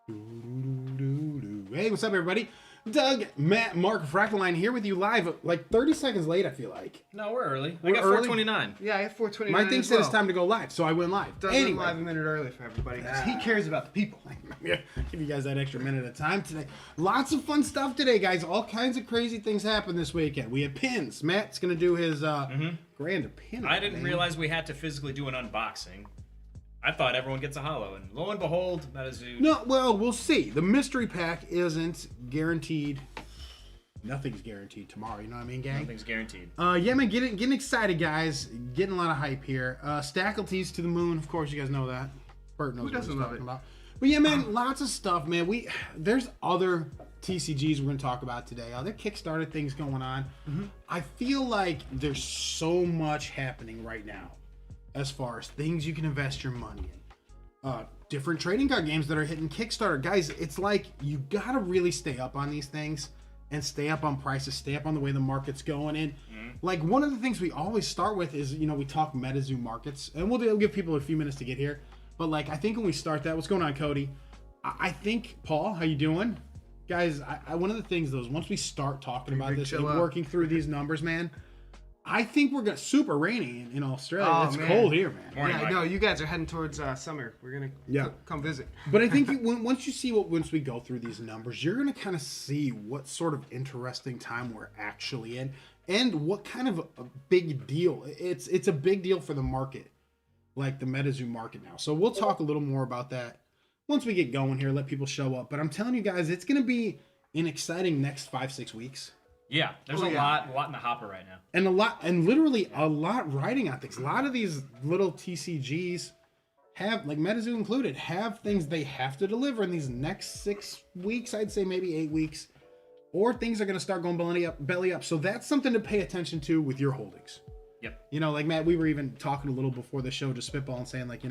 Hey, what's up, everybody? Doug, Matt, Mark, Fractaline here with you live, like 30 seconds late, I feel like. No, we're early. We're I got early? 4:29. Yeah, I have 4:29. My thing as said well. it's time to go live, so I went live. Doug went live a minute early for everybody because he cares about the people. Yeah, give you guys that extra minute of time today. Lots of fun stuff today, guys. All kinds of crazy things happened this weekend. We had pins. Matt's going to do his grand pin. I didn't realize we had to physically do an unboxing. I thought everyone gets a holo, and lo and behold, MetaZoo. No, well, we'll see. The mystery pack isn't guaranteed. Nothing's guaranteed tomorrow, you know what I mean, gang? Nothing's guaranteed. Yeah, man, getting excited, guys. Getting a lot of hype here. Stackelties to the moon, of course, you guys know that. Bert knows what he's talking about. But yeah, man, lots of stuff, man. There's other TCGs we're going to talk about today. Other Kickstarter things going on. I feel like there's so much happening right now as far as things you can invest your money in. Different trading card games that are hitting Kickstarter. Guys, it's like you got to really stay up on these things and stay up on prices, stay up on the way the market's going. And like one of the things we always start with is, we talk MetaZoo markets, and we'll give people a few minutes to get here. But like, I think when we start that, what's going on, Cody? I think, Paul, how you doing? Guys, one of the things though is once we start talking about this and working through these numbers, man, I think we're gonna super rainy in Australia. Oh, it's man. cold here, man. Morning, Yeah, Mike. no, you guys are heading towards summer. We're gonna come visit. But I think once you see once we go through these numbers, you're gonna kind of see what sort of interesting time we're actually in, and what kind of a big deal it's a big deal for the market, like the MetaZoo market now. So we'll talk a little more about that once we get going here. Let people show up. But I'm telling you guys, it's gonna be an exciting next 5-6 weeks. Yeah, there's a lot in the hopper right now. And literally a lot riding on things. A lot of these little TCGs have, like MetaZoo included, have things they have to deliver in these next 6 weeks, I'd say maybe 8 weeks, or things are going to start going belly up. So that's something to pay attention to with your holdings. Yep. Like Matt, we were even talking a little before the show, just spitballing, saying like,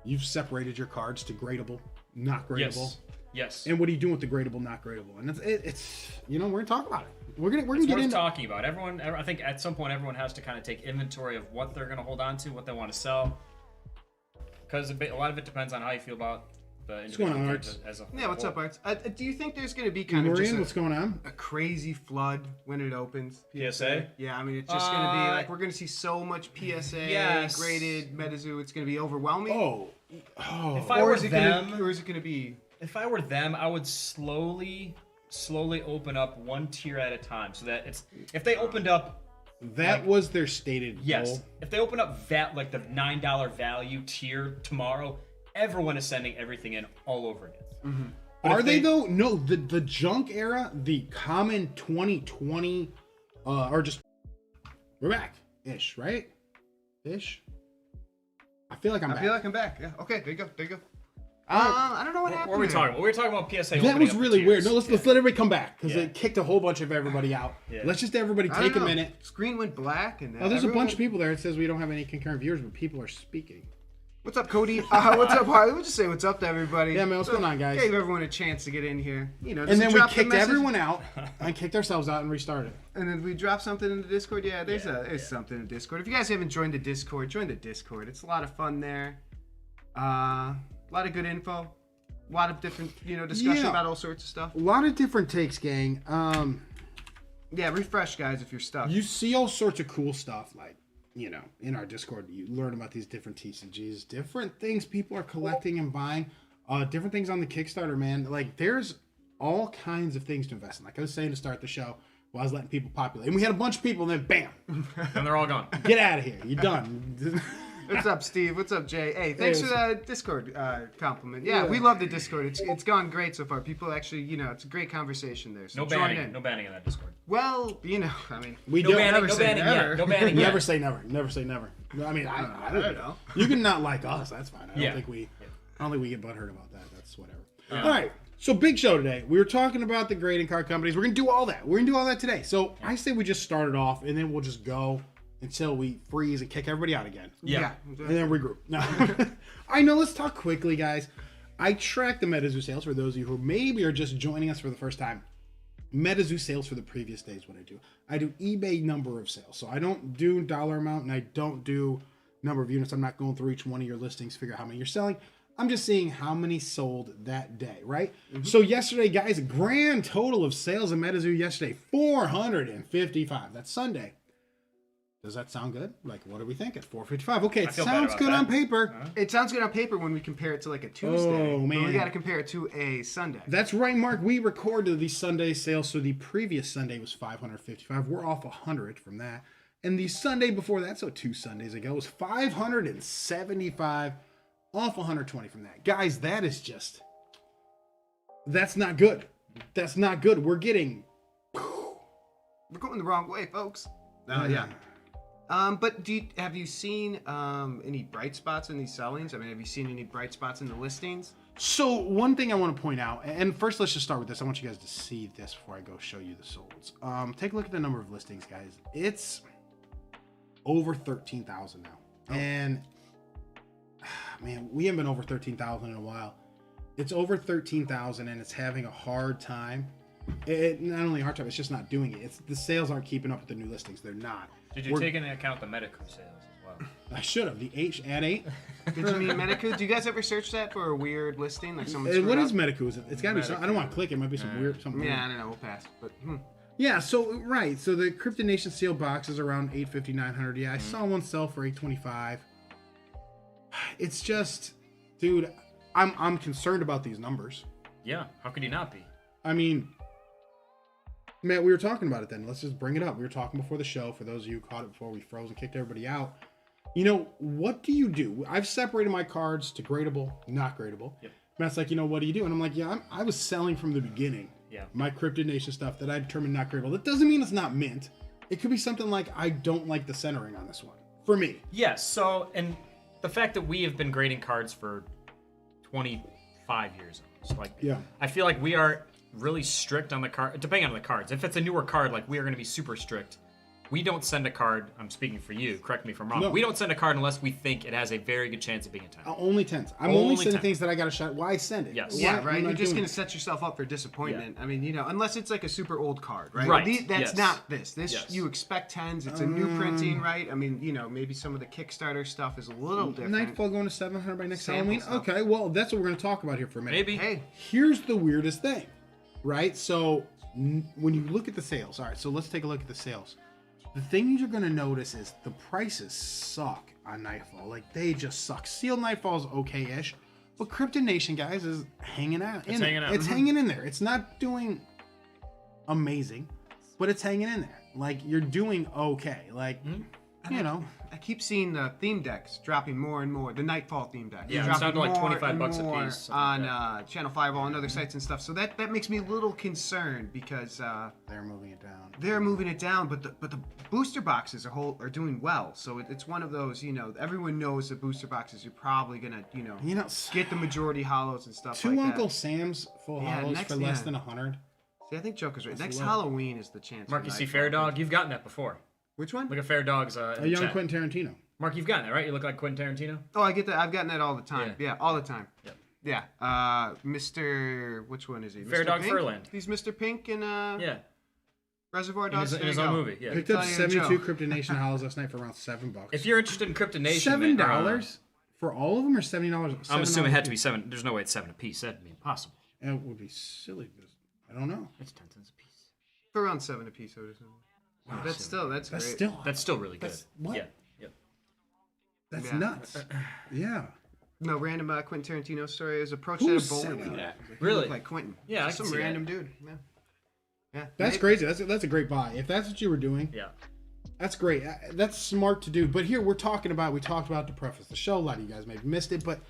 you've separated your cards to gradable, not gradable. Yes. And what are you doing with the gradable, not gradable? And it's we're gonna talk about it. We're gonna It's get worth into talking about. I think at some point everyone has to kind of take inventory of what they're going to hold on to, what they want to sell, because a lot of it depends on how you feel about the individual going on, games Arts? as a whole. Yeah, what's up, Arts? Do you think there's gonna be kind of Maureen, just what's going on? a crazy flood when it opens? PSA? Yeah, I mean it's just gonna be like we're gonna see so much PSA graded MetaZoo. It's gonna be overwhelming. If I Or were is it them, gonna be? If I were them, I would slowly open up one tier at a time, so that if they opened up. That was their stated Yes. goal. If they open up that, like the $9 value tier tomorrow, everyone is sending everything in all over again. Are they though? No, the junk era, the common 2020, or just we're back ish, right? Ish. I feel like I'm back. Yeah. Okay. There you go. I don't know what happened. What are we talking about? We were talking about PSA. That was really weird. No, let's let everybody come back because Yeah. it kicked a whole bunch of everybody out. Yeah. Let's just everybody I take don't a know. minute. Screen went black and. Oh, there's a bunch of people there. It says we don't have any concurrent viewers, but people are speaking. What's up, Cody? What's up, Harley? We'll just say what's up to everybody. Yeah, man, what's going on, guys? Gave everyone a chance to get in here. And then we kicked everyone out and kicked ourselves out and restarted. And then we dropped something in the Discord. Yeah, there's something in the Discord. If you guys haven't joined the Discord, join the Discord. It's a lot of fun there. A lot of good info. A lot of different, discussion about all sorts of stuff. A lot of different takes, gang. Yeah, refresh, guys, if you're stuck. You see all sorts of cool stuff, like, in our Discord. You learn about these different TCGs, different things people are collecting and buying, different things on the Kickstarter, man. Like, there's all kinds of things to invest in. Like I was saying to start the show, while I was letting people populate. And we had a bunch of people, and then bam! And they're all gone. Get out of here. You're done. What's up, Steve? What's up, Jay? Hey, thanks for the Discord compliment. Yeah, we love the Discord. It's gone great so far. People actually, it's a great conversation there. So No join banning. in. No banning in that Discord. Well, I mean, We No don't banning. never No say banning never. yet. No banning yet. never say never. Never say never. I mean, I don't know. You can not like us. That's fine. I don't think we get butthurt about that. That's whatever. All right. So big show today. We were talking about the grading card companies. We're gonna do all that. We're gonna do all that today. So I say we just start it off, and then we'll just go until we freeze and kick everybody out again. Yeah. And then regroup. No. I know. Let's talk quickly, guys. I track the MetaZoo sales for those of you who maybe are just joining us for the first time. MetaZoo sales for the previous days. What I do, I do eBay number of sales. So I don't do dollar amount, and I don't do number of units. I'm not going through each one of your listings, figure out how many you're selling. I'm just seeing how many sold that day, right? So yesterday, guys, grand total of sales in MetaZoo yesterday, 455. That's Sunday. Does that sound good? Like, what are we thinking? 455. Okay, it sounds good on paper. It sounds good on paper when we compare it to like a Tuesday. Oh, man. But we got to compare it to a Sunday. That's right, Mark. We recorded the Sunday sales, so the previous Sunday was 555. We're off 100 from that. And the Sunday before that, so 2 Sundays ago, was 575, off 120 from that. Guys, that is just... That's not good. That's not good. We're getting... We're going the wrong way, folks. Yeah. But have you seen any bright spots in these sellings? I mean, have you seen any bright spots in the listings? So one thing I want to point out, and first let's just start with this. I want you guys to see this before I go show you the solds. Take a look at the number of listings, guys. It's over 13,000 now. And man, we haven't been over 13,000 in a while. It's over 13,000 and it's having a hard time. Not only a hard time, it's just not doing it. The sales aren't keeping up with the new listings. They're not. Did you take into account the MetaZoo sales as well? I should have. The H at 8. Did you mean MetaZoo? Do you guys ever search that for a weird listing? Like someone What is up? MetaZoo? It's got to be something. I don't want to click. It might be some weird something. Yeah, weird. I don't know. We'll pass. But Yeah, so right. So the Cryptid Nation seal box is around 850, 900. Yeah, I saw one sell for 825. It's just, dude, I'm concerned about these numbers. Yeah, how could you not be? I mean, Matt, we were talking about it then. Let's just bring it up. We were talking before the show. For those of you who caught it before we froze and kicked everybody out. You know, what do you do? I've separated my cards to gradable, not gradable. Yep. Matt's like, you know, what do you do? And I'm like, yeah, I was selling from the beginning. Yeah. My Cryptid Nation stuff that I determined not gradable. That doesn't mean it's not mint. It could be something like, I don't like the centering on this one. For me. Yes, so, and the fact that we have been grading cards for 25 years almost. Like, Yeah. I feel like we are really strict on the card, depending on the cards. If it's a newer card, like, we are going to be super strict. We don't send a card, I'm speaking for you, correct me if I'm wrong. No. We don't send a card unless we think it has a very good chance of being a 10. Only 10s. I'm only sending 10. things that I got a shot. Why send it? Yes. yeah, Why- right. I'm You're not just doing going it. to set yourself up for disappointment. I mean, you know, unless it's like a super old card, right? Right. That's Yes. not this. Yes. You expect 10s. It's a new printing, right? I mean, you know, maybe some of the Kickstarter stuff is a little different. Nightfall going to 700 by next Sample Halloween? stuff. Okay, well, that's what we're going to talk about here for a minute. Maybe. Hey, Here's the weirdest thing, right? So when you look at the sales, all right, so let's take a look at the sales. The thing you're going to notice is the prices suck on Nightfall. Like, they just suck. Sealed Nightfall's okay-ish, but Cryptid Nation, guys, is hanging out. It's hanging out. It's hanging in there. It's not doing amazing, but it's hanging in there. Like, you're doing okay. Like, you know. I keep seeing the theme decks dropping more and more. The Nightfall theme deck. Yeah, dropping it's down to like more 25 and bucks a more piece, something on like Channel 5 and other sites and stuff. So that makes me a little concerned because They're moving it down. they're moving it down, but the booster boxes are doing well. So it's one of those, you know, everyone knows the booster boxes. You're probably gonna, you know, get the majority hollows and stuff. Two like Uncle that. Sam's full Yeah, hollows next- for less yeah. than 100. See, I think Joker's right. Next low. Halloween is the chance. Mark, for you see Nightfall. Fair Dog? You've gotten that before. Which one? Look at Fair Dog's in A the young chat. Quentin Tarantino. Mark, you've gotten that, right? You look like Quentin Tarantino? Oh, I get that. I've gotten that all the time. Yeah. Yeah, all the time. Yep. Yeah. Mr. Which one is he? Fair Mr. Dog Pink? Furland. He's Mr. Pink in Yeah. Reservoir In Dogs. his There you own go. movie. Yeah. Picked up Italian 72 Joe. Cryptid Nation hollows last night for around $7. If you're interested in Cryptid Nation, $7 for all of them, or $70? I'm assuming it had to be 7. There's no way it's 7 a piece. That'd be impossible. It would be silly. Because I don't know. It's 10 cents a piece. For around 7 a piece, I would assume. That's That's great. still That's still really good. That's- what? Yeah. Yep. that's Yeah. nuts. Yeah. No, random Quentin Tarantino story is approached Who at a was bowling selling alley. that? He Really? looked like Quentin. Yeah, I Just can some see that. random dude. Yeah. Yeah. That's Maybe- crazy. That's a great buy. If that's what you were doing, Yeah. that's great. That's smart to do. But here we talked about to preface the show. A lot of you guys may have missed it, but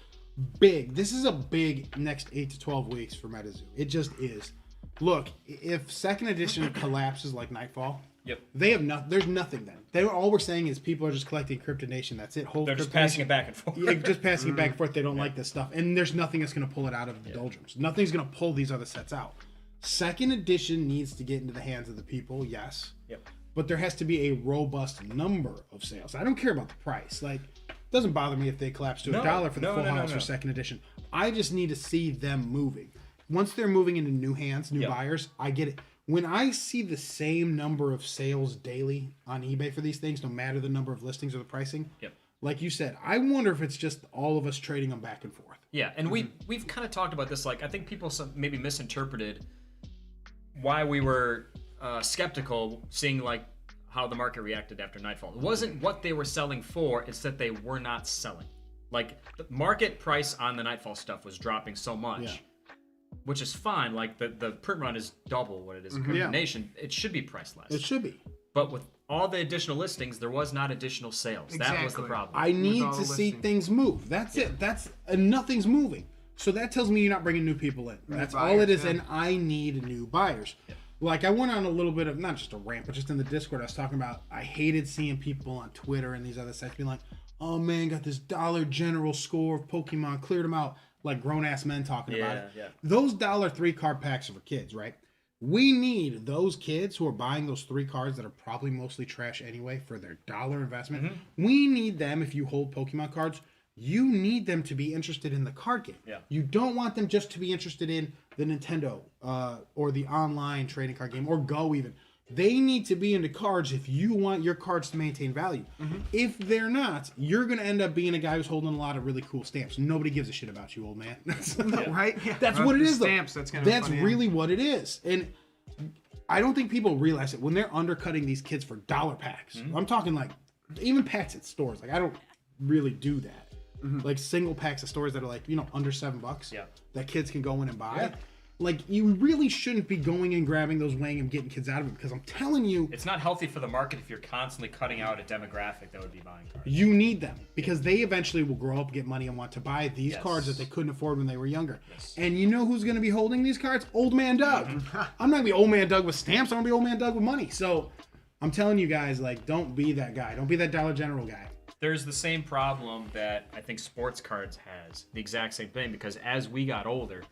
big. This is a big next 8 to 12 weeks for MetaZoo. It just is. Look, if second edition collapses like Nightfall, Yep. they have there's nothing then. All we're saying is people are just collecting Cryptid Nation. That's it. Hold They're just Cryptid passing Nation. it back and forth. Yeah, just passing it back and forth. They don't like this stuff. And there's nothing that's going to pull it out of the doldrums. Nothing's going to pull these other sets out. Second edition needs to get into the hands of the people, yes. Yep. But there has to be a robust number of sales. I don't care about the price. Like, it doesn't bother me if they collapse to $1 for the full house for second edition. I just need to see them moving. Once they're moving into new hands, new buyers, I get it. When I see the same number of sales daily on eBay for these things, no matter the number of listings or the pricing, like you said, I wonder if it's just all of us trading them back and forth. Yeah, and we've kind of talked about this. Like, I think people maybe misinterpreted why we were skeptical, seeing like how the market reacted after Nightfall. It wasn't what they were selling for; it's that they were not selling. Like, the market price on the Nightfall stuff was dropping so much, which is fine. Like, the print run is double what it is in Cryptid Nation. It should be priced less. It should be. But with all the additional listings, there was not additional sales. Exactly. That was the problem. I need to see things move. That's it. Nothing's moving. So that tells me you're not bringing new people in. That's all it is, and I need new buyers. Yeah. Like, I went on a little bit of, not just a rant, but just in the Discord, I was talking about, I hated seeing people on Twitter and these other sites being like, oh man, got this Dollar General score of Pokemon, cleared them out, like grown-ass men talking about it. Yeah. Those $3 card packs are for kids, right? We need those kids who are buying those 3 cards that are probably mostly trash anyway for their $1 investment. We need them, if you hold Pokemon cards, you need them to be interested in the card game. Yeah. You don't want them just to be interested in the Nintendo or the online trading card game or Go even. They need to be into cards if you want your cards to maintain value. If they're not, you're going to end up being a guy who's holding a lot of really cool stamps. Nobody gives a shit about you, old man. Right? Yeah. That's what it is, stamps, though. That's really what it is. And I don't think people realize it when they're undercutting these kids for $1 packs. I'm talking like even packs at stores. Like, I don't really do that. Like single packs at stores that are like, under $7 that kids can go in and buy. Yeah. Like, you really shouldn't be going and grabbing those, weighing and getting kids out of it, because I'm telling you, it's not healthy for the market if you're constantly cutting out a demographic that would be buying cards. You need them because they eventually will grow up, get money, and want to buy these cards that they couldn't afford when they were younger. And you know who's going to be holding these cards? Old Man Doug. I'm not going to be Old Man Doug with stamps. I'm going to be Old Man Doug with money. So I'm telling you guys, like, don't be that guy. Don't be that Dollar General guy. There's the same problem that I think sports cards has. The exact same thing, because as we got older,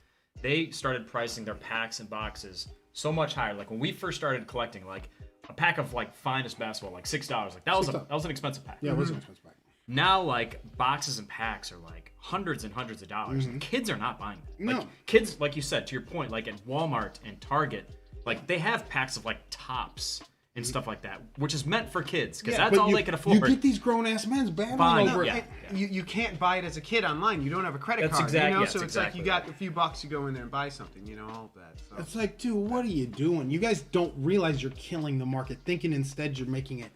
they started pricing their packs and boxes so much higher. Like, when we first started collecting, like, a pack of, like, finest basketball, like $6. Like, that was an expensive pack. Yeah, it was an expensive pack. Now, like, boxes and packs are, like, hundreds and hundreds of dollars. Kids are not buying that. No. Like, kids, like you said, to your point, like, at Walmart and Target, like, they have packs of, like, tops and stuff like that, which is meant for kids, because that's all they can afford. You get these grown-ass men battling over it. You can't buy it as a kid online. You don't have a credit card. So it's like you got a few bucks, you go in there and buy something, all of that. So. It's like, dude, what are you doing? You guys don't realize you're killing the market, thinking instead you're making it.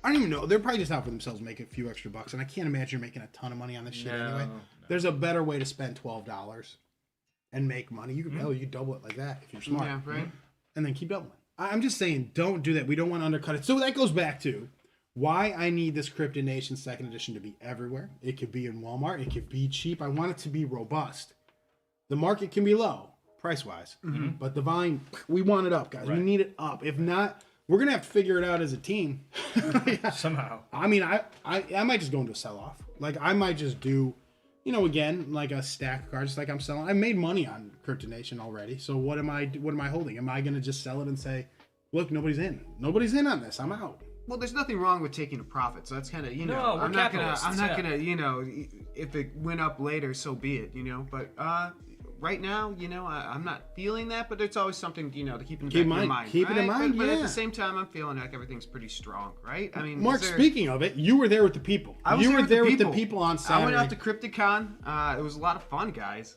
I don't even know. They're probably just out for themselves, making a few extra bucks, and I can't imagine you're making a ton of money on this shit anyway. No. There's a better way to spend $12 and make money. You can double it like that if you're smart. Yeah, right. And then keep doubling. I'm just saying, don't do that. We don't want to undercut it. So that goes back to why I need this Cryptid Nation 2nd edition to be everywhere. It could be in Walmart. It could be cheap. I want it to be robust. The market can be low, price-wise. But the volume, we want it up, guys. Right. We need it up. If not, we're going to have to figure it out as a team. Somehow. I mean, I might just go into a sell-off. Like, I might just do, again, like a stack of cards like I'm selling. I made money on Cryptid Nation already. So what am I holding? Am I going to just sell it and say, look, nobody's in. Nobody's in on this. I'm out. Well, there's nothing wrong with taking a profit. So that's kind of, No, I'm not gonna, if it went up later, so be it, But right now, I'm not feeling that, but it's always something, to keep in your mind. Keep it in mind, But at the same time, I'm feeling like everything's pretty strong, right? I mean, Mark, speaking of it, you were there with the people. You were there with the people on Saturday. I went out to CryptidCon. It was a lot of fun, guys.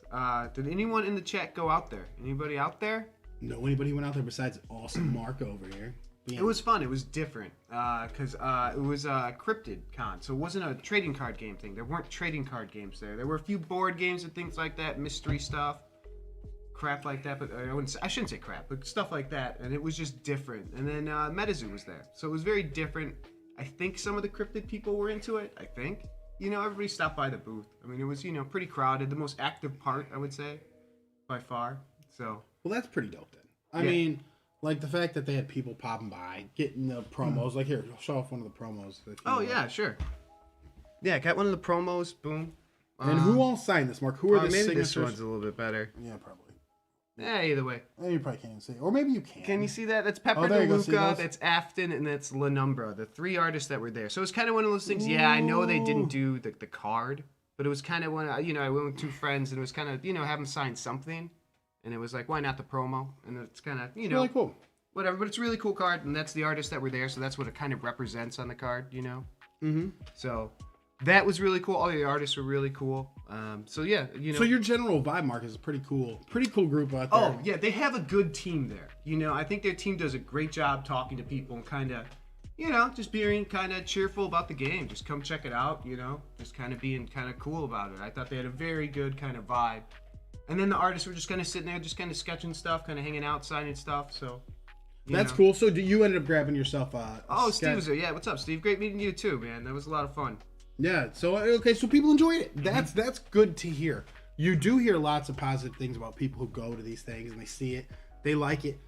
Did anyone in the chat go out there? Anybody out there? No, anybody went out there besides awesome Mark over here. It was fun. It was different because it was Cryptid Con, so it wasn't a trading card game thing. There weren't trading card games there. There were a few board games and things like that, mystery stuff, crap like that. But I shouldn't say crap, but stuff like that. And it was just different. And then MetaZoo was there, so it was very different. I think some of the Cryptid people were into it. I think everybody stopped by the booth. I mean, it was pretty crowded. The most active part, I would say, by far. So well, that's pretty dope then. I mean. Like the fact that they had people popping by, getting the promos. Like here, show off one of the promos. Yeah, sure. Yeah, got one of the promos. Boom. And who all signed this, Mark? Who are the maybe signatures? This one's a little bit better. Yeah, probably. Yeah, either way. You probably can't even see. Or maybe you can. Can you see that? That's Pepper DeLuca, that's Afton, and that's Lanumbra, the 3 artists that were there. So it's kind of one of those things. Yeah, I know they didn't do the card, but it was kind of when I went with 2 friends, and it was kind of have them sign something. And it was like, why not the promo? And it's kind of, really cool. Whatever, but it's a really cool card, and that's the artists that were there, so that's what it kind of represents on the card, So that was really cool. All the artists were really cool. So yeah, you know. So your general vibe, Mark, is a pretty cool group out there. Oh yeah, they have a good team there. You know, I think their team does a great job talking to people and kind of, you know, just being kind of cheerful about the game. Just come check it out, you know, just kind of being kind of cool about it. I thought they had a very good kind of vibe. And then the artists were just kind of sitting there, just kind of sketching stuff, kind of hanging out, signing stuff. So that's cool. So you ended up grabbing yourself Steve was there. Yeah, what's up, Steve? Great meeting you too, man. That was a lot of fun. Yeah. So okay, so people enjoyed it. That's good to hear. You do hear lots of positive things about people who go to these things and they see it, they like it,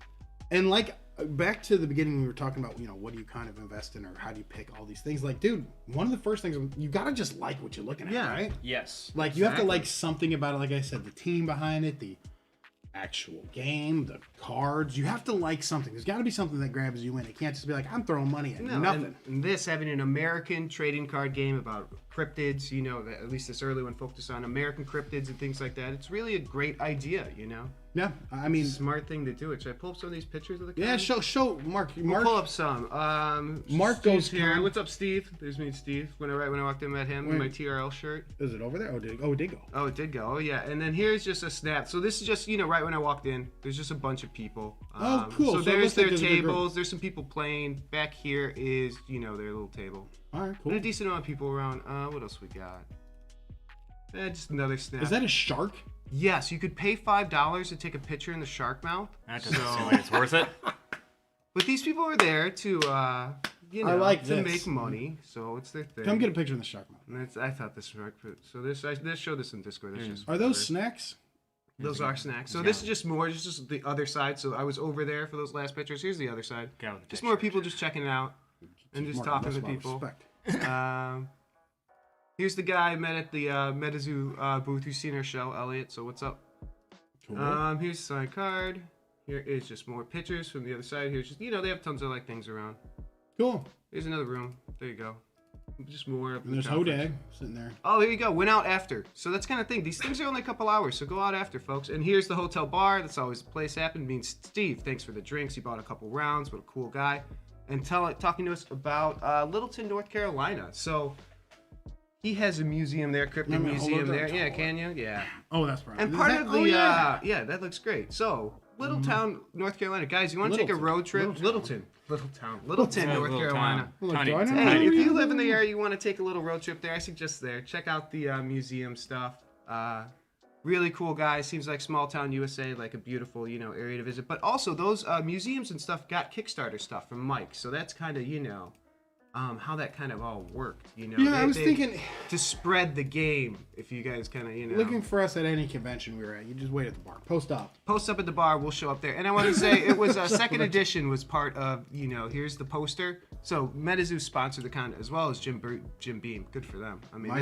and like back to the beginning, we were talking about, you know, what do you kind of invest in or how do you pick all these things? Like, dude, one of the first things, you gotta just like what you're looking at, right? Yes. Like you have to like something about it. Like I said, the team behind it, the actual game, the cards. You have to like something. There's got to be something that grabs you in. It can't just be like, I'm throwing money at nothing. And this having an American trading card game about cryptids, you know, at least this early one focused on American cryptids and things like that. It's really a great idea, you know. Yeah, I mean, smart thing to do it. Should I pull up some of these pictures of the cards? Yeah, show Mark. We'll pull up some. Mark Steve's goes here. What's up, Steve? There's me and Steve. When I walked in, met him in my TRL shirt. Is it over there? Oh, it did go. Oh, it did go. Oh, yeah. And then here's just a snap. So this is just, you know, right when I walked in. There's just a bunch of people. Oh, cool. So there's their tables. There's some people playing. Back here is, you know, their little table. All right, cool. And a decent amount of people around. What else we got? Just another snap. Is that a shark? Yes, you could pay $5 to take a picture in the shark mouth. That doesn't seem like it's worth it. But these people are there to, you know, to make money. So it's their thing. Come get a picture in the shark mouth. And I thought this was so let's show this in Discord. Are those snacks? Those are snacks. So this is just the other side. So I was over there for those last pictures. Here's the other side. Just more people just checking it out and just talking to people. Here's the guy I met at the MetaZoo booth who's seen our show, Elliot. So what's up? Cool. Here's a signed card. Here is just more pictures from the other side. Here's just, you know, they have tons of like things around. Cool. Here's another room. There you go. Just more. And there's Hodag sitting there. Oh, here you go. Went out after. So that's kind of thing. These things are only a couple hours, so go out after, folks. And here's the hotel bar. That's always the place happened. Means Steve, thanks for the drinks. He bought a couple rounds. What a cool guy. And talking to us about Littleton, North Carolina. So he has a museum there, Cryptid Museum there. Yeah, can you? Yeah. Oh, that's right. And part of the, yeah, that looks great. So, Littletown, North Carolina. Guys, you want to take a road trip? Littleton, North Carolina. Hey, if you live in the area, you want to take a little road trip there, I suggest there. Check out the museum stuff. Really cool guy. Seems like small town USA, like a beautiful, you know, area to visit. But also, those museums and stuff got Kickstarter stuff from Mike. So that's kind of, you know, how that kind of all worked, you know. Yeah, I was thinking to spread the game. If you guys kind of, you know, looking for us at any convention we were at, you just wait at the bar, post up at the bar. We'll show up there. And I want to say it was second edition was part of, you know. Here's the poster. So MetaZoo sponsored the con as well as Jim Beam. Good for them. I mean,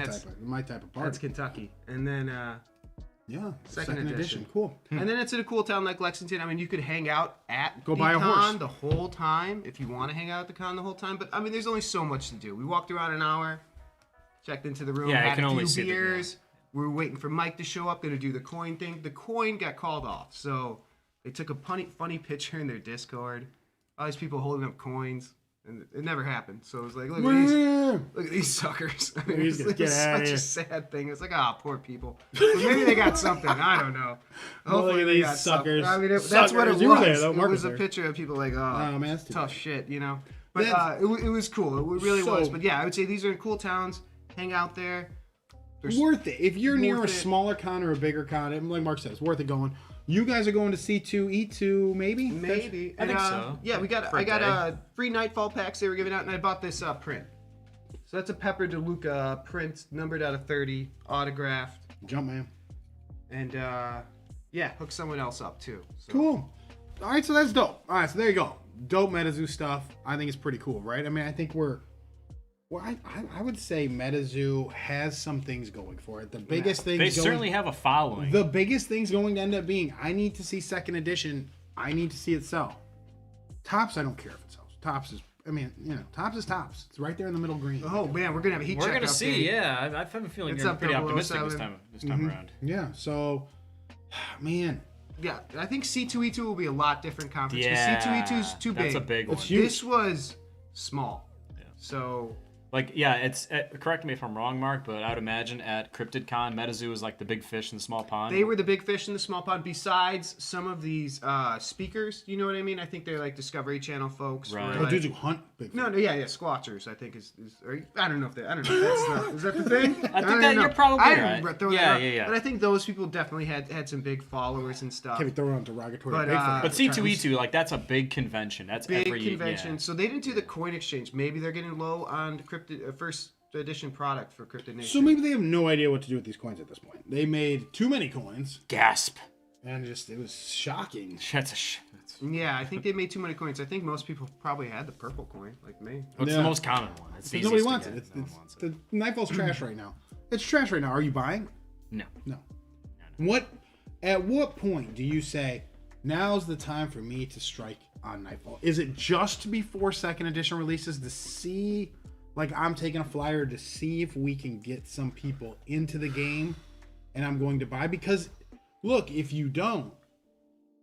my type of party. That's Kentucky. And then yeah, second edition. Cool. And then it's in a cool town like Lexington. I mean, you could hang out at the con a horse the whole time if you want to hang out at the con the whole time. But I mean, there's only so much to do. We walked around an hour, checked into the room, had a few beers. We were waiting for Mike to show up. Going to do the coin thing. The coin got called off, so they took a funny picture in their Discord. All these people holding up coins. And it never happened. So it was like, look at these suckers. I mean, it was such a sad thing. It's like, poor people. But maybe they got something. I don't know. Hopefully they got suckers. Something. I mean, that's what it was. It was a picture of people like, man, that's tough shit, you know. But it was cool. It really was. But yeah, I would say these are cool towns. Hang out there. Worth it. If you're near a smaller con or a bigger con, like Mark says, worth it going. You guys are going to C2, E2, maybe? Maybe. I think so. Yeah, I got free Nightfall packs they were giving out, and I bought this print. So that's a Pepper DeLuca print, numbered out of 30, autographed. Jumpman. And, yeah, hook someone else up, too. So. Cool. All right, so that's dope. All right, so there you go. Dope MetaZoo stuff. I think it's pretty cool, right? I mean, I think I would say MetaZoo has some things going for it. The biggest thing they certainly have a following. The biggest thing's going to end up being, I need to see second edition. I need to see it sell. Tops, I don't care if it sells. Tops is, I mean, you know, Tops is Tops. It's right there in the middle green. Oh man, we're gonna have a heat check. We're gonna see. Yeah, I have a feeling you're pretty optimistic this time around. Yeah. So, man. Yeah, I think C2E2 will be a lot different conference. Yeah, C2E2 is too big. That's a big one. This was small. Yeah. So. Like, yeah, it's correct me if I'm wrong, Mark, but I would imagine at Cryptid Con, MetaZoo was like the big fish in the small pond. They were the big fish in the small pond. Besides some of these speakers, you know what I mean? I think they're like Discovery Channel folks. Right. Oh, dudes who hunt big. No, yeah, Squatchers. I think is I don't know if I don't know. If that's is that the thing? I think that you're probably right. Yeah. But I think those people definitely had some big followers and stuff. Can't be throwing on derogatory. But, But C2E2, like that's a big convention. That's big every convention. Yeah. So they didn't do the coin exchange. Maybe they're getting low on Cryptid first edition product for Cryptid Nation. So maybe they have no idea what to do with these coins at this point. They made too many coins, Gasp. and it was shocking. That's Yeah, I think they made too many coins. I think most people probably had the purple coin, like me. What's Yeah. the most common one? It's the Nobody easiest wants to it. get. It's, No one it's wants the it. Nightfall's trash right now. It's trash right now. Are you buying? No. No. At what point do you say now's the time for me to strike on Nightfall? Is it just before second edition releases to see, like I'm taking a flyer to see if we can get some people into the game and I'm going to buy? Because look, if you don't,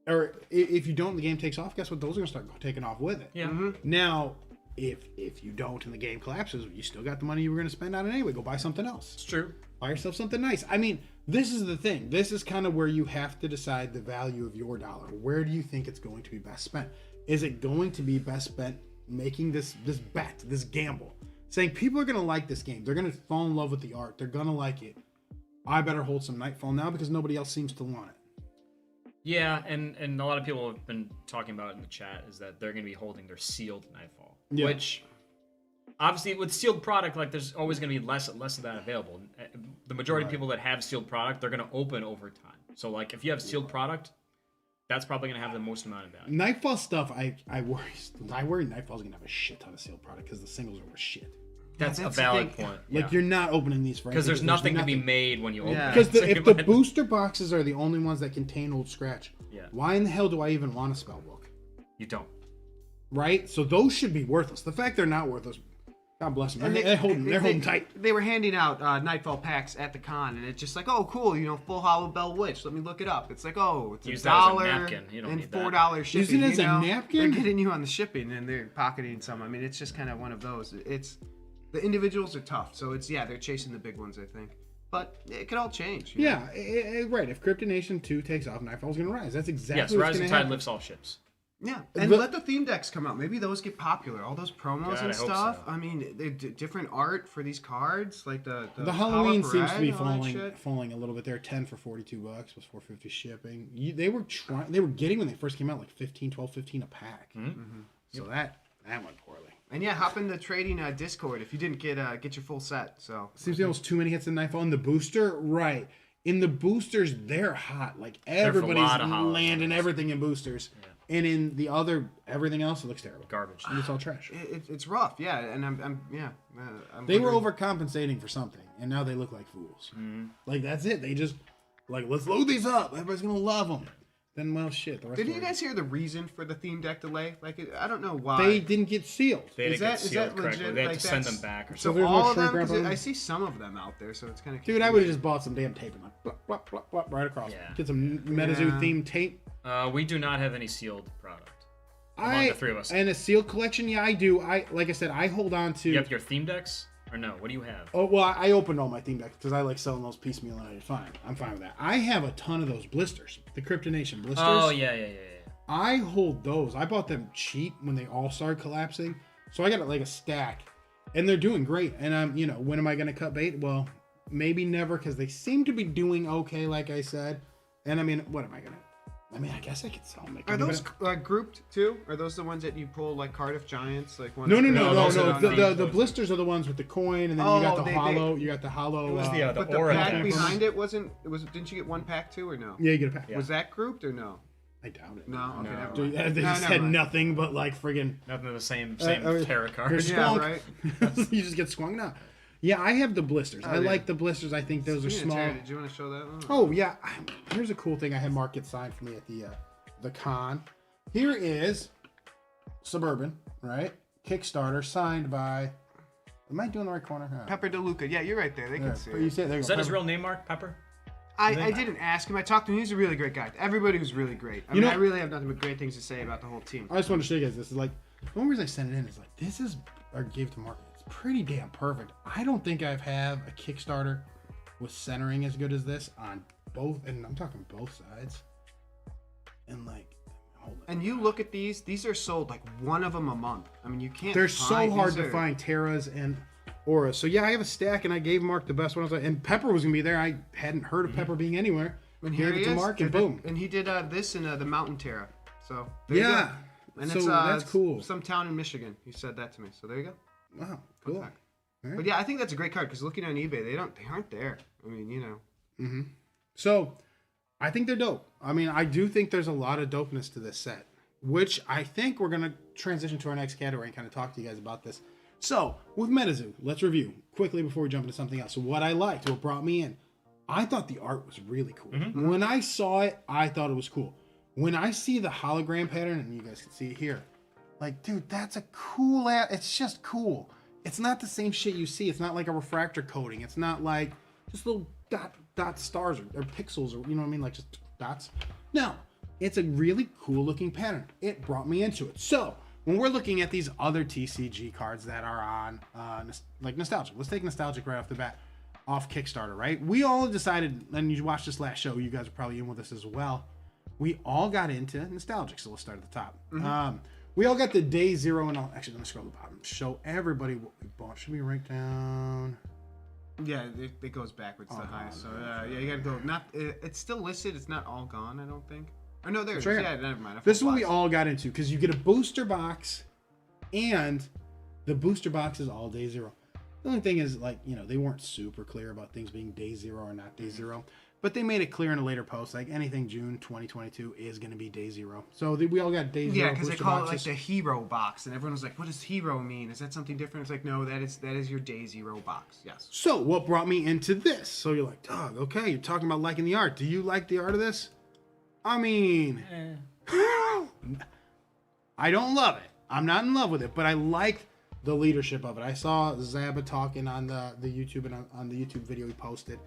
the game takes off, guess what? Those are going to start taking off with it. Yeah. Now, if you don't and the game collapses, you still got the money you were going to spend on it anyway. Go buy something else. It's true. Buy yourself something nice. I mean, this is the thing. This is kind of where you have to decide the value of your dollar. Where do you think it's going to be best spent? Is it going to be best spent making this bet, this gamble, saying people are going to like this game. They're going to fall in love with the art. They're going to like it. I better hold some Nightfall now because nobody else seems to want it. Yeah, and a lot of people have been talking about in the chat is that they're going to be holding their sealed Nightfall, Yeah. which obviously with sealed product, like there's always going to be less of that available. The majority of people that have sealed product, they're going to open over time. So like if you have sealed product, that's probably going to have the most amount of value. Nightfall stuff, I worry Nightfall's going to have a shit ton of sealed product because the singles are worth shit. That's a that's valid the thing. point. Like you're not opening these for because there's anything. nothing to be made when you open Yeah. it. Because So if you the might- booster boxes are the only ones that contain Old Scratch, Yeah. why in the hell do I even want a spell book? You don't. Right? So those should be worthless. The fact they're not worthless, God bless them. They're holding tight. They were handing out Nightfall packs at the con, and it's just like, oh, cool, full hollow bell witch. Let me look it up. It's like, oh, it's Use $1 that as a napkin. You don't and need that. $4 shipping. Use it as a napkin? They're getting you on the shipping, and they're pocketing some. I mean, it's just kind of one of those. It's the individuals are tough, so they're chasing the big ones, I think. But it could all change. you know? Yeah, right. If Cryptid Nation 2 takes off, Nightfall's going to rise. That's exactly Yes, what's Rising going to Tide happen. lifts all ships. Yeah, and But- let the theme decks come out. Maybe those get popular. All those promos God, and I hope stuff. so. I mean, they're different art for these cards, like the The Halloween Power seems to be Bread, all that shit. falling a little bit there. 10 for $42 was $4.50 shipping. They were getting when they first came out like 15, 12, 15 a pack. Mm-hmm. So that went poorly. And yeah, hop in the trading Discord if you didn't get your full set. So Seems to be almost too many hits in Nightfall. In the booster, right. In the boosters, they're hot. Like everybody's lot of hollows. landing everything in boosters. And in the other, everything else, it looks terrible. Garbage. It's all trash. it's rough, yeah. And I'm They were wondering- overcompensating for something, and now they look like fools. Mm-hmm. Like that's it. They just let's load these up. Everybody's gonna love them. Then well, shit. The rest Didn't of you it- guys hear the reason for the theme deck delay? Like I don't know why. They didn't get sealed. They Is didn't that- get is sealed that correctly. legit? They had Like, to send that's- them back or So So something. there's no all of shrink them, wrap 'cause on them? I see some of them out there, so it's kind of Dude, I would have just bought some damn tape and like blop, blop, blop, blop, right across. Yeah. Get some MetaZoo Yeah. themed tape. We do not have any sealed product. Among the three of us. And a sealed collection, yeah, I do. Like I said, I hold on to. You have your theme decks? Or no? What do you have? Oh well, I opened all my theme decks because I like selling those piecemeal, and I did fine. I'm fine with that. I have a ton of those blisters, the Cryptid Nation blisters. Oh, yeah. I hold those. I bought them cheap when they all started collapsing, so I got like a stack, and they're doing great. And I'm, when am I going to cut bait? Well, maybe never, because they seem to be doing okay, like I said. And I mean, what am I gonna? I mean, I guess I could sell them. Are those grouped too? Are those the ones that you pull like Cardiff Giants? Like ones No. those are not The blisters are the ones with the coin, and then you got the hollow. You got the hollow. It was the But the aura pack decks. behind it wasn't. Didn't you get one pack too, or no? Yeah, you get a pack. Was that grouped or no? I doubt it. No. Okay. No. Never Dude, mind. they No, just never had mind. nothing but like friggin' Nothing of the same I tarot card. here's Yeah, Squonk. right. You just get squunk now. Yeah, I have the blisters. I yeah. like the blisters. I think those are Speaking of small. tarot, did you want to show that one? Oh yeah, here's a cool thing. I had Mark get signed for me at the con. Here is Suburban, right? Kickstarter signed by. Am I doing the right corner? Pepper DeLuca. Yeah, you're right there. They Yeah, can see but you it. say there you Is go. that his Pepper. real name, Mark? Pepper? I didn't ask him. I talked to him. He's a really great guy. Everybody was really great. I You mean, know- I really have nothing but great things to say about the whole team. I just want to show you guys this. Is like the only reason I sent it in is like this is or gave to Mark. It's pretty damn perfect. I don't think I've had a Kickstarter with centering as good as this on both, and I'm talking both sides. And like, hold on. And you look at these are sold like one of them a month. I mean, you can't. They're so hard to are... find, Terras and Auras. So yeah, I have a stack, and I gave Mark the best one. And Pepper was gonna be there. I hadn't heard of Pepper being anywhere. And gave it to Mark, and boom. And he did this in the Mountain Terra. So yeah, and so that's cool. Some town in Michigan. He said that to me. So there you go. Wow, cool. Right. But yeah, I think that's a great card because looking on eBay, they aren't there. I mean, you know. Mm-hmm. So, I think they're dope. I mean, I do think there's a lot of dopeness to this set, which I think we're gonna transition to our next category and kind of talk to you guys about this. So, with MetaZoo, let's review quickly before we jump into something else. So, what I liked, what brought me in, I thought the art was really cool. Mm-hmm. When I saw it, I thought it was cool. When I see the hologram pattern, and you guys can see it here, like, dude, that's a cool it's just cool. It's not the same shit you see. It's not like a refractor coating. It's not like just little dot stars or pixels, or you know what I mean, like just dots. No, it's a really cool looking pattern. It brought me into it. So when we're looking at these other TCG cards that are on like Nostalgix, let's take Nostalgix right off the bat, off Kickstarter, right? We all decided, and you watched this last show, you guys are probably in with us as well. We all got into Nostalgix, so let's start at the top. Mm-hmm. We all got the day zero and all. Actually, let me scroll to the bottom. Show everybody what we bought. Should we write down? Yeah, it goes backwards to the highest. So yeah, you gotta go. Not it's still listed. It's not all gone, I don't think. Or no, there's right. Yeah, never mind. This is what we all got into because you get a booster box, and the booster box is all day zero. The only thing is, like, you know, they weren't super clear about things being day zero or not day zero. But they made it clear in a later post, like anything June 2022 is going to be day zero. So we all got day zero. Yeah, because they call it like the hero box, and everyone was like, "What does hero mean? Is that something different?" It's like, no, that is your day zero box. Yes. So what brought me into this? So you're like, Doug, okay, you're talking about liking the art. Do you like the art of this? I mean, I don't love it. I'm not in love with it, but I like the leadership of it. I saw Zaba talking on the YouTube and on the YouTube video he posted.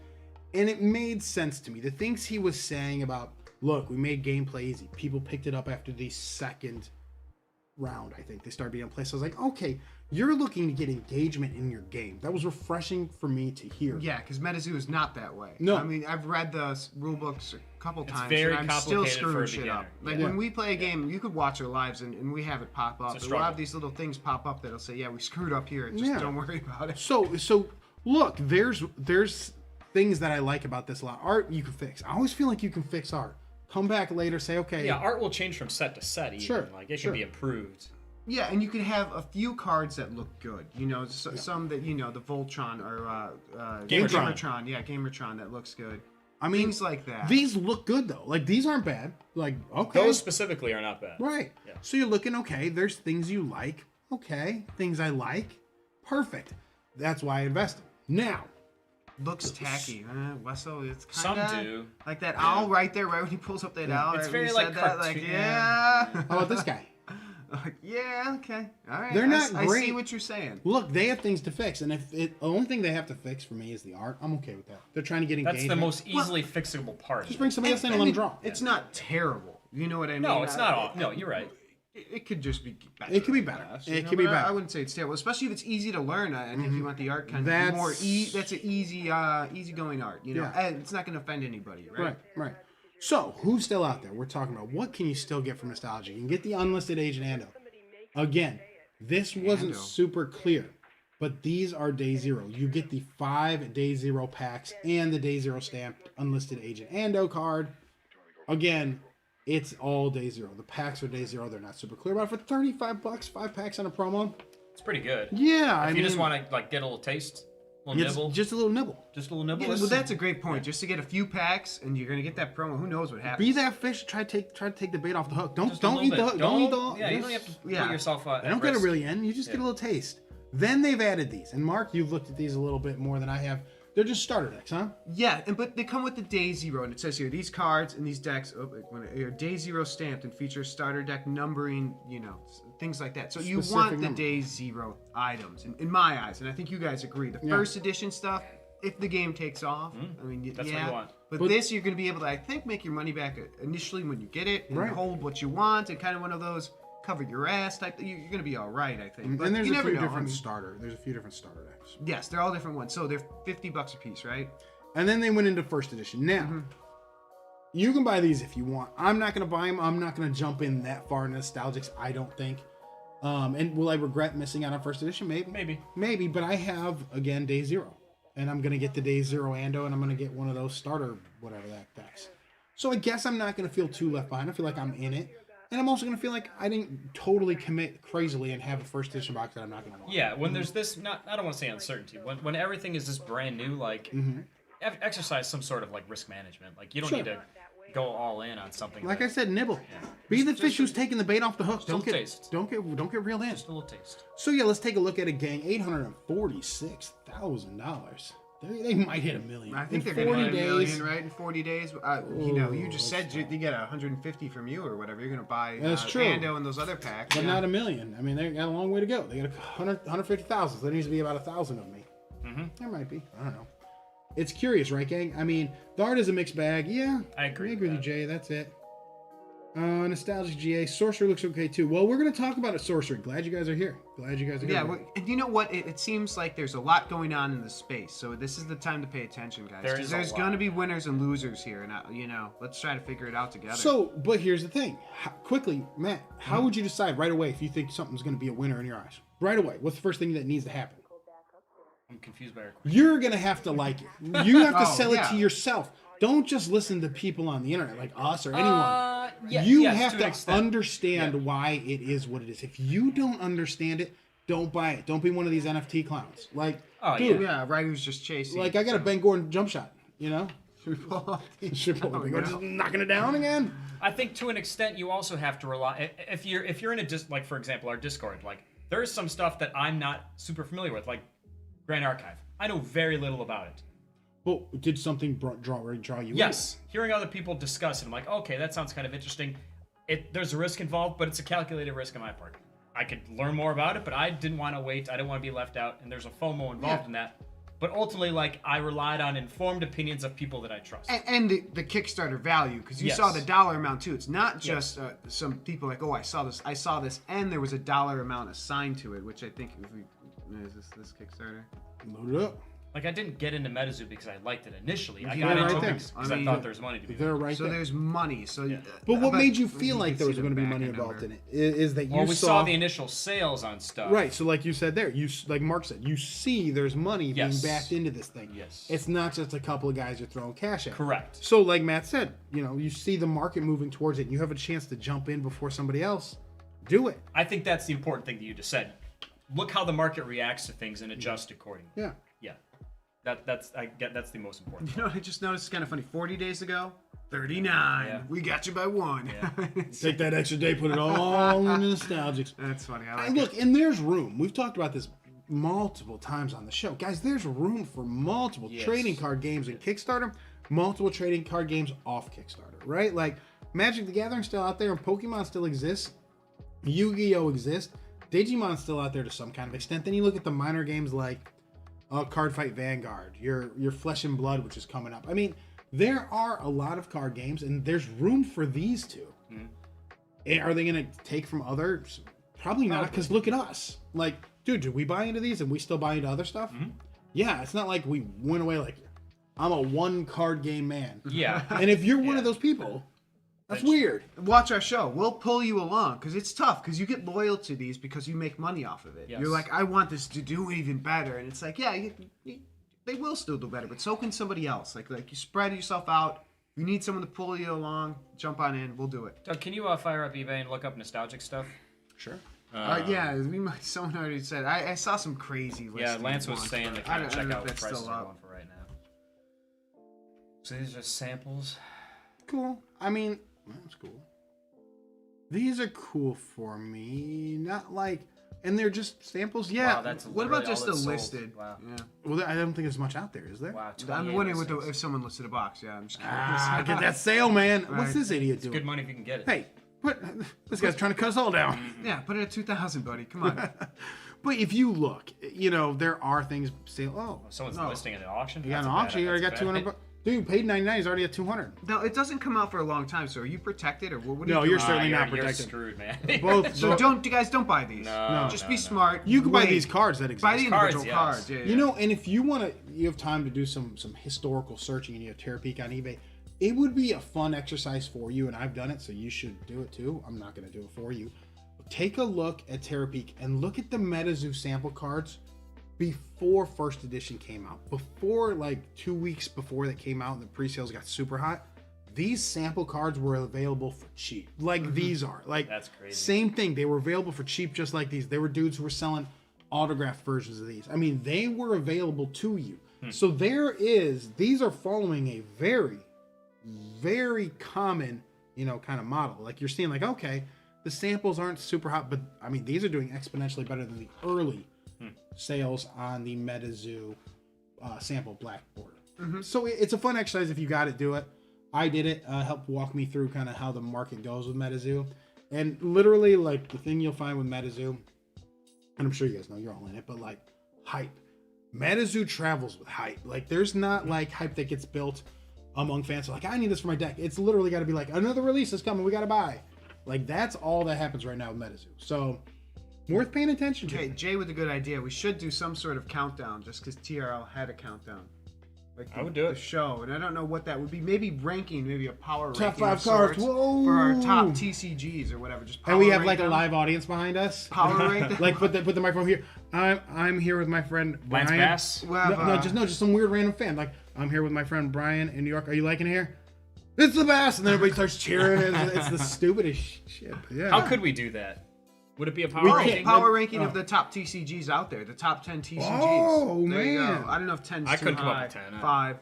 And it made sense to me. The things he was saying about, look, we made gameplay easy. People picked it up after the second round, I think. They started being in place. So I was like, okay, you're looking to get engagement in your game. That was refreshing for me to hear. Yeah, because MetaZoo is not that way. No. I mean, I've read the rule books a couple times, very and I'm still complicated screwing for a shit beginner. up. Like, Yeah. when we play a game, you could watch our lives, and we have it pop up. It's a We'll have struggle. these little things pop up that'll say, yeah, we screwed up here. Just don't worry about it. So look, there's things that I like about this a lot. Art, you can fix. I always feel like you can fix art. Come back later, say, okay. Yeah, art will change from set to set even. Sure, Like, it can be improved. Yeah, and you can have a few cards that look good. You know, some that, you know, the Voltron or Gamertron. Yeah, Gamertron that looks good. I mean, things like that. These look good though. Like, these aren't bad. Like, okay. Those specifically are not bad. Right. Yeah. So you're looking, okay, there's things you like. Okay. Things I like. Perfect. That's why I invested. Now. Looks tacky. Wesso, it's kind of Some do. like that owl right there, right when he pulls up that owl. It's right very when he like said that, cartoon. like, yeah. How about this guy? Like, yeah, okay. All right. They're not I great. see what you're saying. Look, they have things to fix, and the only thing they have to fix for me is the art, I'm okay with that. They're trying to get engagement. That's the most easily fixable part. Just bring somebody else in and let them draw. It's not terrible. You know what I mean? No, it's not all. No, you're right. It could just be better. It could be better. It could be better. I wouldn't say it's terrible, especially if it's easy to learn. I think you want the art kind of That's- more. That's an easygoing art. You know, Yeah. and it's not going to offend anybody, right? Right. So, who's still out there? We're talking about what can you still get from Nostalgia? You can get the unlisted Agent Ando. Again, this wasn't super clear, but these are day zero. You get the 5 day zero packs and the day zero stamped unlisted Agent Ando card. Again, it's all day zero. The packs are day zero. They're not super clear about it. For $35, 5 packs on a promo. It's pretty good. Yeah, If you just want to like get a little taste, a little nibble, just a little nibble. just a little nibble. Yeah, well, that's a great point. Just to get a few packs, and you're gonna get that promo. Who knows what happens? Be that fish. Try to take the bait off the hook. Don't Just a little eat bit. the hook. Don't eat the hook. Yeah, you don't have to put Yeah. yourself. I don't get it really in. You just get a little taste. Then they've added these. And Mark, you've looked at these a little bit more than I have. They're just starter decks, huh? Yeah, but they come with the day zero, and it says here these cards and these decks are day zero stamped and feature starter deck numbering, you know, things like that. So you Specific want the number. day zero items, in my eyes, and I think you guys agree. The first edition stuff, if the game takes off, I mean, That's yeah. what you want. But this, you're going to be able to, I think, make your money back initially when you get it, and Right. hold what you want, and kind of one of those. cover your ass type. You're gonna be all right, I think. But And there's you a never few know. different starter. There's a few different starter decks. Yes, they're all different ones. So they're $50 a piece, right? And then they went into first edition. Now, you can buy these if you want. I'm not going to buy them. I'm not going to jump in that far into Nostalgix, I don't think. And will I regret missing out on first edition? Maybe. Maybe, but I have, again, Day Zero. And I'm going to get the Day Zero Ando, and I'm going to get one of those starter, whatever that decks. So I guess I'm not going to feel too left behind. I feel like I'm in it. And I'm also going to feel like I didn't totally commit crazily and have a first edition box that I'm not going to want. Yeah, when there's this, I don't want to say uncertainty. When everything is just brand new, like, exercise some sort of, like, risk management. Like, you don't need to go all in on something. Like I said, nibble. Be the fish who's taking the bait off the hook. Don't get reeled in. Just a little taste. So yeah, let's take a look at it, gang. $846,000. They might hit $1 million. I think in they're going to 40 hit $1 days. million, right? In 40 days. You just said you get 150 from you or whatever. You're going to buy That's true. Ando and those other packs. But not $1 million. I mean, they got a long way to go. They got 150,000. So there needs to be about 1,000 of me. There might be. I don't know. It's curious, right, gang? I mean, the art is a mixed bag. Yeah, I agree with you, Jay. That's it. Nostalgix GA. Sorcery looks okay, too. Well, we're going to talk about a Sorcery. Glad you guys are here. Yeah, and you know what? It seems like there's a lot going on in the space. So this is the time to pay attention, guys. There's going to be winners and losers here. And, let's try to figure it out together. So, but here's the thing. Quickly, Matt, how would you decide right away if you think something's going to be a winner in your eyes? Right away. What's the first thing that needs to happen? I'm confused by your question. You're going to have to like it. You have to sell it to yourself. Don't just listen to people on the internet like us or anyone. You have to understand why it is what it is. If you don't understand it, don't buy it. Don't be one of these NFT clowns. Like, dude, right, who's just chasing. Like, I got a Ben Gordon jump shot, you know? Should pull off. Just knocking it down again. I think to an extent you also have to rely. If you're in a like for example our Discord, like there's some stuff that I'm not super familiar with, like Grand Archive. I know very little about it. Well, did something draw you? Yes. Hearing other people discuss it, I'm like, okay, that sounds kind of interesting. There's a risk involved, but it's a calculated risk on my part. I could learn more about it, but I didn't want to wait. I didn't want to be left out, and there's a FOMO involved in that. But ultimately, like, I relied on informed opinions of people that I trust. And the Kickstarter value, because you saw the dollar amount too. It's not just some people like, oh, I saw this, and there was a dollar amount assigned to it, which I think is this Kickstarter. Load it up. Like, I didn't get into MetaZoo because I liked it initially. I got into it because I thought there was money to be made. So there's money. So, but what made you feel like there was going to be money involved in it is that you saw the initial sales on stuff. Right. So like you said there, like Mark said, you see there's money being backed into this thing. Yes. It's not just a couple of guys are throwing cash at. Correct. So like Matt said, you see the market moving towards it. And you have a chance to jump in before somebody else. Do it. I think that's the important thing that you just said. Look how the market reacts to things and adjust accordingly. Yeah. Yeah. That's the most important. You know what I just noticed? It's kind of funny. 40 days ago, 39. Yeah. We got you by one. Yeah. Take that extra day, put it all in Nostalgix. That's funny. Look, and there's room. We've talked about this multiple times on the show. Guys, there's room for multiple trading card games in Kickstarter, multiple trading card games off Kickstarter, right? Like, Magic the Gathering's still out there, and Pokemon still exists. Yu-Gi-Oh! Exists. Digimon's still out there to some kind of extent. Then you look at the minor games like Card Fight Vanguard, your Flesh and Blood, which is coming up. I mean, there are a lot of card games, and there's room for these two. Are they going to take from others? Probably not, because look at us. Like, dude, did we buy into these and we still buy into other stuff? Yeah, it's not like we went away like, I'm a one-card game man. Yeah. And if you're one of those people, that's weird. Watch our show. We'll pull you along because it's tough because you get loyal to these because you make money off of it. Yes. You're like, I want this to do even better. And it's like, yeah, they will still do better, but so can somebody else. Like you spread yourself out. You need someone to pull you along. Jump on in. We'll do it. Doug, can you fire up eBay and look up Nostalgix stuff? Sure. Yeah, someone already said. I saw some crazy list. Yeah, Lance was saying to kind of check out what prices are going for right now. So these are samples. Cool. I mean, that's cool. These are cool for me. Not like, and they're just samples. Yeah. Wow, that's what about just the listed? Wow. Yeah. Well, I don't think there's much out there, is there? Wow. I'm wondering if someone listed a box. Yeah, I'm just kidding. Get that sale, man. Right. What's this idiot doing? It's good money if you can get it. Hey, this guy's trying to cut us all down. Yeah, put it at 2,000, buddy. Come on. But if you look, there are things sale. Oh, someone's listing at an auction. You got an auction. You already got 200. Dude, paid 99 is already at 200. No, it doesn't come out for a long time. So are you protected or what? No, are you you're doing? certainly not You're protected. screwed, man. Both. So don't, you guys don't buy these. No, Just no, be no. smart. You can buy Wait. these cards that exist. Buy the Cards, individual yes. cards. Yeah, You know, and if you want to, you have time to do some historical searching and you have Terapeak on eBay, it would be a fun exercise for you, and I've done it, so you should do it too. I'm not going to do it for you. Take a look at Terapeak and look at the MetaZoo sample cards before first edition came out. Before, like 2 weeks before that came out and the pre-sales got super hot, these sample cards were available for cheap. Like these are. Like, That's crazy. Same thing. They were available for cheap just like these. They were dudes who were selling autographed versions of these. I mean, they were available to you. So these are following a very, very common, kind of model. Like you're seeing like, okay, the samples aren't super hot, but I mean, these are doing exponentially better than the early sales on the MetaZoo sample black border. So it's a fun exercise. If you got it, do it. I did it. Helped walk me through kind of how the market goes with MetaZoo. And literally, like, the thing you'll find with MetaZoo, and I'm sure you guys know, you're all in it, but like hype. MetaZoo travels with hype. Like, there's not like hype that gets built among fans. Like, I need this for my deck. It's literally got to be like, another release is coming. We got to buy. Like, that's all that happens right now with MetaZoo. So, worth paying attention to. Okay, Jay with a good idea. We should do some sort of countdown just because TRL had a countdown. Like I would do it. The show, and I don't know what that would be. Maybe ranking, maybe a power Top ranking 5 of cards. sorts Whoa. for our top TCGs or whatever. Just power And we have rank like a them. live audience behind us. Power rank them. Like put the microphone here. I'm here with my friend Brian. Lance Bass. We'll have, No, just some weird random fan. Like, I'm here with my friend Brian in New York. Are you liking it here? It's the best, and then everybody starts cheering. It's the stupidest shit. Yeah. How could we do that? Would it be a power We ranking? can't- power ranking of the top TCGs out there. The top 10 TCGs. Oh, There you man. go. I don't know if 10's I too couldn't come up high. with 10, 5,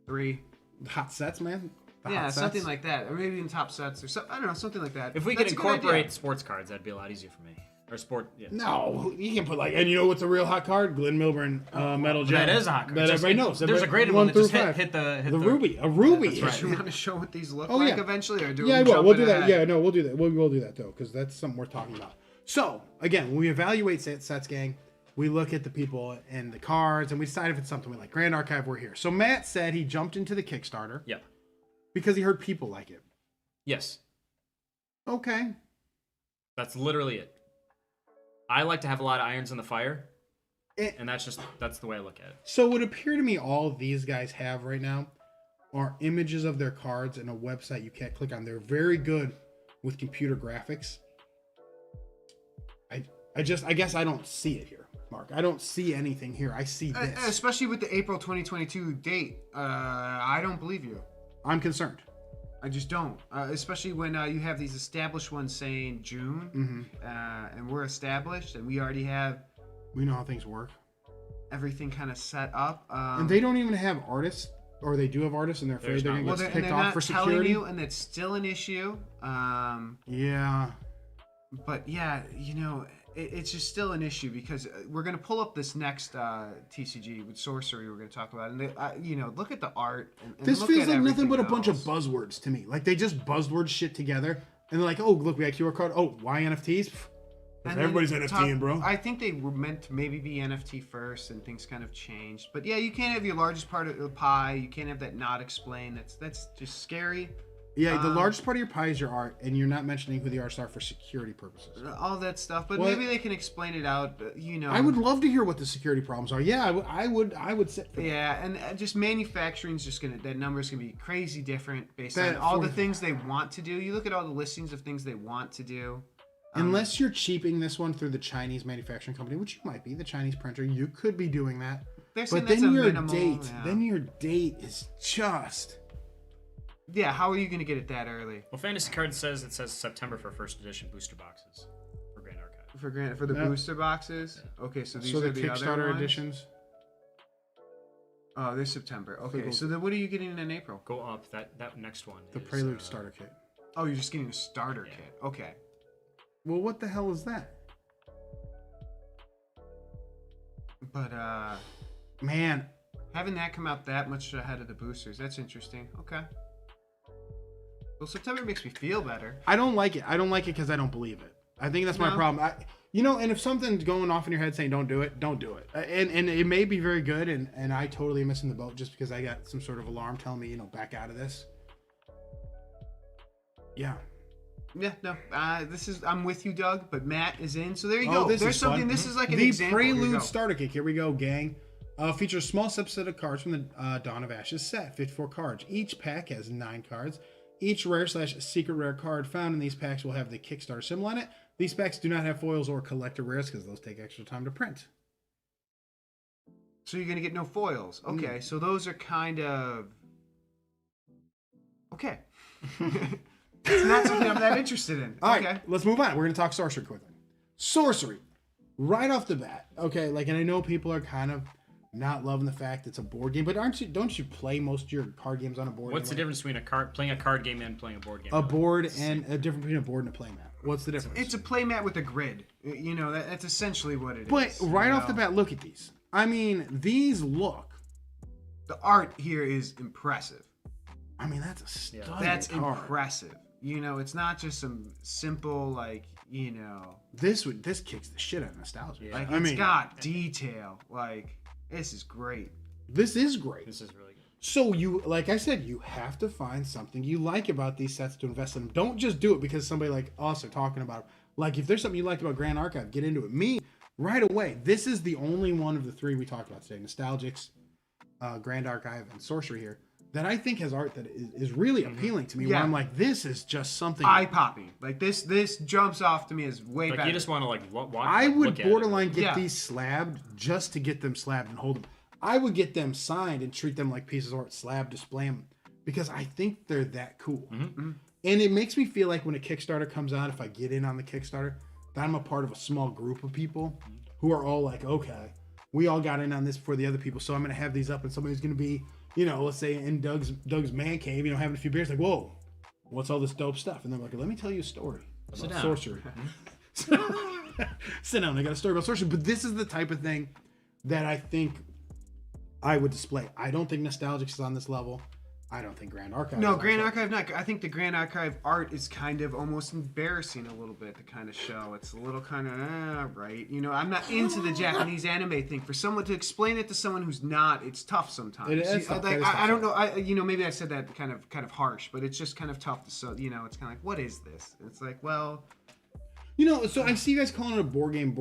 3. hot sets, man? The Yeah, hot something sets? like that. Or maybe in top sets or something. I don't know, something like that. If we could That's a good idea. incorporate sports cards, that'd be a lot easier for me. Or sport. Yeah. No, you can put like, and you know what's a real hot card? Glenn Milburn, Metal Gem. That is a hot card. That Just- everybody knows. There's a graded one that just hit the Ruby. A Ruby. Yeah, that's Do right. you want to show what these look Oh, like yeah. eventually? Or do Yeah, we well, we'll jump do that. ahead? Yeah, no, we'll do that. We'll do that though, because that's something we're talking about. So again, when we evaluate sets, gang, we look at the people and the cards, and we decide if it's something we like. Grand Archive, we're here. So Matt said he jumped into the Kickstarter Yeah. because he heard people like it. Yes. Okay. That's literally it. I like to have a lot of irons in the fire, It- and that's the way I look at it. So it would appear to me all these guys have right now are images of their cards and a website you can't click on. They're very good with computer graphics. I guess I don't see it here, Mark. I don't see anything here. I see this. Especially with the April 2022 date. I don't believe you. I'm concerned. I just don't. Especially when you have these established ones saying June, and we're established, and we already have We know how things work. everything kind of set up. And they don't even have artists, or they do have artists, and they're afraid There's they're going not to one. get and picked they're off not for telling security. you, and that's still an issue. Yeah. But yeah, it's just still an issue because we're gonna pull up this next TCG with Sorcery. We're gonna talk about, and look at the art. And This look feels at like nothing but a everything bunch of else. buzzwords to me. Like they just buzzword shit together, and they're like, "Oh, look, we got QR code. Oh, why NFTs? Pff, And then everybody's talk- NFTing, bro." I think they were meant to maybe be NFT first, and things kind of changed. But yeah, you can't have your largest part of the pie. You can't have that not explained. That's just scary. Yeah, the largest part of your pie is your art, and you're not mentioning who the artists are for security purposes. All that stuff. But Well, maybe they can explain it out. I would love to hear what the security problems are. Yeah, I would sit for that. Yeah, and just manufacturing's just that number's gonna be crazy different based That on all the 40 things they want to do. You look at all the listings of things they want to do. Unless you're cheaping this one through the Chinese manufacturing company, which you might be, the Chinese printer, you could be doing that. They're saying But that's then a your minimal, date, yeah. then your date is just. Yeah, how are you gonna get it that early? Well, Fantasy Card says September for first edition booster boxes for Grand Archive. For the Yeah. booster boxes? Okay, so these So are the the other Kickstarter ones? editions. Oh, they're September. Okay, Cool. so then what are you getting in April? Go up. That next one. The is, Prelude starter kit. Oh, you're just getting a starter Yeah. kit. Okay. Well, what the hell is that? But Man, having that come out that much ahead of the boosters, that's interesting. Okay. Well, September makes me feel better. I don't like it. I don't like it because I don't believe it. I think that's my No. problem. And if something's going off in your head saying don't do it, don't do it. And it may be very good, and I totally am missing the boat just because I got some sort of alarm telling me, back out of this. Yeah. Yeah, no. I'm with you, Doug, but Matt is in. So there you go. This There's is something. fun. This is like an the example. Prelude starter kit. Here we go, gang. Features a small subset of cards from the Dawn of Ashes set, 54 cards. Each pack has 9 cards. Each rare/secret rare card found in these packs will have the Kickstarter symbol on it. These packs do not have foils or collector rares because those take extra time to print. So you're going to get no foils. Okay, so those are kind of... Okay. It's not something I'm that interested in. All okay. right, let's move on. We're going to talk Sorcery quickly. Sorcery. Right off the bat. Okay, and I know people are kind of not loving the fact it's a board game, but don't you play most of your card games on a board? What's the difference between playing a card game and playing a board game? A board and a difference between a board and a playmat. What's the difference? It's a playmat with a grid. That's essentially what it is. But right off the bat, look at these. I mean, these look. The art here is impressive. I mean, that's a stunning That's card. impressive. It's not just some simple, This kicks the shit out of nostalgia. Yeah. It's got detail. This is great. This is great. This is really good. So like I said, you have to find something you like about these sets to invest in them. Don't just do it because somebody like us are talking about it. Like if there's something you liked about Grand Archive, get into it. Me, right away, this is the only one of the 3 we talked about today, Nostalgix, Grand Archive, and Sorcery here, that I think has art that is really appealing to me. Yeah. Where I'm like, this is just something eye-popping. This jumps off to me as way better. You just want to watch. I would borderline it. get these slabbed just to get them slabbed and hold them. I would get them signed and treat them like pieces of art, slab, display them, because I think they're that cool. Mm-hmm. And it makes me feel like when a Kickstarter comes out, if I get in on the Kickstarter, that I'm a part of a small group of people who are all like, okay, we all got in on this before the other people, so I'm going to have these up, and somebody's going to be, let's say in Doug's man cave, having a few beers, like, whoa, what's all this dope stuff? And they're like, let me tell you a story about sorcery. Sit down. I got a story about sorcery. But this is the type of thing that I think I would display. I don't think Nostalgix is on this level. I don't think Grand Archive. No, Grand Archive not. I think the Grand Archive art is kind of almost embarrassing a little bit to kind of show. It's a little kind of right. I'm not into the Japanese anime thing. For someone to explain it to someone who's not, it's tough sometimes. It is tough. I don't know. Maybe I said that kind of harsh, but it's just kind of tough to so. It's kind of like, what is this? It's like, well, so I see you guys calling it a board game.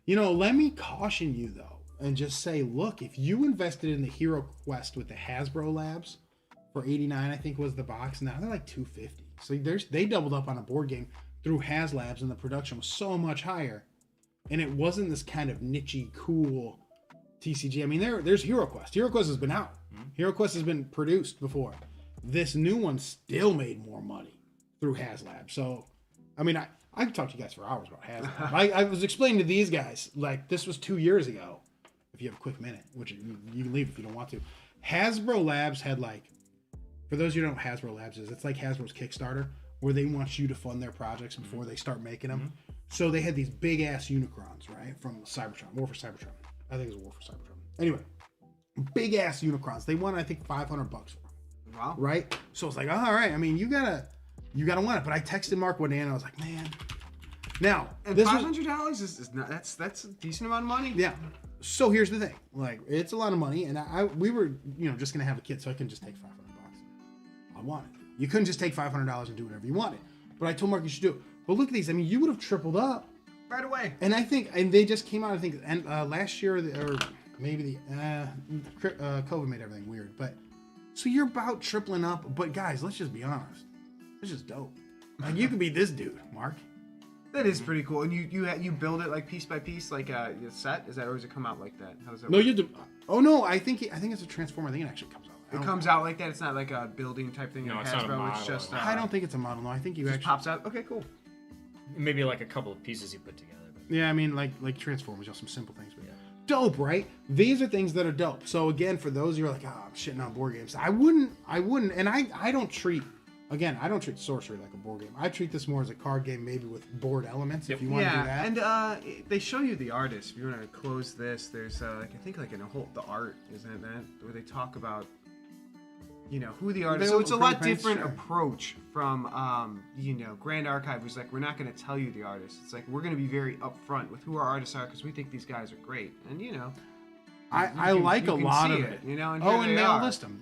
Let me caution you though, and just say, look, if you invested in the Hero Quest with the Hasbro Labs for $89, I think was the box. Now they're like $250. So they doubled up on a board game through HasLabs, and the production was so much higher, and it wasn't this kind of nichey, cool TCG. I mean, there's Hero Quest. Hero Quest has been out. Hero Quest has been produced before. This new one still made more money through HasLabs. So, I mean, I could talk to you guys for hours about HasLabs. I was explaining to these guys, like, this was 2 years ago. If you have a quick minute, which you can leave if you don't want to. Hasbro Labs had for those of you who don't know what Hasbro Labs is, it's like Hasbro's Kickstarter, where they want you to fund their projects before they start making them. So they had these big ass Unicrons, right, from Cybertron, War for Cybertron. I think it was War for Cybertron. Anyway, big ass Unicrons. They wanted, I think, $500 for them. wow, right? So it's like, all right. I mean, you gotta want it. But I texted Mark one day and I was like, man. Now, and $500 is not, that's a decent amount of money. Yeah. So here's the thing, it's a lot of money, and we were just gonna have a kid, so I couldn't just take $500. I wanted. You couldn't just take $500 and do whatever you wanted. But I told Mark you should do it. But look at these. I mean, you would have tripled up right away. And I think, and they just came out, I think, and last year or maybe COVID made everything weird. But so you're about tripling up. But guys, let's just be honest. It's just dope. Like you could be this dude, Mark. That is pretty cool. And you build it like piece by piece, like a set. Is that, or does it come out like that? How does that? No, work? you do. Oh no, I think it's a transformer. I think it actually comes out. It comes out like that. It's not like a building type thing. No, like it's not a Hasbro. model. It's just. I don't think it's a model. No, I think you just actually pops out. Okay, cool. Maybe like a couple of pieces you put together. But... Yeah, I mean like transformers, just some simple things. But yeah. Dope, right? These are things that are dope. So again, for those of you who are like, I'm shitting on board games. I wouldn't, and I don't treat. Again, I don't treat Sorcery like a board game. I treat this more as a card game, maybe with board elements, if you want to do that. And they show you the artist. If you want to close this, there's I think like in a whole the art, isn't it that where they talk about who the artist. So it's a lot different approach from Grand Archive was like, we're not going to tell you the artist. It's like we're going to be very upfront with who our artists are because we think these guys are great, and I like a lot of it. And they all list them.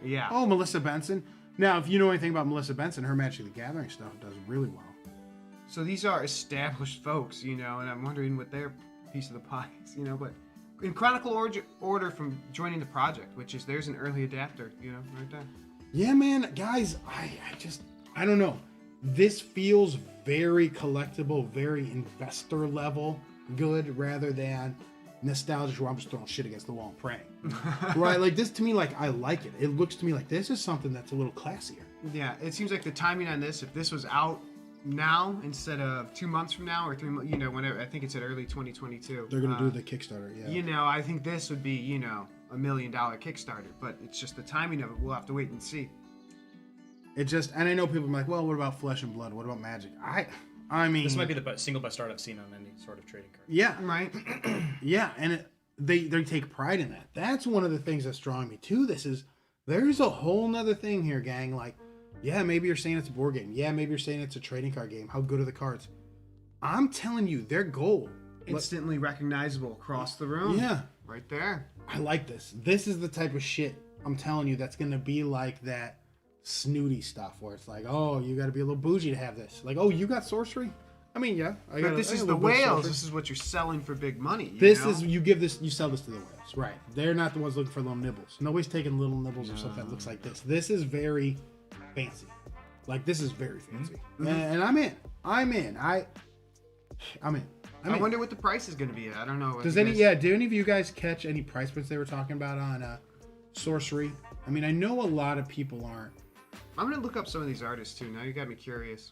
Yeah. Oh, Melissa Benson. Now, if you know anything about Melissa Benson, her Magic the Gathering stuff does really well. So these are established folks, and I'm wondering what their piece of the pie is, but in chronicle order from joining the project, which is there's an early adapter, right there. Yeah, man, guys, I don't know. This feels very collectible, very investor level good rather than Nostalgix where I'm just throwing shit against the wall and praying. Right? Like this to me, like I like it. It looks to me like this is something that's a little classier. Yeah, it seems like the timing on this, if this was out now instead of 2 months from now or 3 months, whenever, I think it's at early 2022. They're going to do the Kickstarter, yeah. I think this would be, $1 million Kickstarter, but it's just the timing of it. We'll have to wait and see. And I know people are like, well, what about Flesh and Blood? What about Magic? I mean, this might be the single best art I've seen on any sort of trading card. Yeah, right. Yeah, and they take pride in that. That's one of the things that's drawing me to this is there's a whole nother thing here, gang. Like, yeah, maybe you're saying it's a board game. Yeah, maybe you're saying it's a trading card game. How good are the cards? I'm telling you, their goal. Instantly recognizable across the room. Yeah. Right there. I like this. This is the type of shit I'm telling you that's going to be like that snooty stuff where it's like, oh, you got to be a little bougie to have this. Like, oh, you got Sorcery? I mean, yeah. But this is the whales. This is what you're selling for big money. You sell this to the whales, right? They're not the ones looking for little nibbles. Nobody's taking little nibbles or something that looks like this. This is very fancy. Like this is very fancy, and I'm in. I wonder what the price is going to be. I don't know. Do any of you guys catch any price points they were talking about on Sorcery? I mean, I know a lot of people aren't. I'm going to look up some of these artists too. Now you got me curious.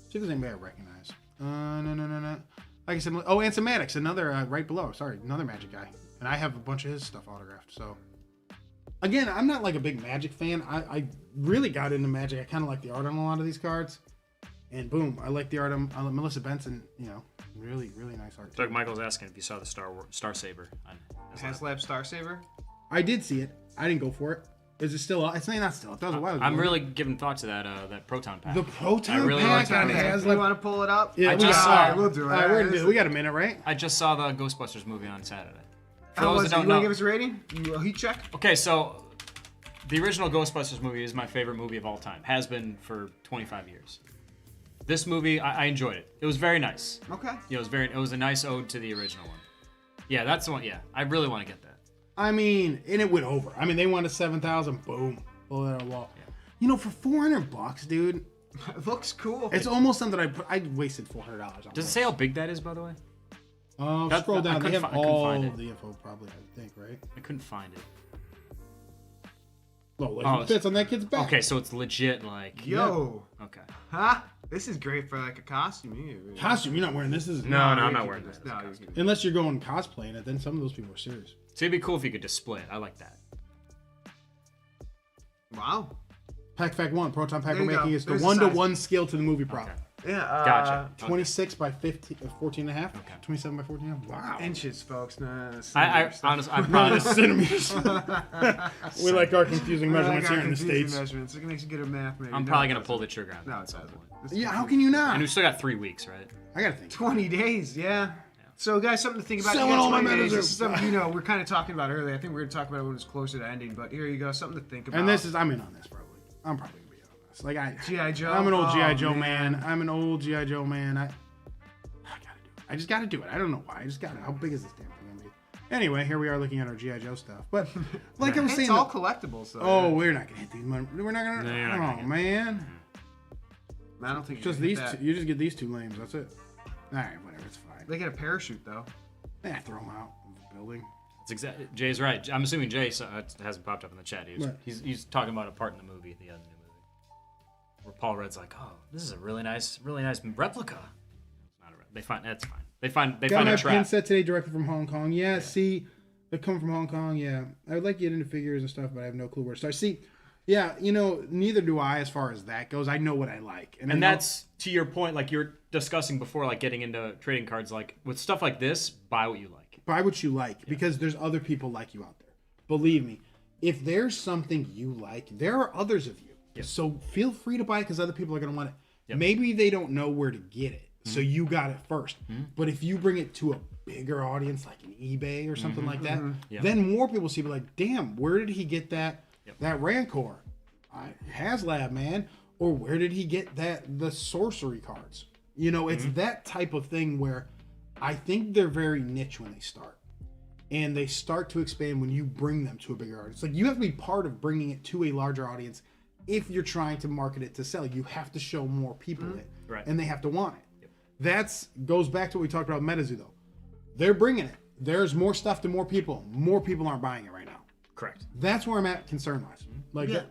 See if there's anybody I recognize. No. Like I said, Ansematic, another right below. Sorry, another Magic guy, and I have a bunch of his stuff autographed. So, again, I'm not like a big Magic fan. I really got into Magic. I kind of like the art on a lot of these cards, and boom, I like the art on Melissa Benson. Really, really nice art. Doug Michael's asking if you saw the Star Saber on HasLab Star Saber. I did see it. I didn't go for it. Is it still? It's not still. It was a while ago. I'm really giving thought to that Proton pack. The Proton I really pack like on HasLab. You want to pull it up? Yeah, we'll do it. We got a minute, right? I just saw the Ghostbusters movie on Saturday. How was it? You want to give us a rating? Heat check? Okay, so the original Ghostbusters movie is my favorite movie of all time. Has been for 25 years. This movie, I enjoyed it. It was very nice. Okay. Yeah, it was a nice ode to the original one. Yeah, that's the one. Yeah, I really want to get that. I mean, and it went over. I mean, they wanted 7,000. Boom, pull it out of the wall. Yeah. For $400, dude. It looks cool. It's almost something I wasted $400 on. Does it say how big that is, by the way? Scroll down. They have all of the info, probably. I think, right? I couldn't find it. Well, it fits on that kid's back. Okay, so it's legit, like. Yo. Yeah. Okay. Huh? This is great for like a costume. Costume? You're not wearing this? No, I'm not wearing this. No, unless you're going cosplaying it, then some of those people are serious. So it'd be cool if you could display it. I like that. Wow. Pack Fact 1, Proton Pack we're making is the 1-to-1 scale to the movie prop. Okay. Yeah. Gotcha. 26 by 14 and a half. Okay. 27 by 14 and a half. Wow. Inches, folks. No, I honestly, I promise. Centimeters. We like our confusing measurements here in the States. Measurements. It makes you good at math, maybe. I'm probably going to pull the trigger on that. No, it doesn't. Yeah, how can you not? And we still got 3 weeks, right? I got to think. 20 days, yeah. So, guys, something to think about. Selling all my days. MetaZoo. This is something, we're kind of talking about earlier. I think we're going to talk about it when it's closer to ending, but here you go. Something to think about. And I'm in on this, probably. I'm probably going to be in on this. Like, G.I. Joe? I'm an old G.I. Joe man. I'm an old G.I. Joe man. I got to do it. I just got to do it. I don't know why. I just got to. How big is this damn thing going to be? Anyway, here we are looking at our G.I. Joe stuff. But, like I was saying. It's all collectibles, though. Oh, we're not going to hit these. We're not going to. Oh, man. I don't think just these two. You just get these two lames. That's it. All right, whatever. It's fine. They get a parachute, though. Yeah, throw them out of the building. It's exactly. Jay's right. I'm assuming Jay hasn't popped up in the chat. He's talking about a part in the movie, the other new movie, where Paul Rudd's like, "Oh, this is a really nice replica." It's not a. They find that's fine. They find got a my trap. pin set today, directly from Hong Kong. Yeah, see, they come from Hong Kong. Yeah, I would like to get into figures and stuff, but I have no clue where to start. See, yeah, neither do I as far as that goes. I know what I like, and that's to your point, like you're discussing before, like getting into trading cards. Like with stuff like this, buy what you like. Buy what you like, because there's other people like you out there. Believe me, if there's something you like, there are others of you. Yep. So feel free to buy it because other people are going to want it. Yep. Maybe they don't know where to get it, so you got it first. But if you bring it to a bigger audience, like an eBay or something like that, then more people see, like, damn, where did he get that Rancor? HasLab, man. Or where did he get the sorcery cards? You know, it's that type of thing where I think they're very niche when they start. And they start to expand when you bring them to a bigger audience. Like, you have to be part of bringing it to a larger audience. If you're trying to market it to sell, you have to show more people it. Right. And they have to want it. Yep. Goes back to what we talked about MetaZoo, though. They're bringing it. There's more stuff to more people. More people aren't buying it right now. Correct. That's where I'm at concern-wise. Like that.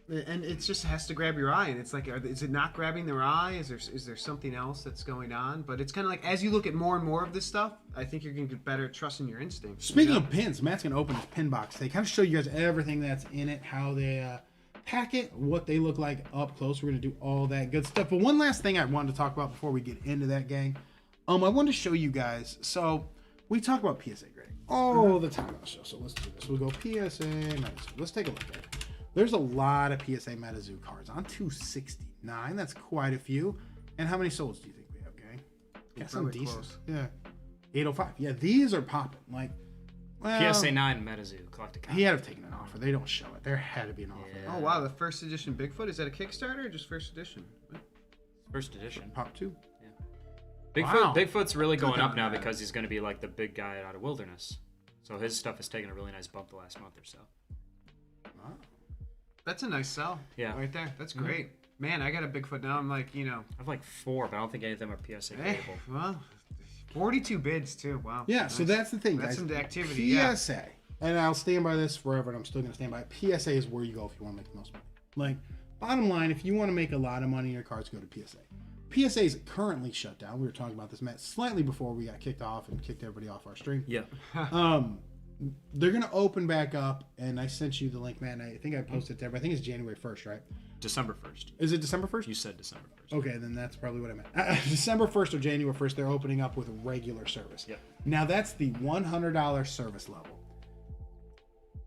And it just has to grab your eye, and it's like, is it not grabbing their eye? Is there something else that's going on? But it's kind of like, as you look at more and more of this stuff, I think you're going to get better at trusting your instincts. Speaking of pins, Matt's going to open his pin box. They kind of show you guys everything that's in it, how they pack it, what they look like up close. We're going to do all that good stuff. But one last thing I wanted to talk about before we get into that, gang. I wanted to show you guys. So we talk about PSA grading all the time on the show. So let's do this. We'll go PSA MetaZoo. Let's take a look at it. There's a lot of PSA MetaZoo cards on 269. That's quite a few. And how many souls do you think we have, gang? Got some decent. Close. Yeah. 805. Yeah, these are popping. Like, well, PSA 9 MetaZoo collected. He had to have taken an offer. They don't show it. There had to be an offer. Oh wow, the first edition Bigfoot, is that a Kickstarter or just first edition? First edition. Pop 2. Yeah. Bigfoot's really going up now because he's going to be like the big guy out of Wilderness. So his stuff has taken a really nice bump the last month or so. Wow. That's a nice sell. Yeah. Right there. That's great. Man, I got a Bigfoot now. I'm like, I have like 4, but I don't think any of them are PSA gradable. Well, 42 bids too. Wow. Yeah, so that's the thing, That's guys. some activity. PSA, and I'll stand by this forever, and I'm still going to stand by it. PSA is where you go if you want to make the most money. Like, bottom line, if you want to make a lot of money in your cards, go to PSA. PSA is currently shut down. We were talking about this, Matt, slightly before we got kicked off and kicked everybody off our stream. Yeah. They're going to open back up, and I sent you the link, man. I think I posted it to everybody. I think it's January 1st, right? December 1st. Is it December 1st? You said December 1st. Okay, then that's probably what I meant. December 1st or January 1st, they're opening up with regular service. Yep. Now, that's the $100 service level.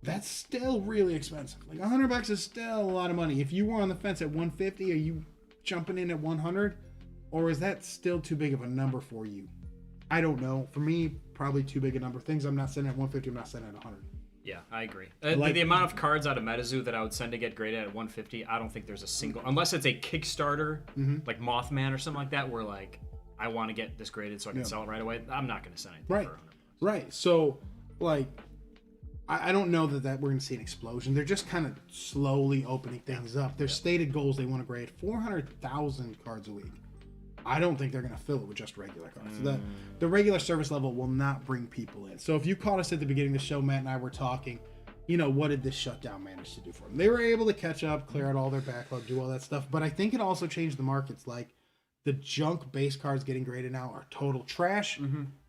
That's still really expensive. Like, $100 is still a lot of money. If you were on the fence at $150, are you jumping in at $100? Or is that still too big of a number for you? I don't know. For me, probably too big a number. Things I'm not sending at 150, I'm not sending at 100. Yeah, I agree. The amount of cards out of MetaZoo that I would send to get graded at 150, I don't think there's a single, unless it's a Kickstarter, like Mothman or something like that, where like I want to get this graded so I can sell it right away. I'm not going to send anything for 100 bucks. Right. So, like, I don't know that we're going to see an explosion. They're just kind of slowly opening things up. Their stated goals, they want to grade 400,000 cards a week. I don't think they're going to fill it with just regular cards. The regular service level will not bring people in. So if you caught us at the beginning of the show, Matt and I were talking, what did this shutdown manage to do for them? They were able to catch up, clear out all their backlog, do all that stuff. But I think it also changed the markets. Like, the junk base cards getting graded now are total trash.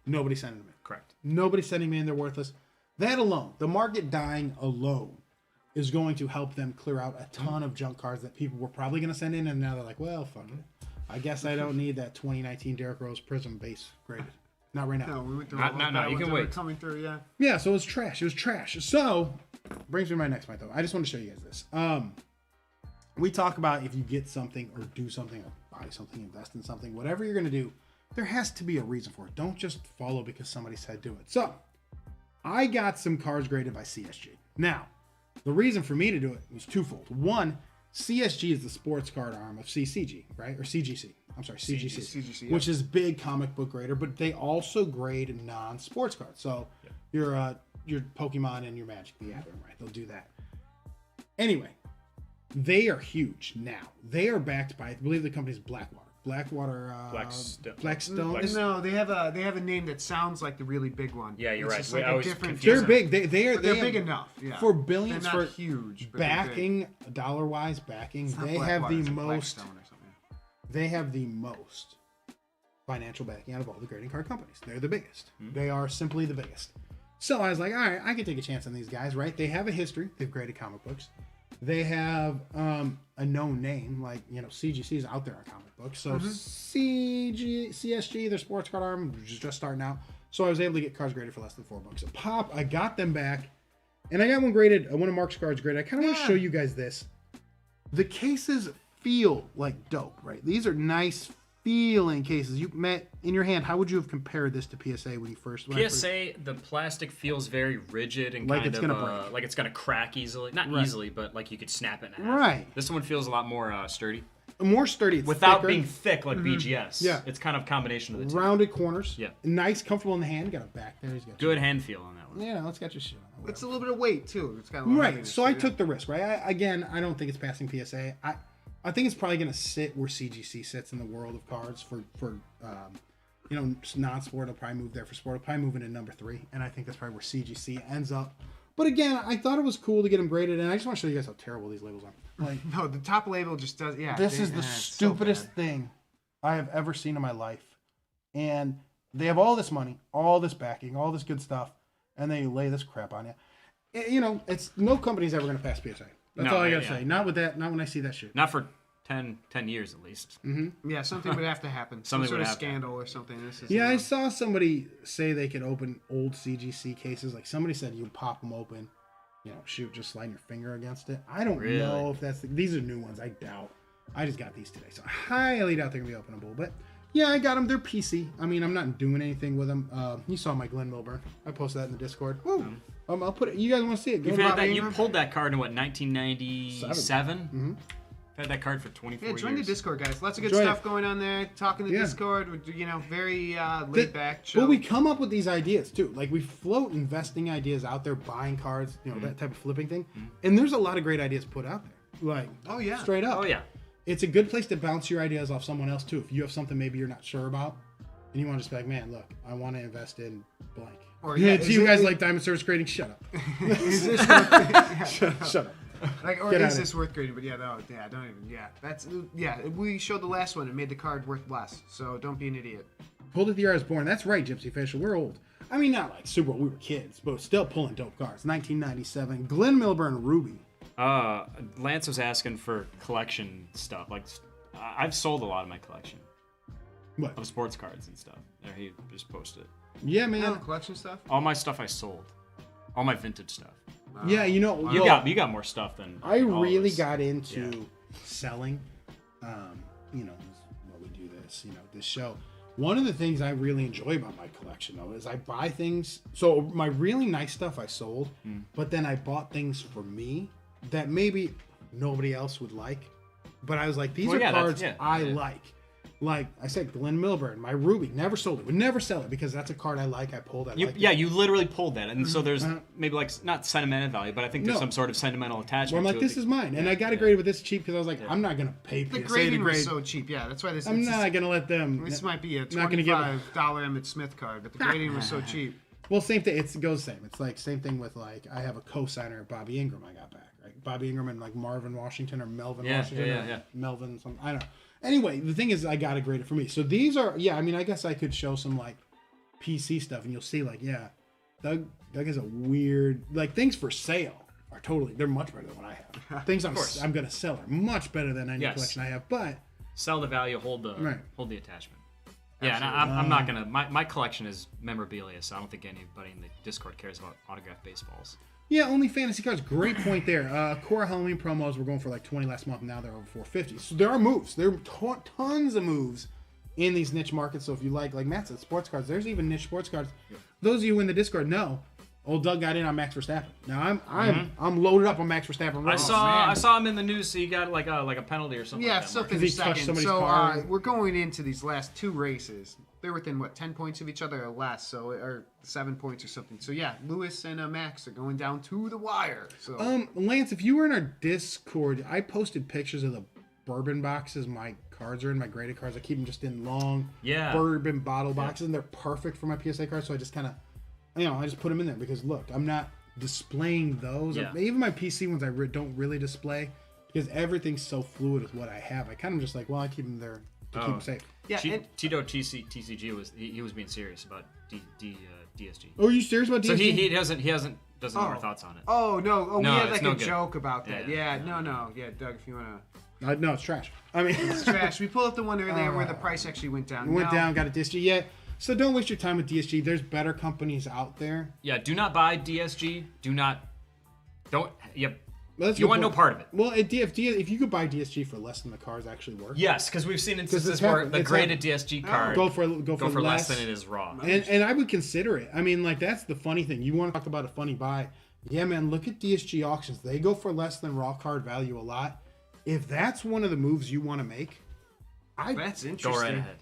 Nobody's sending them in. Correct. Nobody's sending them in. They're worthless. That alone, the market dying alone, is going to help them clear out a ton of junk cards that people were probably going to send in. And now they're like, well, fuck it. I guess I don't need that 2019 Derrick Rose Prism base graded. Not right now. No, we went through No, you can wait. Coming through, yeah. Yeah, so it was trash. It was trash. So, brings me to my next point, though. I just want to show you guys this. We talk about if you get something or do something or buy something, invest in something, whatever you're going to do, there has to be a reason for it. Don't just follow because somebody said do it. So, I got some cards graded by CSG. Now, the reason for me to do it was twofold. One, CSG is the sports card arm of CCG, right? Or CGC. I'm sorry, CGC. CGC, yeah. Which is big comic book grader, but they also grade non-sports cards. So your Pokemon and your Magic the Gathering, right? They'll do that. Anyway, they are huge now. They are backed by, I believe the company's Blackstone. No, they have a name that sounds like the really big one. Yeah, you're right. Like a different. They're big. They're big enough. Yeah. For billions, they're not for huge, backing, dollar-wise backing. They have the most. Or They have the most financial backing out of all the grading card companies. They're the biggest. They are simply the biggest. So I was like, all right, I can take a chance on these guys, right? They have a history. They've graded comic books. They have a known name, like, CGC is out there on comic books. So CSG, their sports card arm, just starting out. So I was able to get cards graded for less than $4 a pop. I got them back And I got one graded, one of Mark's cards graded. I kind of want to show you guys this. The cases feel like dope, right? These are nice feeling cases. You met in your hand. How would you have compared this to PSA when you first? PSA, the plastic feels very rigid and like kind it's of gonna break. like it's gonna crack easily. Not easily, but like you could snap it in half. Right. This one feels a lot more sturdy. More sturdy. It's Without thicker. being thick like BGS. Yeah. It's kind of a combination of the two. Rounded corners. Yeah. Nice, comfortable in the hand. Got a back there. He's got Good hand feel on that one. Yeah, let's get your shit on. It's a little bit of weight too. It's kind of Right. So I took the risk, right? I don't think it's passing PSA. I think it's probably going to sit where CGC sits in the world of cards for non-sport. It'll probably move there. For sport, it'll probably move into number 3, and I think that's probably where CGC ends up. But again, I thought it was cool to get them graded, and I just want to show you guys how terrible these labels are. Like, no, the top label just does. Yeah, this is the stupidest thing I have ever seen in my life, and they have all this money, all this backing, all this good stuff, and they lay this crap on you. You know, it's no company's ever going to pass PSA. That's all I gotta say. Not with that. Not when I see that shit. Not for 10 years at least. Mm-hmm. Yeah, something would have to happen. Some sort of scandal or something. This is, I saw somebody say they could open old CGC cases. Like somebody said, you pop them open. Shoot, just sliding your finger against it. I don't know if that's. These are new ones. I doubt. I just got these today, so I highly doubt they're gonna be openable. But yeah, I got them. They're PC. I mean, I'm not doing anything with them. You saw my Glenn Milburn. I posted that in the Discord. Woo. I'll put it. You guys want to see it? You pulled that card in what, 1997? Mm-hmm. I've had that card for 24 years. Join the Discord, guys. Lots of good stuff going on there. Talking the Discord, very laid back show. But we come up with these ideas too. Like we float investing ideas out there, buying cards, that type of flipping thing. And there's a lot of great ideas put out there. Like, straight up. Oh yeah. It's a good place to bounce your ideas off someone else too. If you have something maybe you're not sure about, and you want to just be like, man, look, I want to invest in blank. Or do you guys like Diamond Service grading? Shut up. Is this shut up. Like, or is this worth grading? But don't even. We showed the last one and made the card worth less. So don't be an idiot. Pulled it the year I was born. That's right, Gypsy Facial. We're old. I mean, not like super old. We were kids, but still pulling dope cards. 1997. Glenn Milburn Ruby. Lance was asking for collection stuff. Like, I've sold a lot of my collection. What? Of sports cards and stuff. There, he just posted it. Yeah, man. Collection stuff? All my stuff I sold. All my vintage stuff. Yeah, you got more stuff than I really got into selling. While we do this, this show. One of the things I really enjoy about my collection though is I buy things. So my really nice stuff I sold, but then I bought things for me that maybe nobody else would like. But I was like, these are cards I like. Like I said, Glenn Milburn, my Ruby, never sold it. Would never sell it because that's a card I like. I pulled. You literally pulled that, and so there's maybe like not sentimental value, but I think there's some sort of sentimental attachment. Well, I'm like, this is mine, and I got it graded with this cheap because I was like, I'm not gonna pay PSA the grading to grade. Was so cheap. Yeah, that's why this. I'm not gonna let them. This might be a $25 Emmett Smith card, but the grading was so cheap. Well, same thing. It goes same. It's like same thing with like I have a co-signer of Bobby Ingram I got back. Right, Bobby Ingram and like Marvin Washington or Melvin Washington. Melvin. I don't know. Anyway, the thing is, I got it graded for me. So these are, I mean, I guess I could show some like PC stuff, and you'll see like, Doug has a weird like things for sale are they're much better than what I have. Things I'm gonna sell are much better than any collection I have, but sell the value, hold the attachment. Yeah, and I'm not gonna. My collection is memorabilia, so I don't think anybody in the Discord cares about autographed baseballs. Yeah, only fantasy cards. Great point there. Core Halloween promos were going for like 20 last month. Now they're over 450. So there are moves. There are tons of moves in these niche markets. So if you like Matt said, sports cards, there's even niche sports cards. Yep. Those of you in the Discord know, old Doug got in on Max Verstappen. Now I'm loaded up on Max Verstappen. Right I saw him in the news. So he got like a penalty or something. Yeah, like that, something. He touched somebody's car. We're going into these last two races. They're within 10 points of each other or less, or 7 points or something. So yeah, Lewis and Max are going down to the wire. So Lance, if you were in our Discord, I posted pictures of the bourbon boxes my cards are in, my graded cards. I keep them just in long bourbon bottle boxes, and they're perfect for my PSA cards. So I just kind of, I just put them in there because look, I'm not displaying those. Yeah. Even my PC ones I don't really display because everything's so fluid with what I have. I kind of just like, I keep them there to keep them safe. Yeah, Tito TCG was being serious about DSG. Oh, are you serious about DSG? So he doesn't know our thoughts on it. Oh no! We had like a joke about that. Yeah, no. Yeah, Doug, if you wanna. No, it's trash. I mean, it's trash. We pulled up the one earlier where the price actually went down. Got a DSG. Yeah. So don't waste your time with DSG. There's better companies out there. Yeah, do not buy DSG. Do not Don't you? That's You want no part of it. Well, if you could buy DSG for less than the cards actually worth. Yes, because we've seen instances where the graded DSG card go for less than it is raw. And I would consider it. I mean, like, that's the funny thing. You want to talk about a funny buy? Yeah, man. Look at DSG auctions. They go for less than raw card value a lot. If that's one of the moves you want to make, that's interesting. Go right ahead.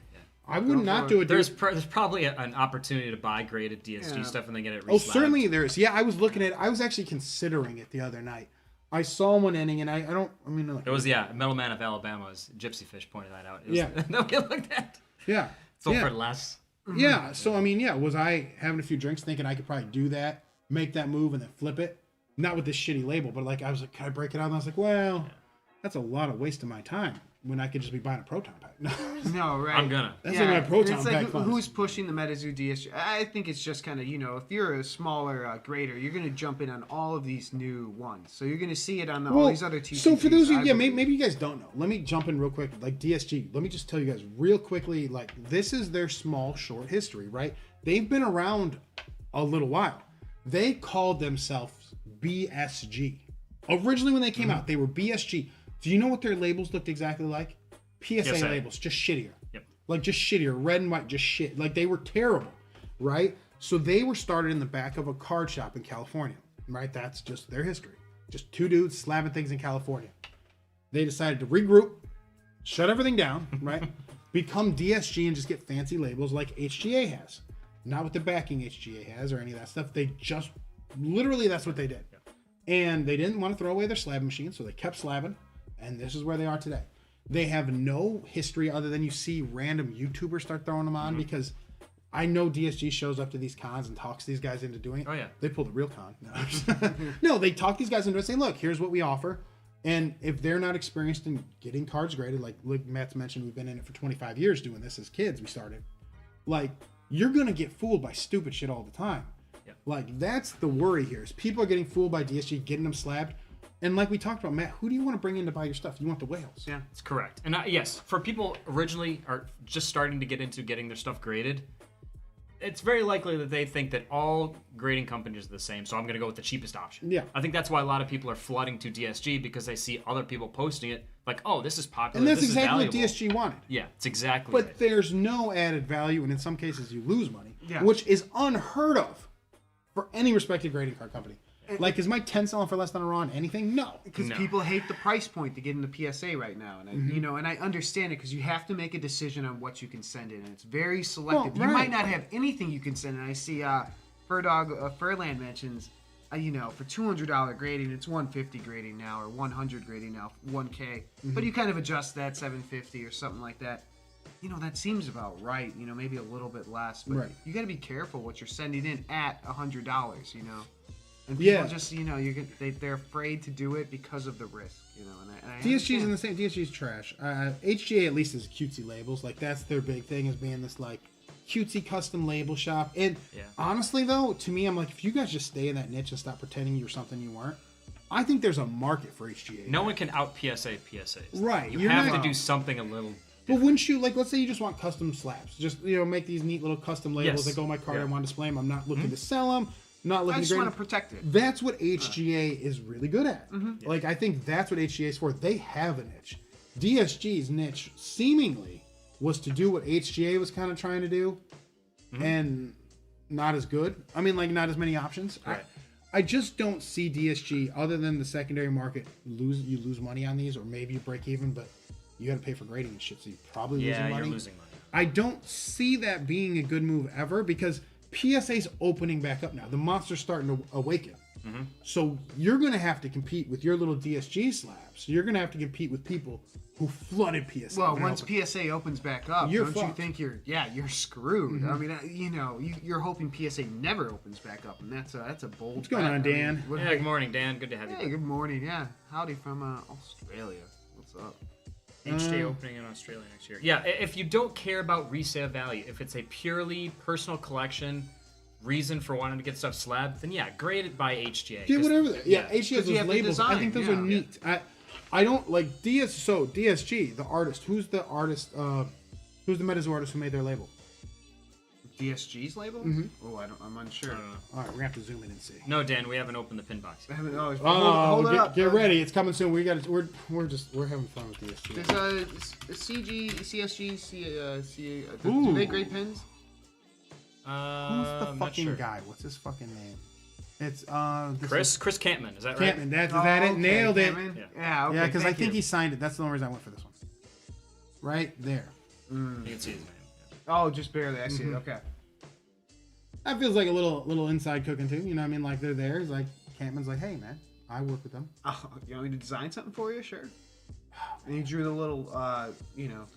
I would not do it. There's probably an opportunity to buy graded DSG stuff and then get it. Oh, certainly there is. Yeah, I was actually considering it the other night. I saw one ending, and it was Metal Man of Alabama's Gypsy Fish pointed that out. Nobody like that. Yeah, sold for less. Yeah. So was I having a few drinks, thinking I could probably do that, make that move, and then flip it? Not with this shitty label, but like I was like, can I break it out? And I was like, well, that's a lot of waste of my time when I could just be buying a proton pack. No, right. I'm gonna. That's like my proton it's pack. Like, who's pushing the MetaZoo DSG? I think it's just kind of, if you're a smaller grader, you're going to jump in on all of these new ones. So you're going to see it on all these other TCGs. So for those of you, maybe you guys don't know. Let me jump in real quick. Like DSG, let me just tell you guys real quickly, like this is their small, short history, right? They've been around a little while. They called themselves BSG. Originally when they came out, they were BSG. Do you know what their labels looked exactly like? PSA labels, just shittier. Yep. Like just shittier, red and white, just shit. Like they were terrible, right? So they were started in the back of a card shop in California, right? That's just their history. Just two dudes slamming things in California. They decided to regroup, shut everything down, right? Become DSG and just get fancy labels like HGA has. Not with the backing HGA has or any of that stuff. They just, literally that's what they did. Yep. And they didn't want to throw away their slab machine, so they kept slabbing. And this is where they are today. They have no history other than you see random YouTubers start throwing them on because I know DSG shows up to these cons and talks these guys into doing it. Oh, yeah. They pull the real con. No, they talk these guys into it and say, look, here's what we offer. And if they're not experienced in getting cards graded, like Matt's mentioned, we've been in it for 25 years doing this as kids. We started. Like, you're going to get fooled by stupid shit all the time. Yeah. Like, that's the worry here is people are getting fooled by DSG, getting them slabbed. And like we talked about, Matt, who do you want to bring in to buy your stuff? You want the whales. Yeah, that's correct. And yes, for people originally are just starting to get into getting their stuff graded, it's very likely that they think that all grading companies are the same, so I'm going to go with the cheapest option. Yeah. I think that's why a lot of people are flooding to DSG because they see other people posting it like, oh, this is popular. And that's this exactly is what DSG wanted. Yeah, it's exactly But right. there's no added value, and in some cases you lose money, yeah. which is unheard of for any respected grading card company. Like, is my 10 selling for less than a raw on anything? No. Because people hate the price point to get into PSA right now. And, and I understand it because you have to make a decision on what you can send in. And it's very selective. Well, you might not have anything you can send in. I see Furland mentions, for $200 grading, it's $150 grading now, or $100 grading now, $1K. But you kind of adjust that, $750 or something like that. That seems about right. Maybe a little bit less. But you got to be careful what you're sending in at $100, And people just, they're afraid to do it because of the risk, And I DSG's in the same. DSG's trash. HGA at least is cutesy labels. Like, that's their big thing, is being this, like, cutesy custom label shop. And honestly, though, to me, I'm like, if you guys just stay in that niche and stop pretending you're something you weren't, I think there's a market for HGA. No one can out PSA PSAs. Right. You have to do something a little different. But wouldn't you, like, let's say you just want custom slabs. Just, make these neat little custom labels that go on my card. I want to display them. I'm not looking to sell them. I just want to protect it. That's what HGA is really good at. Like, I think that's what HGA is for. They have a niche. DSG's niche seemingly was to do what HGA was kind of trying to do, and not as good. I mean, like, not as many options. Right. I just don't see DSG, other than the secondary market, you lose money on these, or maybe you break even, but you got to pay for grading and shit, so you're probably losing money. Yeah, you're losing money. I don't see that being a good move ever, because PSA's opening back up now. The monster's starting to awaken. So you're going to have to compete with your little DSG slabs. You're going to have to compete with people who flooded PSA. Well, once PSA opens back up, you're don't fucked. you think you're screwed? I mean, you're hoping PSA never opens back up, and that's a bold. What's going on, Dan? Good morning, Dan. Good to have you. Hey, good morning. Yeah, howdy from Australia. What's up? HGA opening in Australia next year. Yeah, if you don't care about resale value, if it's a purely personal collection reason for wanting to get stuff slabbed, then grade it by HGA. Yeah, whatever. HGA has those labels. I think those are neat. I don't like DSG, the artist. Who's the artist? Who's the MetaZoo artist who made their label? DSG's label? Oh, I'm unsure. I don't know. All right, we're gonna have to zoom in and see. No, Dan, we haven't opened the pin box yet. Hold it up. Get ready. It's coming soon. We're having fun with DSG. There's CG, CSG, do they grade pins? Who's the I'm not fucking sure. guy? What's his fucking name? It's Chris Campman, is that right? Campman. Is that it? Okay, Nailed it. Cameron. Yeah. Yeah, okay, Yeah, because I thank think you. he signed it. That's the only reason I went for this one. Right there. You can see his name. Oh, just barely. I see it. Okay. That feels like a little inside cooking too. You know what I mean? Like they're there. It's like Campman's like, hey man, I work with them. Oh, you want me to design something for you? Sure. And you drew the little, the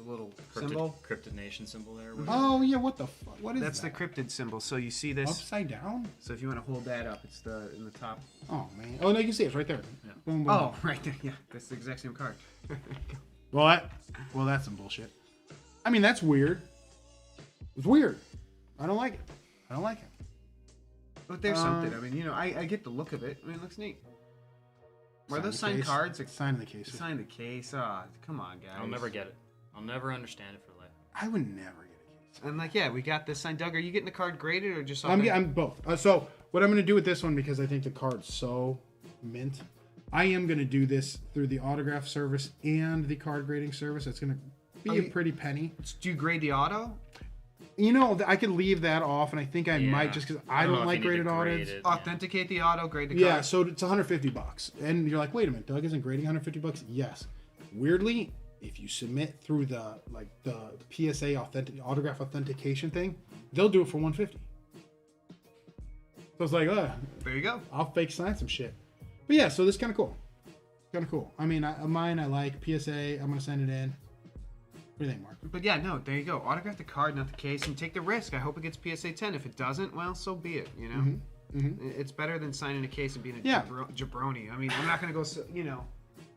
little symbol. Cryptid Nation symbol there. Oh yeah, what the fuck? What is That's that? the cryptid symbol. So you see this. Upside down? So if you want to hold that up, it's in the top. Oh man. Oh no, you can see it. It's right there. Yeah. Boom, boom. Oh, right there. Yeah, that's the exact same card. Well, that's some bullshit. I mean, that's weird. It's weird. I don't like it. But there's something. I mean, I get the look of it. I mean, it looks neat. Are those signed cards? Sign in the case. Sign the case. Ah, come on, guys. I'll never get it. I'll never understand it for life. I would never get a case. I'm like, yeah, we got this signed. Doug, are you getting the card graded or just? I'm both. So what I'm going to do with this one, because I think the card's so mint, I am going to do this through the autograph service and the card grading service. It's going to be a pretty penny. Do you grade the auto? I could leave that off, and I think I might just because I don't like graded audits. Authenticate the auto, grade the card. Yeah, so it's $150, and you're like, wait a minute, Doug isn't grading $150? Yes. Weirdly, if you submit through the PSA autograph authentication thing, they'll do it for $150. So it's like, there you go. I'll fake sign some shit. But yeah, so this is kind of cool. I mean, mine I like PSA. I'm gonna send it in. What do you think, Mark? But yeah, no, there you go. Autograph the card, not the case, and take the risk. I hope it gets PSA 10. If it doesn't, well, so be it. You know, It's better than signing a case and being a jabroni. I mean, I'm not gonna go.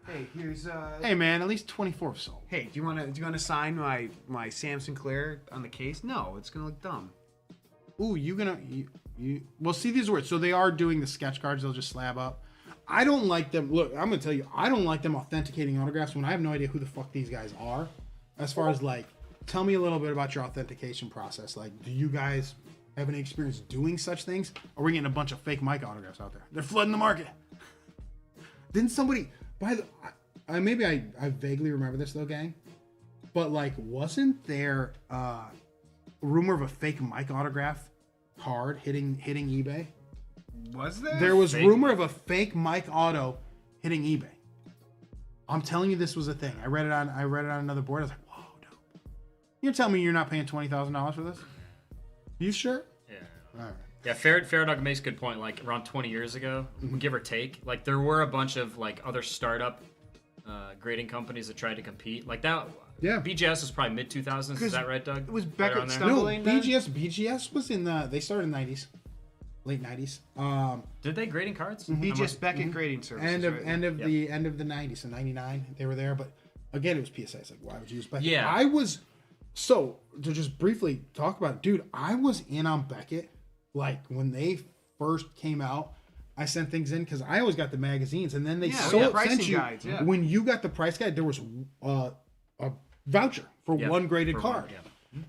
Hey, here's. Hey man, at least 24 sold. Hey, do you want to sign my Sam Sinclair on the case? No, it's gonna look dumb. Ooh, well, see, these words. So they are doing the sketch cards. They'll just slab up. I don't like them. Look, I'm gonna tell you, I don't like them authenticating autographs when I have no idea who the fuck these guys are. As far as tell me a little bit about your authentication process. Like, do you guys have any experience doing such things? Or are we getting a bunch of fake Mike autographs out there? They're flooding the market. Didn't somebody maybe I vaguely remember this though, gang. But wasn't there a rumor of a fake Mike autograph card hitting eBay? Was there? There was rumor of a fake Mike auto hitting eBay. I'm telling you, this was a thing. I read it on another board. I was like, whoa, dope. You're telling me you're not paying $20,000 for this? You sure? Yeah. All right. Yeah, Faradog makes a good point. Like around 20 years ago, give or take, there were a bunch of other startup grading companies that tried to compete. Like that. Yeah. BGS was probably mid 2000s. Is that right, Doug? It was Right Beckett around there? stumbling. No, BGS was they started in the 90s. Late 90s. Did they grading cards? BGS Beckett grading service. End of the 90s, so 99 they were there, but again it was PSA. It's like, why would you use Beckett? Yeah. I was to just briefly talk about it, dude, I was in on Beckett when they first came out. I sent things in because I always got the magazines, and then they sent you guides, yeah. when you got the price guide, there was a voucher for one graded card.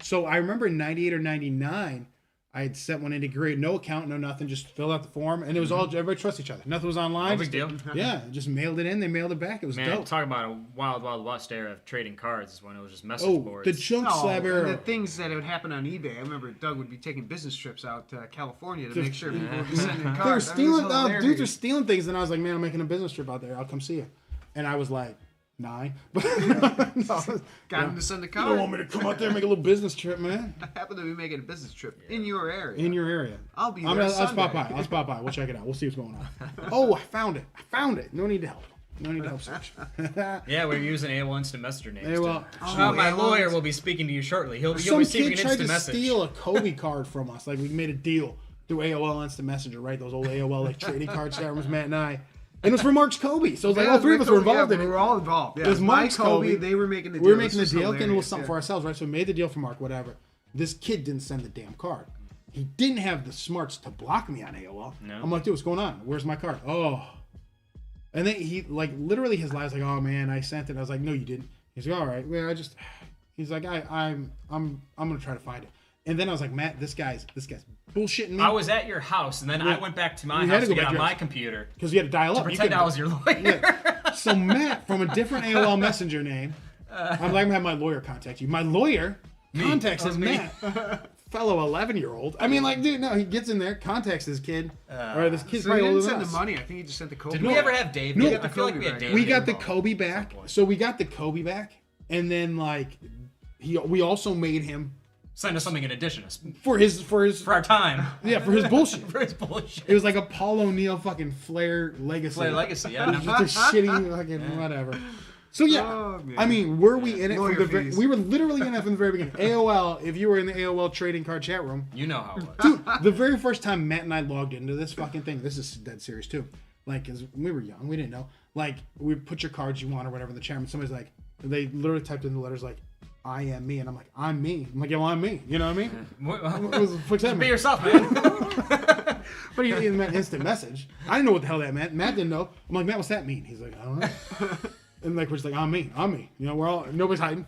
So I remember in 98 or 99 I had sent one in to grade, no account, no nothing, just filled out the form, and it was all, everybody trusts each other. Nothing was online. No big deal. Yeah, just mailed it in, they mailed it back. It was dope. Talk about a wild, wild west era of trading cards is when it was just message boards. The chunk slab and era. the things that would happen on eBay. I remember Doug would be taking business trips out to California to make sure people would be sending cards. They were stealing, hilarious. dudes are stealing things, and I was like, man, I'm making a business trip out there. I'll come see you. And I was like, 9. Got him to send a You card. don't want me to come out there and make a little business trip, man? I happen to be making a business trip in your area. In your area. I'll be there I'll Sunday. spot by. We'll check it out. We'll see what's going on. Oh, I found it. No need to help. No need to help search. Yeah, we're using AOL Instant Messenger names. Hey, well, my lawyer will be speaking to you shortly. You'll some receive kid an tried instant to message. steal a Kobe card from us. We made a deal through AOL Instant Messenger, right? Those old AOL trading cards that was Matt and I. And it was for Mark's Kobe. So it was all three of us were involved in it. We were all involved. Yeah. It was Mark's Kobe. They were making the deal. We were making the This deal, was getting a little something hilarious, for ourselves, right? So we made the deal for Mark, whatever. This kid didn't send the damn card. He didn't have the smarts to block me on AOL. No. I'm like, dude, what's going on? Where's my card? Oh. And then he, literally his lies, oh man, I sent it. I was like, no, you didn't. He's like, all right. Well, he's like, I'm going to try to find it. And then I was like, Matt, this guy's bullshitting me. I was at your house, and then I went back to my house to get on my computer. Because you had to dial up. Pretend I was your lawyer. Yeah. So Matt, from a different AOL Messenger name, I'm like, I'm going to have my lawyer contact you. My lawyer contacts his Matt, fellow 11-year-old. I mean, like, dude, no, he gets in there, contacts his kid. Or this kid's So probably he older didn't than send us. the money. I think he just sent the Kobe. Did we ever have Dave? No. I feel like we had Dave. We got the Kobe back. So we got the Kobe back. And then, like, we also made him send us something in addition for our time. Yeah, for his bullshit. For his bullshit. It was like a Paul O'Neill fucking Flair legacy. Flair legacy, yeah. Just a shitty fucking whatever. So yeah, I mean, were we in it from the very? We were literally in it from the very beginning. AOL. If you were in the AOL trading card chat room, you know how it was. Dude, the very first time Matt and I logged into this fucking thing, this is dead serious too. Like, cause we were young, we didn't know. Like, we put your cards you want or whatever in the chat room. Somebody's like, they literally typed in the letters like, I am me, and I'm like, I'm me. I'm like, yeah, well, I'm me. You know what I mean? What the fuck's that Just mean? be yourself, man. But he meant instant message. I didn't know what the hell that meant. Matt didn't know. I'm like, Matt, what's that mean? He's like, I don't know. And like, we're just like, I'm me. You know, we're all, nobody's hiding.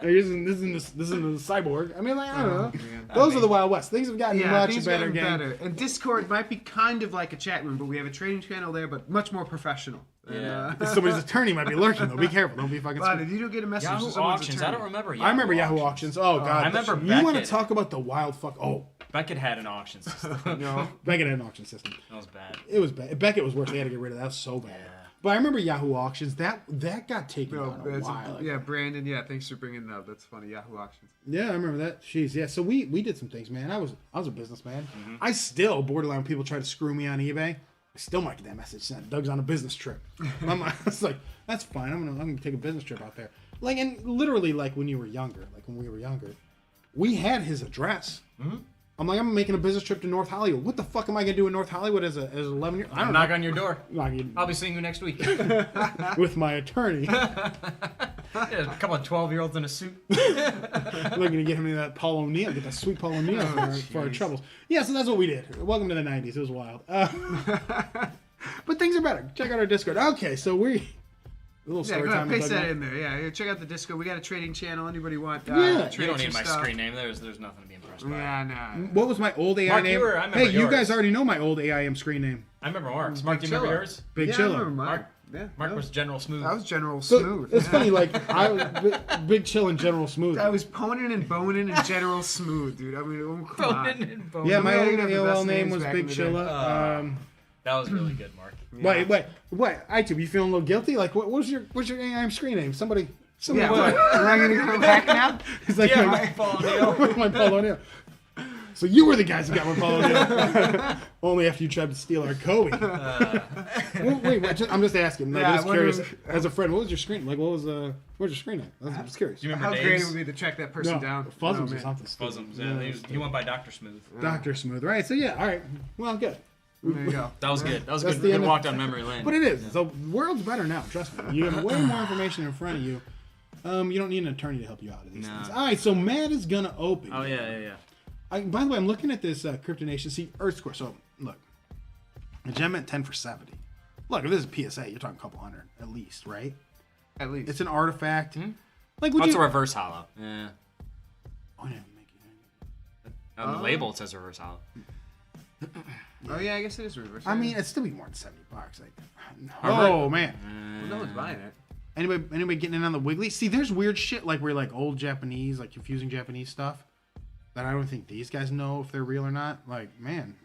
This isn't the cyborg. I mean, like, I don't know. Those are the Wild West. Things have gotten much better, gang. And Discord might be kind of like a chat room, but we have a trading channel there, but much more professional. Yeah. And, Somebody's attorney might be lurking, though. Be careful. Don't be fucking but if you don't get a message Yahoo from someone's Auctions. attorney, I don't remember Yahoo I remember Yahoo Auctions. Oh, God. I remember You want to Beckett. talk about the wild fuck? Oh. Beckett had an auction system. No. Beckett had an auction system. That was bad. It was bad. Beckett was worse. They had to get rid of that. That was so bad. Yeah. But I remember Yahoo Auctions. That got taken down a while ago. Yeah, Brandon. Yeah, thanks for bringing that up. That's funny. Yahoo Auctions. Yeah, I remember that. Jeez, yeah. So we did some things, man. I was a businessman. I still borderline when people try to screw me on eBay. I still might get that message sent. Doug's on a business trip. It's like, that's fine. I'm gonna take a business trip out there. Like, and literally, like when we were younger, we had his address. I'm like, I'm making a business trip to North Hollywood. What the fuck am I gonna do in North Hollywood as an 11-year-old? I don't Knock know. on your door. I'll be seeing you next week. With my attorney. Yeah, a couple of 12-year-olds in a suit. Looking to get him into that Paul O'Neill, get that sweet Paul O'Neill for our troubles. Yeah, so that's what we did. Welcome to the 90s. It was wild. But things are better. Check out our Discord. Okay, so a little story go ahead, time. paste that in there. Yeah, check out the Discord. We got a trading channel. Anybody want? Yeah. You don't need some my stuff? screen name. There's nothing to be impressed by. Yeah, nah. What was my old AI Mark, name? I remember Hey, you yours. guys already know my old AIM screen name. I remember Mark's. Mark, do you remember yours? Big Yeah, I Chilla. remember mine. Mark, Yeah, Mark was General Smooth. That was General So, Smooth. it's funny, like Big Chill and General Smooth. I was poning and boning and General Smooth, dude. I mean, come on. Bonin and Bonin. Yeah, my old didn't have the AOL best name names was back Big in the day. Chilla. That was really good, Mark. Wait, iTunes, you feeling a little guilty? Like, what's your AIM screen name? Somebody. Yeah, what? Am I gonna go back now? It's like Yeah, my Mark Paul O'Neill. my Paul O'Neill. So you were the guys who got my Paul O'Neill. Only after you tried to steal our Kobe. Wait, I'm just asking. Like, Yeah, I was I curious. wonder- As a friend, what was your screen? Like, what's your screen name? I was curious. Do you How remember great it Dave's? would be to track that person down. Fuzzums Oh, or man. something. Fuzzums. Yeah, he went by Dr. Smooth. Dr. Smooth, right? So yeah, all right. Well, good. There you go. That was good. That was That's good. the Good end of- walk down memory lane. But it is. The world's better now. Trust me. You have way more information in front of you. You don't need an attorney to help you out of these things. All right. So Matt is gonna open. Oh yeah. By the way, I'm looking at this Cryptid Nation. See, Earth Square. So look, a gem at 10 for 70. Look, if this is PSA, you're talking a couple hundred at least, right? At least. It's an artifact. Like, would What's you? a reverse hollow? Yeah. Oh, yeah, make it. On the label it says reverse hollow. Oh yeah, I guess it is reverse. I mean, it'd still be more than $70. Like, Alright. oh man. well, no one's buying it. Anybody getting in on the wiggly? See, there's weird shit like where like old Japanese, like confusing Japanese stuff that I don't think these guys know if they're real or not. Like, man.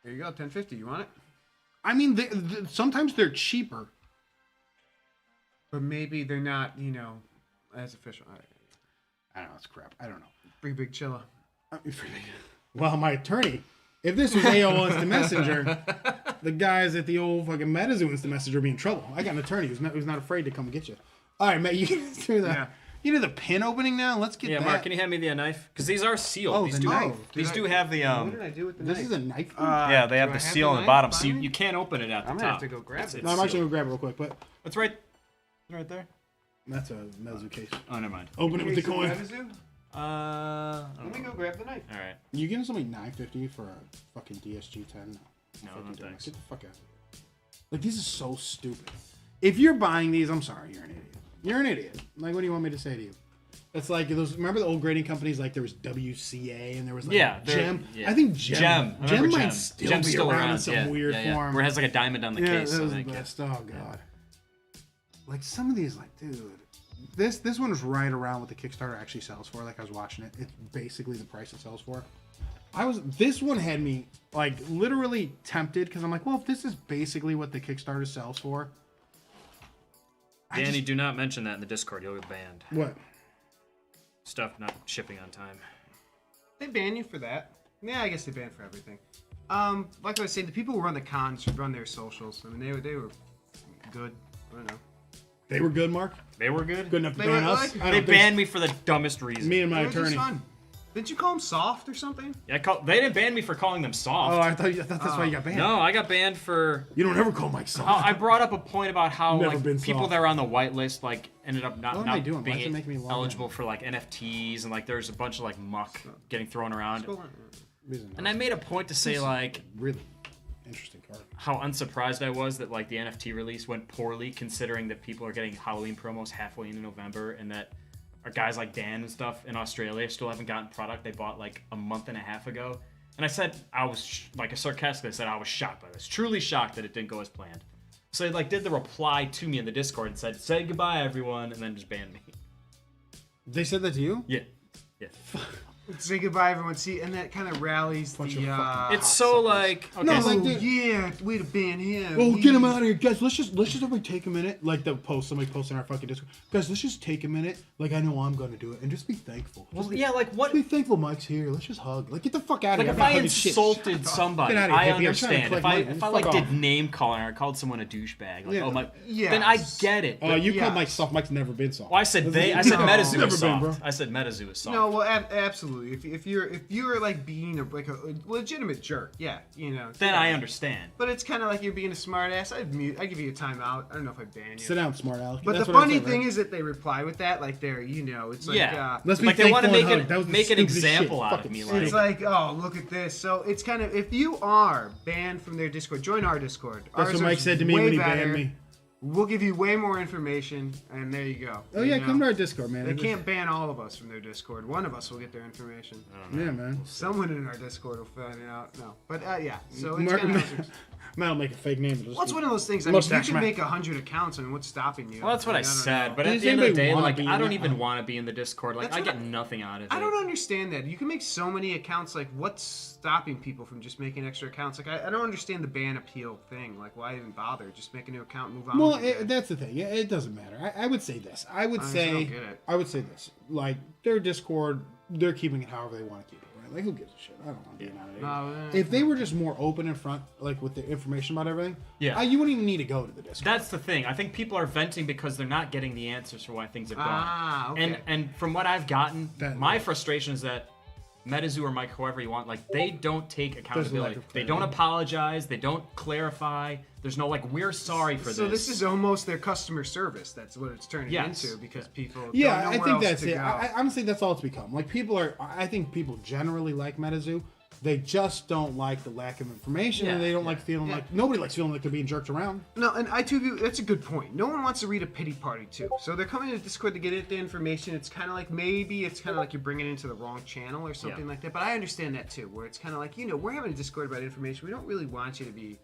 There you go, 1050. You want it? I mean, sometimes they're cheaper. But maybe they're not, as official. I don't know. It's crap. I don't know. Big Chilla. Well, my attorney, if this was AOL Instant Messenger, the guys at the old fucking MetaZoo Instant Messenger would be in trouble. I got an attorney who's not afraid to come get you. All right, Matt, you can do that. Yeah. You do the pin opening now. Let's get that. Mark, can you hand me the knife? Because these are sealed. Oh, these the do. knife. These do have the What did I do with the This knife? is a knife. Yeah, they have Do I the have seal the on the knife bottom, by so you me? can't open it at the I'm top. gonna have to go grab it. No, I'm actually sealed. gonna grab it real quick, but It's right there. that's a MetaZoo case. Oh, never mind. Open it with the coin. I Let don't me know. go grab the knife. All right. You giving somebody $9.50 for a fucking DSG 10? No, Fucking dumb. thanks. Get the fuck out of here. Like, these are so stupid. If you're buying these, I'm sorry, you're an idiot. You're an idiot. Like, what do you want me to say to you? It's like those. Remember the old grading companies? Like there was WCA and there was like Gem. Yeah. I think Gem might still Gem's be still around in some weird form. Where it has like a diamond on the case. That was I the think. best. Oh god. Like some of these, like dude, this one is right around what the Kickstarter actually sells for. Like I was watching it, it's basically the price it sells for. This one had me like literally tempted because I'm like, well, if this is basically what the Kickstarter sells for. Danny, do not mention that in the Discord. You'll get banned. What? Stuff not shipping on time. They ban you for that. Yeah, I guess they ban for everything. Like I was saying, the people who run the cons run their socials. I mean, they were good. I don't know. They were good, Mark. They were good. Good enough to ban us. They banned me for the dumbest reason. Me and my It was just attorney. fun. Didn't you call them soft or something? Yeah, they didn't ban me for calling them soft. Oh, I thought that's why you got banned. No, I got banned for. You don't ever call Mike soft. Oh, I brought up a point about how Never like been people soft. that are on the whitelist like ended up not, What am I not doing? Why is it being making me log eligible in? for like NFTs and like there's a bunch of like muck getting thrown around. Go on. And I made a point to say like Really interesting card. how unsurprised I was that like the NFT release went poorly considering that people are getting Halloween promos halfway into November and that our guys like Dan and stuff in Australia still haven't gotten product they bought like a month and a half ago. And I said I was like a sarcastically said I was shocked by this, truly shocked that it didn't go as planned. So they like did the reply to me in the Discord and said, "Say goodbye, everyone," and then just banned me. They said that to you? Yeah, yeah. Say goodbye, everyone. See, and that kind of rallies Bunch the. of fucking It's so like okay, No, so- like, Oh dude. yeah, way to ban him. Oh, get him out of here, guys! Let's just everybody take a minute. Like the post somebody posted in our fucking Discord. Guys, let's just take a minute. Like I know I'm gonna do it, and just be thankful. well, Just be, yeah, like what? Just be thankful Mike's here. Let's just hug. Like get the fuck out of Like here. if I'm I not hugging shit. insulted somebody, Get outta here, I hippie. I'm trying to understand. collect If I my- if I fuck like off. did name calling or I called someone a douchebag, like Yeah. oh my, Yes. then I get it. But, You Yeah. called Mike soft. Mike's never been soft. well, I said I said No. MetaZoo Never is been, soft. bro. I said MetaZoo is soft. No, well, absolutely. If you're like being a legitimate jerk, yeah, you know. Then yeah. I understand. But it's kind of like you're being a smart ass. I'd give you a timeout. I don't know if I'd ban you. Sit down, smart aleck. But That's the what I funny said, thing right? is that they reply with that, like they're, you know, it's like, Yeah. Let's be Like they want to thankful make and hug. That was the make an stupidest example shit. out of Fucking me. stupid. it's like, oh, look at this. So it's kind of, if you are banned from their Discord, join our Discord. That's Ours what Mike is said to me way when he better. banned me. We'll give you way more information, and there you go. Oh You yeah, know? come to our Discord, man. They can't ban all of us from their Discord. One of us will get their information. Yeah, man. Someone in our Discord will find out. No, but yeah. So it's Mark, kind of. Matt will make a fake name. Well, it's one of those things. I mean, you Mustache can man. make 100 accounts. I mean, what's stopping you? Well, that's what I don't said. know. But Does at the end of the anybody day, wanna like be I in don't that? even want to be in the Discord. Like That's I what get nothing out of it. I don't understand that. You can make so many accounts. Like, what's stopping people from just making extra accounts? Like, I don't understand the ban appeal thing. Like, why even bother? Just make a new account and move on. Well, with your day. that's the thing. Yeah, it doesn't matter. I would say this. I would just say. don't get it. I would say this. Like their Discord, they're keeping it however they want to keep it. Right? Like who gives a shit? I don't want to be out of there. No, If they were just more open in front, like with the information about everything, Yeah. you wouldn't even need to go to the Discord. That's the thing. I think people are venting because they're not getting the answers for why things have gone. Ah, okay. And from what I've gotten, That- my frustration is that MetaZoo or Mike, whoever you want, like they don't take accountability. of They don't clarity. apologize. They don't clarify. There's no like we're sorry for So this. this is almost their customer service. That's what it's turning Yes. into because people. Yeah, don't know I where think else that's to it. go. I honestly, that's all it's become. Like people are. I think people generally like MetaZoo. They just don't like the lack of information, and Yeah, they don't yeah, like feeling yeah. like nobody likes feeling like they're being jerked around. No, and I too. That's a good point. No one wants to read a pity party too. So they're coming to Discord to get the information. It's kind of like you're bringing it into the wrong channel or something Yeah. like that. But I understand that too, where it's kind of like we're having a Discord about information. We don't really want you to be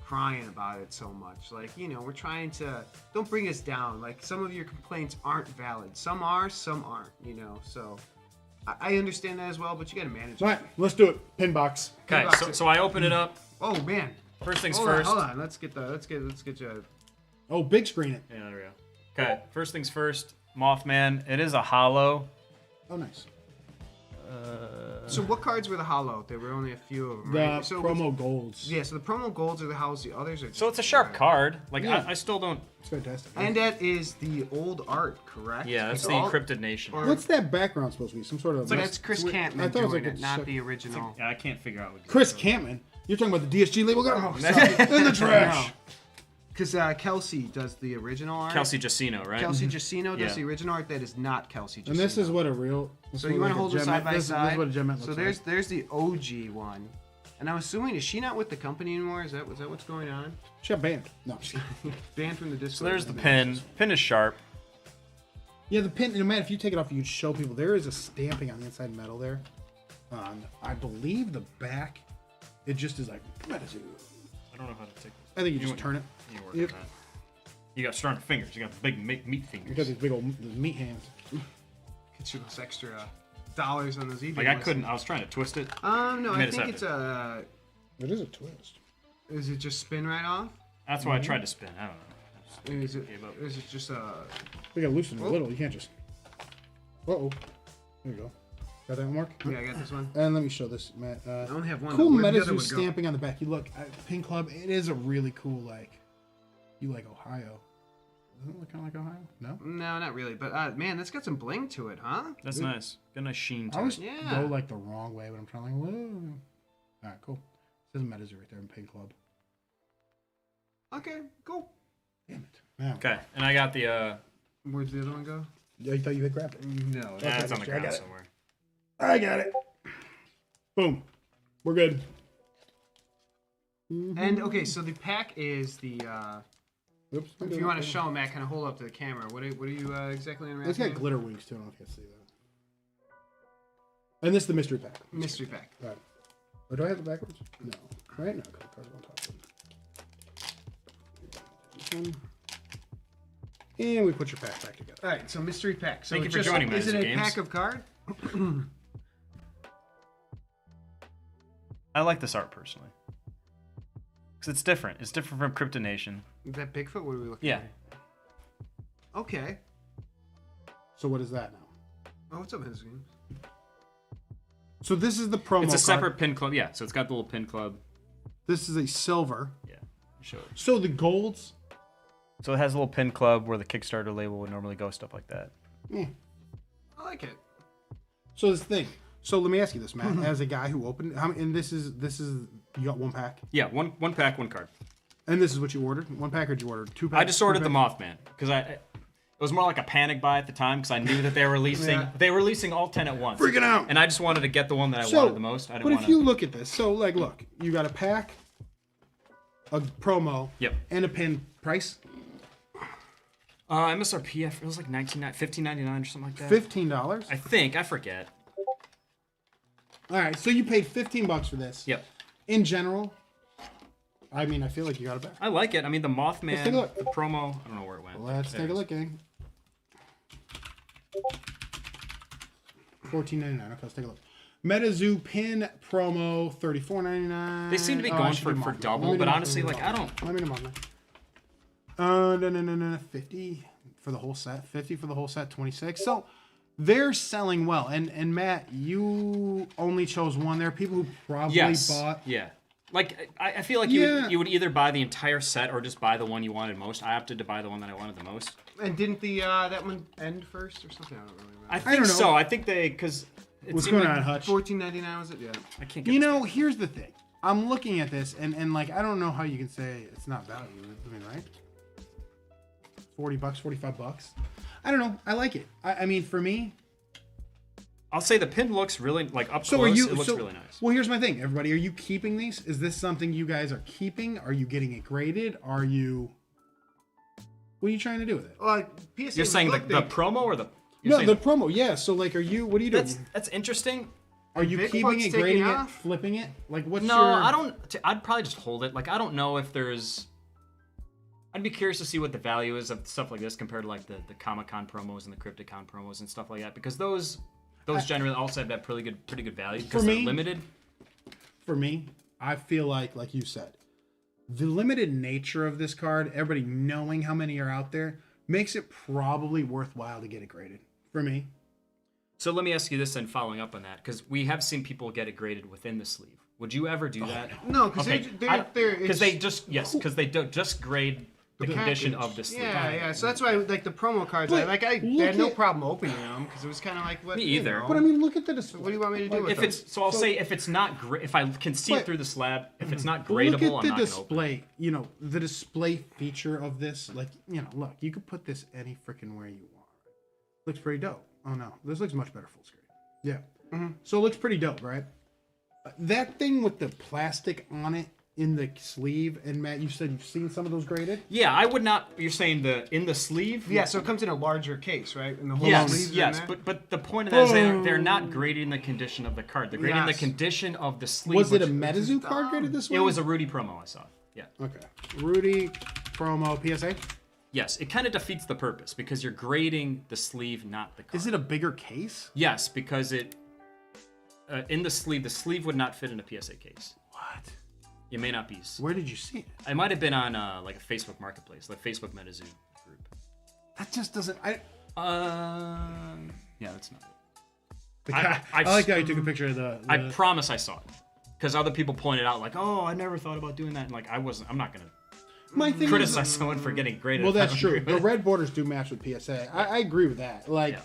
crying about it so much. Like we're trying to don't bring us down. Like some of your complaints aren't valid. Some are, some aren't. So. I understand that as well, but you got to manage All right, let's do it. Pin box. Okay, so I open it up. Oh man. First things Hold first. on. Let's get you. Oh, big screen it. Yeah, there we go. Okay, first things first. Mothman. It is a hollow. Oh, nice. So what cards were the hollow? There were only a few of them, The right? So promo golds. Yeah, so the promo golds are the hollows. The others are. Just So it's a sharp card. Like Yeah. I still don't. It's fantastic. And that is the old art, correct? Yeah, that's It's the all- Cryptid Nation. or- What's that background supposed to be? Some sort of. That's Chris weird- Campman I thought it was doing like it, a not shit- the original. Yeah, I can't figure out what. Chris Campman. You're talking about the DSG label guy? Oh, stop. In the trash. Because Kelsey does the original art. Kelsey Jacino, right? Kelsey Jacino does Yeah. the original art. That is not Kelsey Jacino. And this is what a real. So you want to hold them side by This side? is what a gem looks So like. there's the OG one, and I'm assuming is she not with the company anymore? Is that what's going on? She got banned. No, I'm just kidding. Banned from the Discord. So there's the pin. Pin is sharp. Yeah, the pin. No matter if you take it off, you show people there is a stamping on the inside metal there. On I believe the back, it just is like MetaZoo. I don't know how to take this. I think you just turn it. You work on that. You got strong fingers. You got big meat fingers. You got these big old meat hands. Get you those extra dollars on those eBay. Like I couldn't. I was trying to twist it. No, I think it's a. It is a twist. Is it just spin right off? That's why I tried to spin. I don't know. Is it just a? We gotta loosen it a little. You can't just. Uh-oh. There you go. Got that one, Mark? Yeah, I got this one. And let me show this, Matt. I only have one. Cool MetaZoo stamping on the back. You look at Pin Club. It is a really cool You like Ohio? Doesn't it look kind of like Ohio? No. No, not really. But man, that's got some bling to it, huh? That's nice. Got a nice sheen to I always it. go like the wrong way, but I'm trying like. Whoa. All right, cool. It says MetaZoo right there in Pin Club. Okay, cool. Damn it. Now. Okay, and I got the. Where'd the other one go? Yeah, you thought you had grabbed it. No. Yeah, it's on the I got ground it. somewhere. I got it. Boom. We're good. And okay, so the pack is the. Oops. If you want to show them, Matt, kind of hold up to the camera. What are you exactly unwrapping? It's got glitter wings too. I don't know if you can see that. And this is the mystery pack. Mystery pack. All right. Oh, do I have it backwards? No. Right? No. Cards on top of it. And we put your pack back together. All right, so mystery pack. So Thank you for joining me. Is it a Games. pack of cards? I like this art personally. Because it's different. It's different from Cryptid Nation. Is that Bigfoot? What are we looking Yeah. at? Okay. So what is that now? Oh, what's up, His Games? So this is the promo It's a card. separate pin club. Yeah, so it's got the little pin club. This is a silver. Yeah. Show it. So the golds. So it has a little pin club where the Kickstarter label would normally go, stuff like that. Eh. I like it. So this thing. So let me ask you this, Matt. As a guy who opened, and this is you got one pack, Yeah, one pack, one card. and this is what you ordered. One pack, or did you order two packs? I just ordered the Mothman because it was more like a panic buy at the time because I knew that they were releasing they were releasing all 10 at once. Freaking out. And I just wanted to get the one that I wanted the most. I didn't but want if you look at this, so like, look, you got a pack, a promo, Yep. and a pin price. MSRP, it was like $15.99 or something like that. $15. I think, I forget. All right, so you paid $15 for this. Yep. In general, I mean, I feel like you got it back. I like it. I mean, the Mothman, Let's take a look. the promo, I don't know where it went. Let's There take it a is. look, gang. $14.99. Okay, let's take a look. MetaZoo pin promo $34.99. They seem to be going for double, but honestly, like, I don't. Let me know, no. 50 for the whole set. 50 for the whole set. 26. So they're selling well. And Matt, you only chose one. There are people who probably bought. Yeah. Like, I feel like you would either buy the entire set or just buy the one you wanted most. I opted to buy the one that I wanted the most. And didn't the that one end first or something? I don't really remember. I think don't know. so. I think because What's going on, Hutch? $14.99 was it? Yeah. I can't get You this know, back. here's the thing. I'm looking at this, and like, I don't know how you can say it's not value. I mean, right? $40, $45. I don't know. I like it. I mean, for me. I'll say the pin looks really like up So close. are you? It looks so, really nice. Well, here's my thing, everybody. Are you keeping these? Is this something you guys are keeping? Are you getting it graded? Are you? What are you trying to do with it? PSA You're saying the promo or the? You're No, saying the promo. Yeah. So like, are you? What are you doing? that's interesting. Are you Big keeping bucks it, taken grading it, off? flipping it? Like, what's No, your? I don't. I'd probably just hold it. Like, I don't know if there's. I'd be curious to see what the value is of stuff like this compared to like the Comic-Con promos and the CryptidCon promos and stuff like that, because those generally also have that pretty good value because they're limited. For me, I feel like you said, the limited nature of this card, everybody knowing how many are out there, makes it probably worthwhile to get it graded. For me. So let me ask you this then, following up on that, because we have seen people get it graded within the sleeve. Would you ever do that? No, because because they don't just grade the condition of the sleeve. Yeah. So that's why, like the promo cards, But I look had no at- problem opening them because it was kind of like what. Me either. But I mean, look at the display. What do you want me to do with If them? it's so, I'll say if it's not if I can see But- it through the slab, if it's not Look gradable, at the I'm not gonna open it. display. You know, the display feature of this. Like, you know, look, you could put this any freaking where you want. Looks pretty dope. Oh no, this looks much better full screen. Yeah. So it looks pretty dope, right? That thing with the plastic on it in the sleeve. And Matt, you said you've seen some of those graded. Yeah, I would not. You're saying in the sleeve? Yeah, so it comes in a larger case, right? And the whole Yes, sleeve's yes, in there? but the point of that is they're not grading the condition of the card. They're grading the condition of the sleeve. Was it a MetaZoo card graded this way? It was a Rudy promo I saw. Yeah. Okay. Rudy promo PSA. Yes, it kind of defeats the purpose because you're grading the sleeve, not the card. Is it a bigger case? Yes, because it in the sleeve would not fit in a PSA case. What? It may not be. Where did you see it? It might have been on like a Facebook marketplace, like Facebook MetaZoo group. That just doesn't. Yeah, that's not it. I like how you took a picture of the. I promise I saw it because other people pointed out like, oh, I never thought about doing that, and like I'm not gonna. My thing criticize someone for getting graded. Well, that's true. The red borders do match with PSA. I agree with that. Like,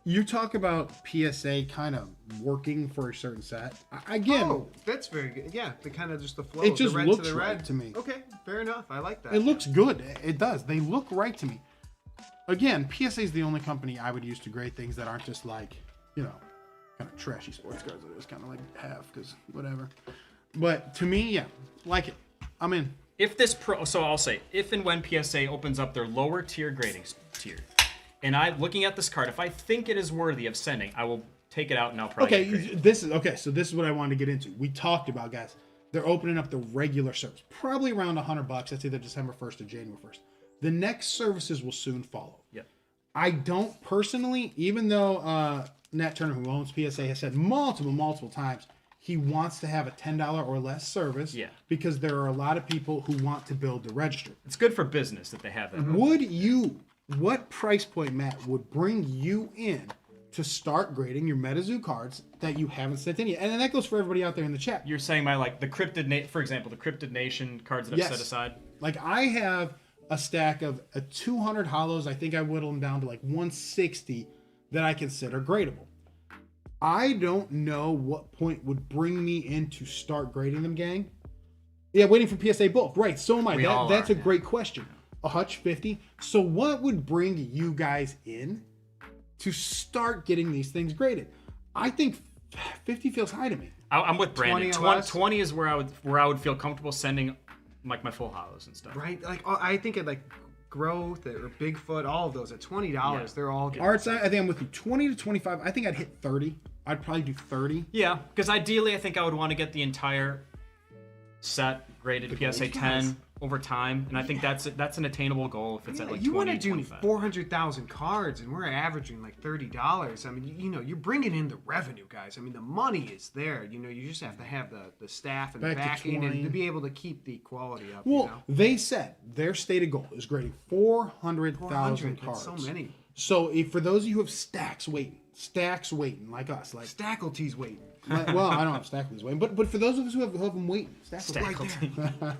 you talk about PSA kind of working for a certain set. Again, oh, that's very good. Yeah, the kind of just the flow. It just the red looks to the red. right to me. Okay, fair enough. I like that. It looks good. It does. They look right to me. Again, PSA is the only company I would use to grade things that aren't just like, kind of trashy sports cards. It is kind of like half because whatever. But to me, yeah, like it. I'm in. If I'll say, if and when PSA opens up their lower tier grading tier, and looking at this card, if I think it is worthy of sending, I will take it out and I'll probably So this is what I wanted to get into. We talked about, guys. They're opening up the regular service, probably around $100. That's either December 1st or January 1st. The next services will soon follow. Yeah. I don't personally, even though Nat Turner, who owns PSA, has said multiple times he wants to have a $10 or less service. Yeah. Because there are a lot of people who want to build the register. It's good for business that they have that. What price point, Matt, would bring you in to start grading your MetaZoo cards that you haven't sent in yet? And then that goes for everybody out there in the chat. You're saying the Cryptid, for example, the Cryptid Nation cards that I've set aside? Like I have a stack of 200 hollows. I think I whittled them down to like 160 that I consider gradable. I don't know what point would bring me in to start grading them, gang. Yeah, waiting for PSA bulk. Right, so am I. That's a great question. A Hutch 50. So what would bring you guys in to start getting these things graded? I think 50 feels high to me. I'm with Brandon. 20 is where I would feel comfortable sending like my full hollows and stuff. Right, like I think at like Growth or Bigfoot, all of those at $20, they're all good. Arts, I think I'm with you. 20 to 25. I think I'd hit 30. I'd probably do 30. Yeah, because ideally I think I would want to get the entire set graded PSA 10 over time, and I think that's an attainable goal if it's at like 20, you want to do 25. 400,000 cards, and we're averaging like $30. I mean, you're bringing in the revenue, guys. I mean, the money is there. You just have to have the staff and the backing and to be able to keep the quality up. Well, they said their stated goal is grading 400,000 cards. That's so many. So for those of you who have stacks waiting like us, like Stackelty's waiting. Well, I don't have Stackelty's waiting, but for those of us who have them waiting, Stackelty. Right there.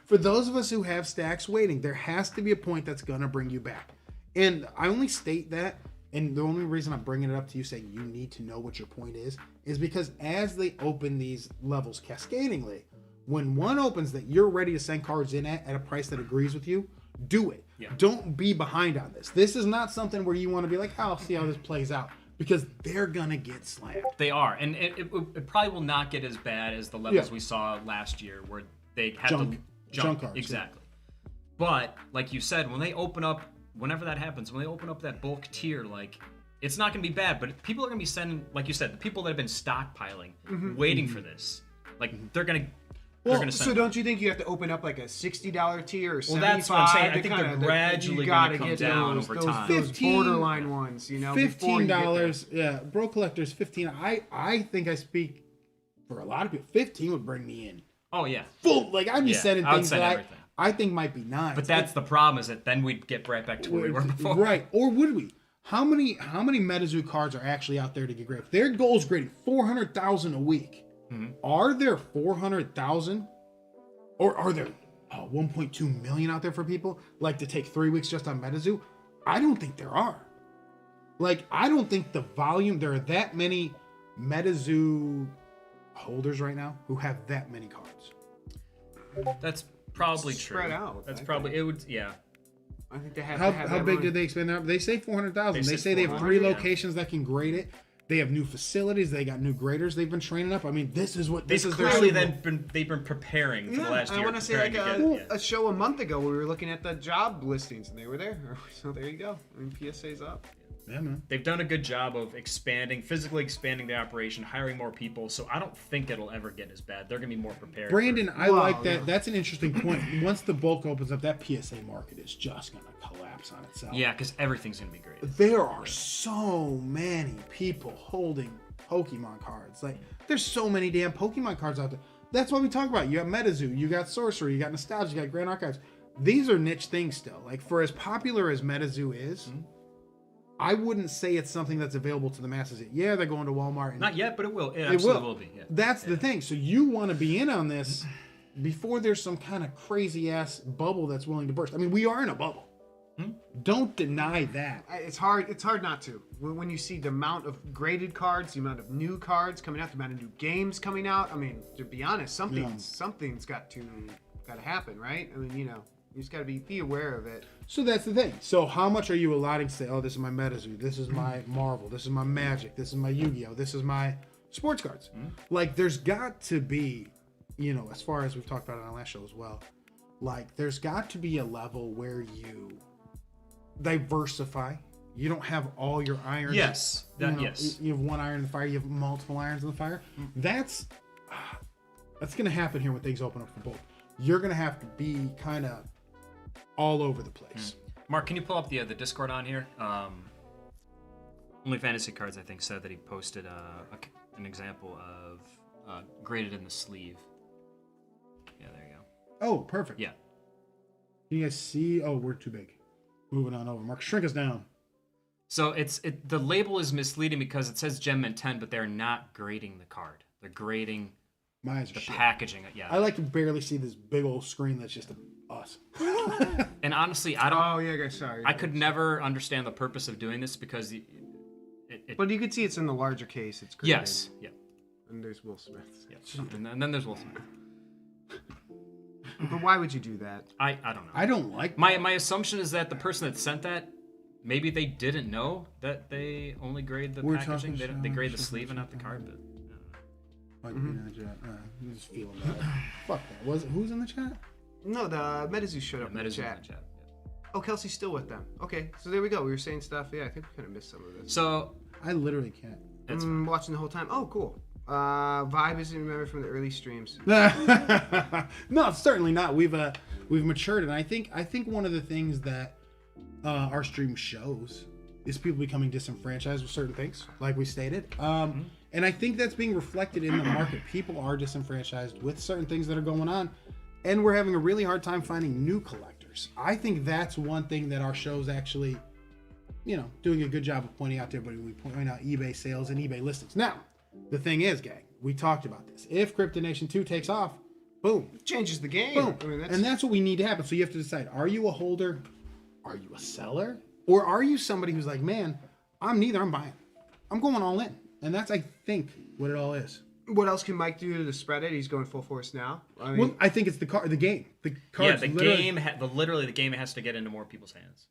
For those of us who have stacks waiting, there has to be a point that's going to bring you back. And I only state that, and the only reason I'm bringing it up to you saying you need to know what your point is because as they open these levels cascadingly, when one opens that you're ready to send cards in at a price that agrees with you, do it. Yeah. Don't be behind on this. This is not something where you want to be like, I'll see how this plays out. Because they're going to get slammed. They are. And it probably will not get as bad as the levels we saw last year where they had junk cards. Exactly. Yeah. But like you said, when they open up, whenever that happens, when they open up that bulk tier, like it's not going to be bad, but people are going to be sending, like you said, the people that have been stockpiling, waiting for this, like they're going to. So don't you think you have to open up like a $60 tier or $75? Well, that's what I'm saying. I think they're gradually going to come down over time. Those borderline ones, $15. Yeah, Bro Collector's 15. I think I speak for a lot of people. 15 would bring me in. Oh yeah. Full. Like I'd be sending things that I think might be nice. But that's the problem is that then we'd get right back to where we were before. Right. Or would we? How many MetaZoo cards are actually out there to get graded? Their goal is grading 400,000 a week. Are there 400,000 or are there 1.2 million out there for people like to take 3 weeks just on MetaZoo? I don't think there are. Like, I don't think the volume, there are that many MetaZoo holders right now who have that many cards. That's probably true. Spread out. That's probably, it would, yeah. I think they have how big did they expand that? They say 400,000. They say they have 3 locations that can grade it. They have new facilities. They got new graders. They've been training up. I mean, this is what they've been preparing for the last year. I want to say like a show a month ago where we were looking at the job listings and they were there. So there you go. I mean, PSA's up. Yeah, man. They've done a good job of physically expanding the operation, hiring more people. So I don't think it'll ever get as bad. They're gonna be more prepared. Brandon, I like that. Yeah. That's an interesting point. Once the bulk opens up, that PSA market is just gonna collapse on itself. Yeah, because everything's gonna be great. There are so many people holding Pokemon cards. Like, there's so many damn Pokemon cards out there. That's what we talk about. You got MetaZoo, you got Sorcery, you got Nostalgix, you got Grand Archives. These are niche things still. Like, for as popular as MetaZoo is. Mm-hmm. I wouldn't say it's something that's available to the masses yet. Yeah, they're going to Walmart. Not yet, but it will. It absolutely will be. Yeah. That's the thing. So you want to be in on this before there's some kind of crazy-ass bubble that's willing to burst. I mean, we are in a bubble. Don't deny that. It's hard not to. When you see the amount of graded cards, the amount of new cards coming out, the amount of new games coming out. I mean, to be honest, something's got to happen, right? I mean, you just got to be aware of it. So that's the thing. So how much are you allotting to say, oh, this is my MetaZoo, this is my Marvel, this is my Magic, this is my Yu-Gi-Oh, this is my sports cards. Like, there's got to be, as far as we've talked about it on our last show as well, like, there's got to be a level where you diversify. You don't have all your irons. Yes. Yes. You have one iron in the fire, you have multiple irons in the fire. That's going to happen here when things open up for both. You're going to have to be kind of all over the place. Mark, can you pull up the Discord on here? Only Fantasy Cards, I think, said that he posted an example of graded in the sleeve. Yeah, there you go. Oh, perfect. Yeah. Can you guys see? Oh, we're too big. Moving on over. Mark, shrink us down. So the label is misleading because it says Gem Mint 10, but they're not grading the card. They're grading the packaging. Yeah. I like to barely see this big old screen that's just us. And honestly, I don't. Oh yeah, guys. Sorry. I could never understand the purpose of doing this because but you can see it's in the larger case. It's graded. Yes. Yeah. And there's Will Smith. Yeah. And then there's Will Smith. But why would you do that? I don't know. I don't like my assumption is that the person that sent that, maybe they didn't know that they only grade the packaging. They grade the sleeve and not the card. But like in the chat. I'm just feeling bad. Fuck that. Who's in the chat? No, the MetaZoo showed up in the chat. Yeah. Oh, Kelsey's still with them. Okay, so there we go. We were saying stuff. Yeah, I think we kind of missed some of this. So I literally can't. Watching the whole time. Oh, cool. Vibe isn't remembered from the early streams. No, certainly not. We've matured, and I think one of the things that our stream shows is people becoming disenfranchised with certain things, like we stated. And I think that's being reflected in the market. People are disenfranchised with certain things that are going on, and we're having a really hard time finding new collectors. I think that's one thing that our show's actually, doing a good job of pointing out to everybody. We point out eBay sales and eBay listings. Now, the thing is, gang, we talked about this. If Cryptid Nation 2 takes off, boom. It changes the game. Boom. I mean, and that's what we need to happen. So you have to decide, are you a holder? Are you a seller? Or are you somebody who's like, man, I'm neither, I'm buying. I'm going all in. And that's, I think, what it all is. What else can Mike do to spread it? He's going full force now. I think it's the game. The cards. Yeah, the game has to get into more people's hands.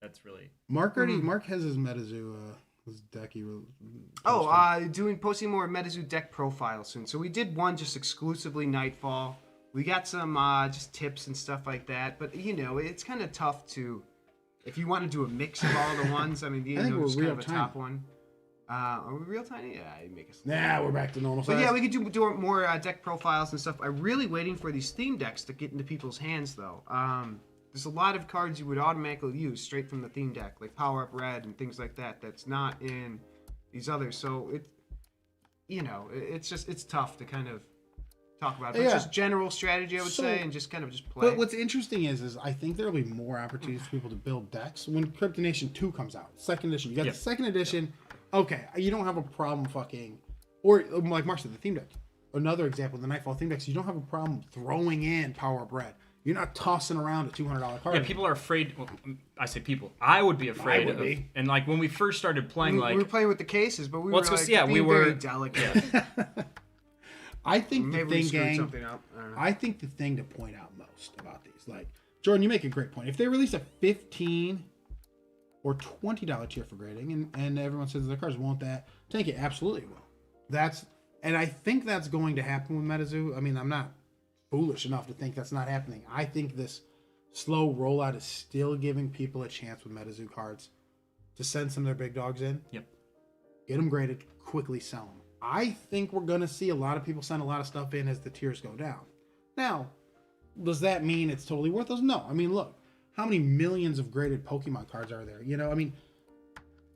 That's really Mark has his MetaZoo his deck. Posting more MetaZoo deck profiles soon. So we did one just exclusively Nightfall. We got some just tips and stuff like that. But it's kind of tough to, if you want to do a mix of all the ones. I mean, it's kind of a top one. Are we real tiny? Yeah, you make us. Nah, we're back to normal size. But yeah, we could do more deck profiles and stuff. I'm really waiting for these theme decks to get into people's hands, though. There's a lot of cards you would automatically use straight from the theme deck, like Power Up Red and things like that. That's not in these others. So it's tough to kind of talk about it. But it's just general strategy, I would say, and just kind of just play. But what's interesting is I think there'll be more opportunities for people to build decks when Cryptid Nation 2 comes out. Second edition. You got the second edition. Okay, you don't have a problem or like Mark said, the theme deck. Another example, the Nightfall theme decks, you don't have a problem throwing in Power Up Red. You're not tossing around a $200 card. Yeah, people are afraid. Well, I say people. I would be afraid of. And like when we first started playing, we were playing with the cases, but we were very delicate. I think the thing, gang. I think the thing to point out most about these, like Jordan, you make a great point. If they release a 15 or $20 tier for grading, and everyone says their cards. Won't that tank it? Absolutely it will. And I think that's going to happen with MetaZoo. I mean, I'm not foolish enough to think that's not happening. I think this slow rollout is still giving people a chance with MetaZoo cards to send some of their big dogs in. Yep. Get them graded, quickly sell them. I think we're going to see a lot of people send a lot of stuff in as the tiers go down. Now, does that mean it's totally worthless? No. I mean, look, how many millions of graded Pokemon cards are there? You know, I mean,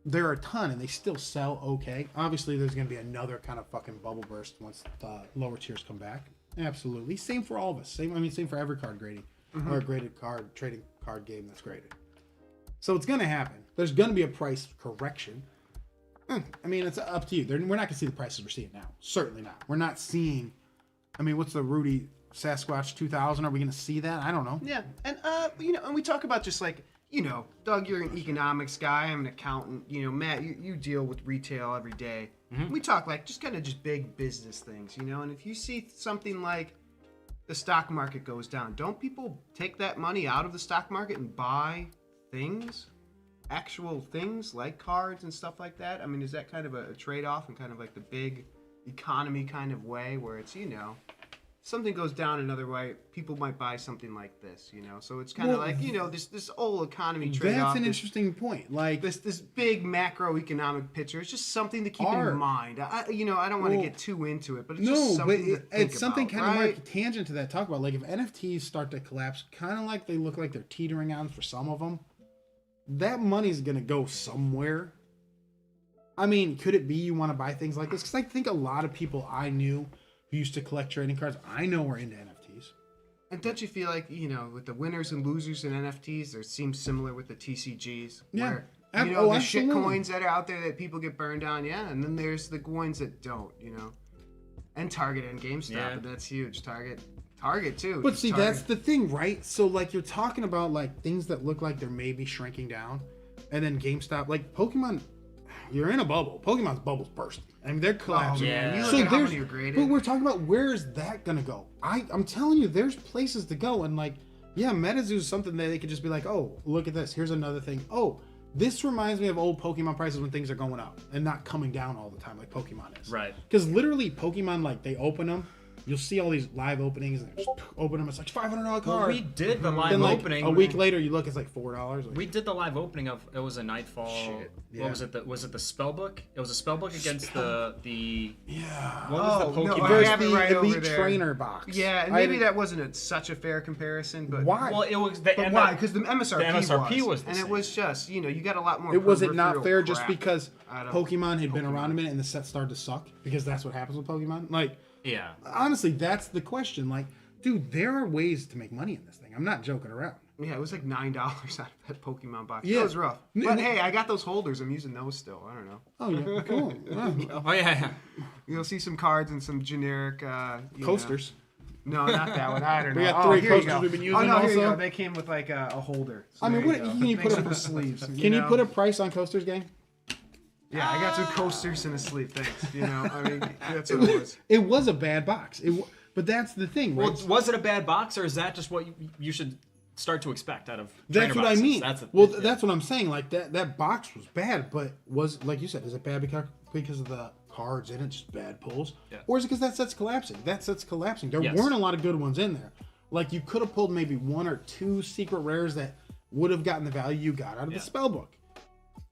there are a ton and they still sell okay. Obviously, there's going to be another kind of fucking bubble burst once the lower tiers come back. Absolutely. Same for all of us. Same for every card grading or a graded card, trading card game that's graded. So it's going to happen. There's going to be a price correction. I mean, it's up to you. We're not going to see the prices we're seeing now. Certainly not. We're not seeing, I mean, what's the Rudy Sasquatch 2000? Are we going to see that? I don't know. Yeah. And, you know, and we talk about just like, you know, Doug, you're an economics guy. I'm an accountant. You know, Matt, you deal with retail every day. Mm-hmm. We talk like just kind of just big business things, you know, and if you see something like the stock market goes down, don't people take that money out of the stock market and buy things? Actual things like cards and stuff like that? I mean, is that kind of a trade-off and kind of like the big economy kind of way where it's, you know, something goes down another way, people might buy something like this, you know? So it's kind of like, you know, this whole economy trade-off. That's an interesting point. Like this big macroeconomic picture. It's just something to keep in mind. I don't want to get too into it, but it's just something to think it's something about, kind right? of like tangent to that. Talk about like if NFTs start to collapse, kind of like they look like they're teetering on for some of them. That money's gonna go somewhere. I mean, could it be you want to buy things like this? Because I think a lot of people I knew who used to collect trading cards, I know are into NFTs. And don't you feel like, you know, with the winners and losers in NFTs, there seems similar with the TCGs? Yeah. Where, you know, the shit absolutely. coins that are out there that people get burned on, yeah, and then there's the coins that don't, you know. And Target and GameStop, and that's huge. Target too. But see, that's the thing, right? So like you're talking about like things that look like they're maybe shrinking down, and then GameStop, like Pokemon, you're in a bubble. Pokemon's bubble's bursting. I mean, they're collapsing. Oh, yeah. You So look at how there's, many are graded. but we're talking about where is that gonna go? I'm telling you, there's places to go, and like, yeah, MetaZoo is something that they could just be like, oh, look at this. Here's another thing. Oh, this reminds me of old Pokemon prices when things are going up and not coming down all the time like Pokemon is. Right. Because literally, Pokemon, like they open them. You'll see all these live openings and just open them. It's like $500 card. Well, we did the live Then like opening. a week later, you look, it's like $4. Like, We did the live opening of it was a Nightfall. Shit, yeah. What was it? Was it the Spellbook? It was a Spellbook against the yeah. What was the no, Pokemon? I Versus have it the right over Elite there. Trainer box. Yeah, and maybe that wasn't such a fair comparison, but Why? Well, it was the But why? Because the MSRP, was the and same. it was just, you know, you got a lot more. Was it not peripheral fair just crap because out of Pokemon had been around a minute and the set started to suck? Because that's what happens with Pokemon. Like, Yeah. honestly, that's the question. Like, dude, there are ways to make money in this thing. I'm not joking around. Yeah, it was like $9 out of that Pokemon box. Yeah. It was rough. But hey, I got those holders. I'm using those still. I don't know. Oh yeah, cool. Wow. Oh yeah. You'll see some cards and some generic Coasters. No, not that one. I don't know. We got 3 here you coasters go. we've been using Oh no, here you also. go. They came with like a holder. So I mean, there what you go. can you put Thanks a for the sleeves? Can you know? put a price on coasters, gang? Yeah, I got some coasters and a sleeve. Thanks. You know, I mean, that's what it was. It was a bad box. But that's the thing, right? Well, was it a bad box, or is that just what you should start to expect out of That's trainer what I boxes? mean. That's That's what I'm saying. Like that box was bad, but was, like you said, is it bad because of the cards in it, just bad pulls, or is it because that set's collapsing? That set's collapsing. There weren't a lot of good ones in there. Like you could have pulled maybe 1 or 2 secret rares that would have gotten the value you got out of the spell book.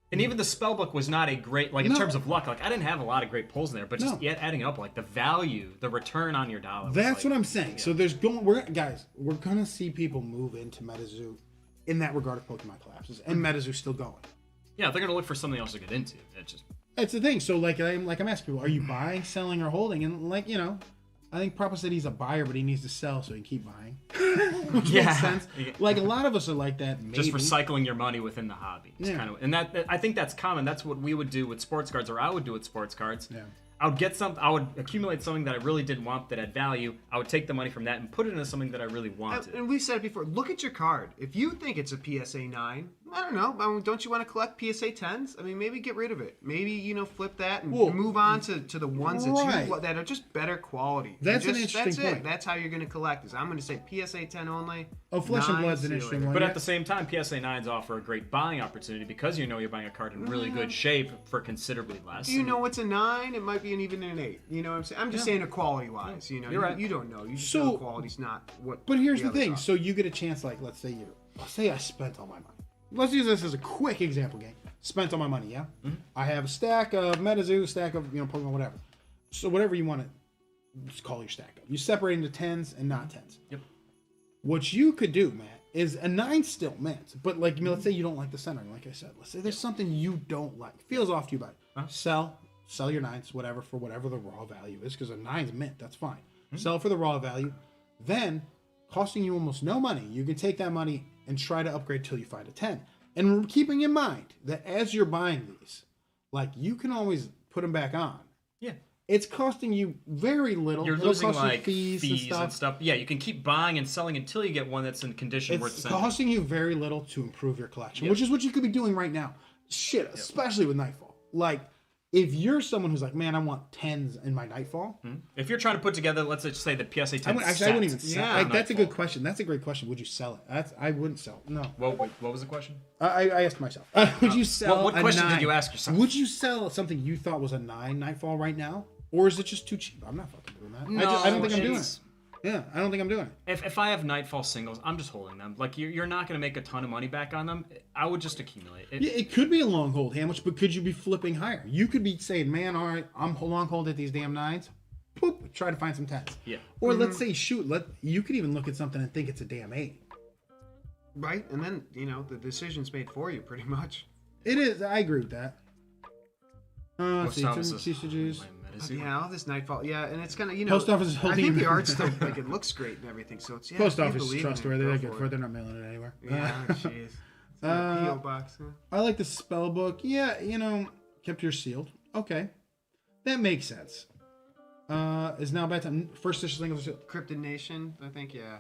And even the spellbook was not a great, like in terms of luck. Like I didn't have a lot of great pulls in there, but just yet adding up, like the value, the return on your dollar. That's what I'm saying. Yeah. So there's we're gonna see people move into MetaZoo in that regard if Pokemon collapses, and MetaZoo's still going. Yeah, they're gonna look for something else to get into. It's the thing. So like I'm asking people, are you buying, selling, or holding? And like I think Papa said he's a buyer, but he needs to sell so he can keep buying. Which makes sense. Like a lot of us are like that. Maybe. Just recycling your money within the hobby. It's kind of, and that I think that's common. That's what we would do with sports cards, or I would do with sports cards. Yeah. I would get something. I would accumulate something that I really didn't want that had value. I would take the money from that and put it into something that I really wanted. And we've said it before. Look at your card. If you think it's a PSA 9, I don't know. Don't you want to collect PSA 10s? I mean, maybe get rid of it. Maybe, flip that and move on to the ones that are just better quality. That's an interesting point. That's how you're going to collect. Is I'm going to say PSA 10 only. Oh, Flesh and Blood's an interesting one. But at the same time, PSA 9s offer a great buying opportunity because you're buying a card in really good shape for considerably less. You know what's a 9? It might be even an 8. You know what I'm saying? I'm just saying it quality-wise. You're right. You don't know. You just know quality's not what. But here's the thing. So you get a chance, like, let's say I spent all my money. Let's use this as a quick example game. Spent all my money, yeah? Mm-hmm. I have a stack of MetaZoo, stack of, Pokemon, whatever. So whatever you want to just call your stack of. You separate into 10s and not 10s. Yep. What you could do, Matt, is a 9 still mint. But, like, let's say you don't like the centering, like I said. Let's say there's something you don't like. Feels off to you by it. Sell your 9s, whatever, for whatever the raw value is. Because a 9's mint, that's fine. Mm-hmm. Sell for the raw value. Then, costing you almost no money, you can take that money and try to upgrade till you find a 10. And keeping in mind that as you're buying these, like, you can always put them back on. Yeah. It's costing you very little. You're losing, like, fees and stuff. Yeah, you can keep buying and selling until you get one that's in condition worth sending. It's costing you very little to improve your collection, which is what you could be doing right now. Shit, especially with Nightfall. Like, if you're someone who's like, man, I want 10s in my Nightfall. Mm-hmm. If you're trying to put together, let's just say the PSA 10 I wouldn't even sell it. Like, that's a good question. That's a great question. Would you sell it? I wouldn't sell it. No. What was the question? I asked myself. Would you sell what question did you ask yourself? Would you sell something you thought was a 9 Nightfall right now? Or is it just too cheap? I'm not fucking doing that. No, I don't think I'm doing it. Yeah, I don't think I'm doing it. If I have Nightfall singles, I'm just holding them. Like, you're not going to make a ton of money back on them. I would just accumulate. It could be a long hold, Hamwich, but could you be flipping higher? You could be saying, man, all right, I'm long hold at these damn 9s. Boop, try to find some 10s. Yeah. Or let's say, you could even look at something and think it's a damn 8. Right, and then, the decision's made for you, pretty much. It is. I agree with that. TCGs. Yeah, all this Nightfall. Yeah, and it's kind of, Post office is holding. I think the art's still, like, it looks great and everything, so it's, Post office is trustworthy. They're not mailing it anywhere. Yeah, jeez. P.O. box. Huh? I like the spell book. Yeah, kept yours sealed. Okay. That makes sense. Is now bad time. First edition singles are sealed. Cryptid Nation, I think, yeah.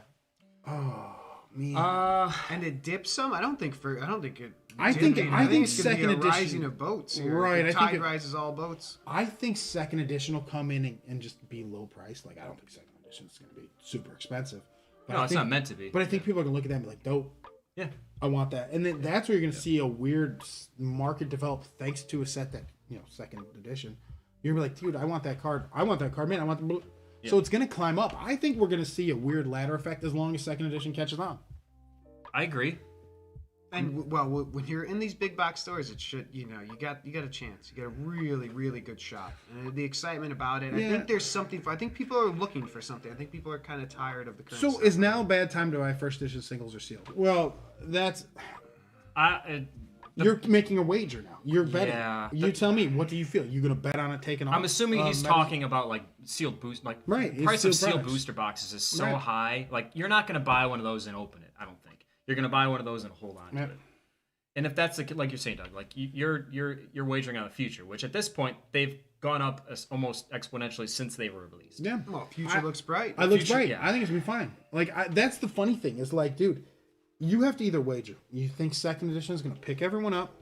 Oh, man. And it dips some? I don't think it. I think it's second edition. Rising of boats here. Right. The tide rises all boats. I think second edition will come in and just be low priced. Like, I don't think second edition is going to be super expensive. But no, it's not meant to be. But I think people are going to look at that and be like, dope. Yeah. I want that. And then that's where you're going to see a weird market develop thanks to a set that, second edition. You're going to be like, dude, I want that card. Man, I want the blue. Yeah. So it's going to climb up. I think we're going to see a weird ladder effect as long as second edition catches on. I agree. And when you're in these big box stores, it should, you got a chance. You got a really, really good shot. And the excitement about it. Yeah. I think there's something I think people are looking for something. I think people are kind of tired of the current stuff. Is now a bad time to buy first edition singles or sealed? Well, that's you're making a wager now. You're betting. Yeah, you tell me, what do you feel? You gonna bet on it taking off? I'm assuming he's talking about, like, sealed boost, like, right. The price of sealed booster boxes is so high. Like, you're not gonna buy one of those and open it. I don't think you're gonna buy one of those and hold on to it. And if that's like you're saying, Doug, like, you're wagering on the future, which at this point they've gone up almost exponentially since they were released. Yeah, well, future looks bright. It looks bright. Yeah. I think it's gonna be fine. Like, that's the funny thing is, like, dude, you have to either wager. You think second edition is gonna pick everyone up,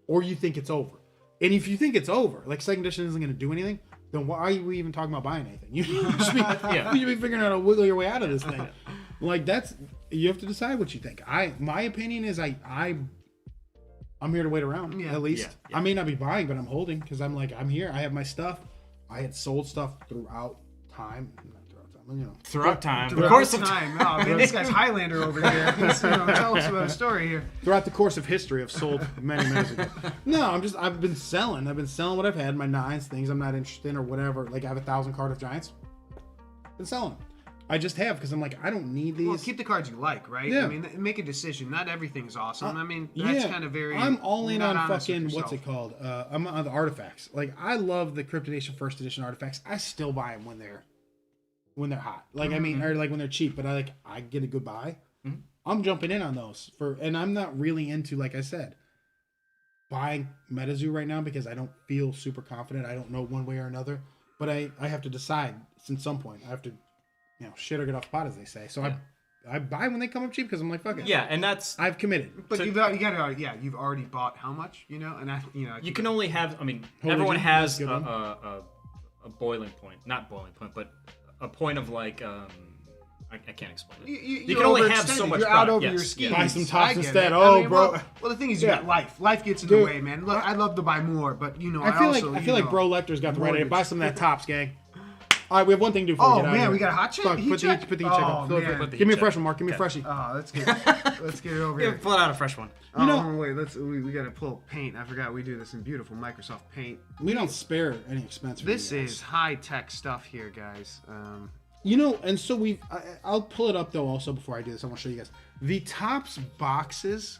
or you think it's over. And if you think it's over, like, second edition isn't gonna do anything, then why are we even talking about buying anything? You should be figuring out how to wiggle your way out of this thing. Like, you have to decide what you think. My opinion is I'm here to wait around, at least. I may not be buying, but I'm holding because I'm here. I have my stuff. I had sold stuff throughout time. Throughout time. Throughout the course of time. Oh, man, this guy's Highlander over here. Tell us about a story here. Throughout the course of history, I've sold many ago. No, I've been selling. I've been selling what I've had, my 9s, things I'm not interested in or whatever. Like, I have 1,000 Card of Giants. Been selling them. I just have because I'm like, I don't need these. Well, keep the cards you like, right? Yeah. I mean, make a decision. Not everything is awesome. I mean, that's kind of very. I'm all in on fucking what's it called? I'm on the artifacts. Like, I love the Cryptid Nation first edition artifacts. I still buy them when they're hot. Like, I mean, or like when they're cheap. But I get a good buy. Mm-hmm. I'm jumping in on those and I'm not really into, like I said, buying MetaZoo right now because I don't feel super confident. I don't know one way or another. But I have to decide at some point. I have to. Shit or get off the pot, as they say. So I buy when they come up cheap because I'm like, fuck it. Yeah, and that's I've committed. But you've already bought how much, and you can only have. I mean, Holy everyone shit, has that's a good a boiling point, not boiling point, but a point of like I can't explain it. You can only have so overextended. much You're product. out over Yes, your yeah. skis. Buy some I tops get instead. it. Oh, bro. Well, the thing is, you Yeah. got life. Life gets in Dude, the way, man. Look, I'd love to buy more, but I feel like Bro Lecter's got the right idea. mortgage. Buy some of that tops, gang. All right, we have one thing to do before we Oh get out man, of here. we got a hot check. Fuck, Heat put check? the heat check up. Oh, Give man. me a fresh one, Mark. Give me a freshie. Let's get it over Yeah, here. pull out a fresh one. You know- Wait, we gotta pull paint. I forgot we do this in beautiful Microsoft Paint. We don't spare any expense. For This you guys. is high tech stuff here, guys. And so I'll pull it up though. Also, before I do this, I want to show you guys the Topps boxes.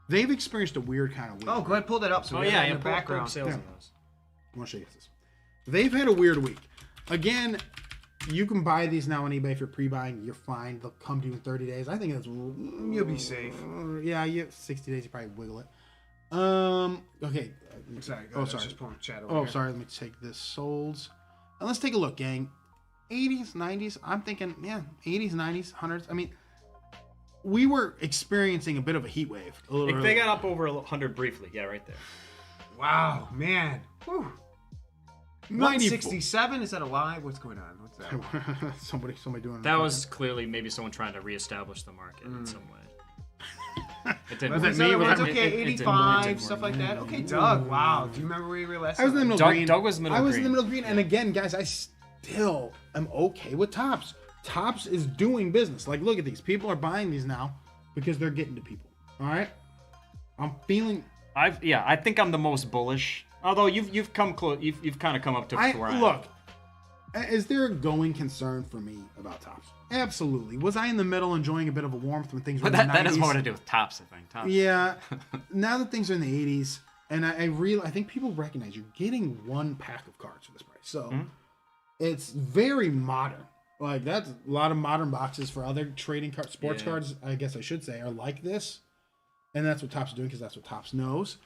They've experienced a weird kind of week. Oh, go ahead, pull that up. So Oh we have yeah, that yeah. in the Pull background. up sales Yeah. on those. I want to show you this. They've had a weird week. Again, you can buy these now on eBay if you're pre-buying. You're fine. They'll come to you in 30 days. I think that's You'll be safe. Yeah, 60 days. You probably wiggle it. Okay. Sorry. Oh, sorry. Just pulling chat over Oh, here. sorry. Let me take this solds. And let's take a look, gang. 80s, 90s. I'm thinking, 80s, 90s, 100s. I mean, we were experiencing a bit of a heat wave. A little They early. got up over 100 briefly. Yeah, right there. Wow, man. Whew. 167? Is that a lie? What's going on? What's that? somebody doing That was clearly maybe someone trying to reestablish the market in some way. It didn't Was work. that me? Was that me? Okay, It didn't 85, stuff like that. Okay, Doug. Wow. Do you remember where you were last I was in the middle Doug- green. Doug was middle I was in green. the middle green. And again, guys, I still am okay with Topps. Topps is doing business. Like, look at these. People are buying these now because they're getting to people. All right? I'm feeling... I think I'm the most bullish. Although you've come close, you've kind of come up to where I am. Look, is there a going concern for me about Topps? Absolutely. Was I in the middle enjoying a bit of a warmth when things were But in the 90s? that has more to do with Topps, I think. Topps. Yeah. Now that things are in the 80s, and I think people recognize you're getting one pack of cards for this price. So it's very modern. Like, that's a lot of modern boxes for other trading cards. Sports cards, I guess I should say, are like this. And that's what Topps is doing because that's what Topps knows.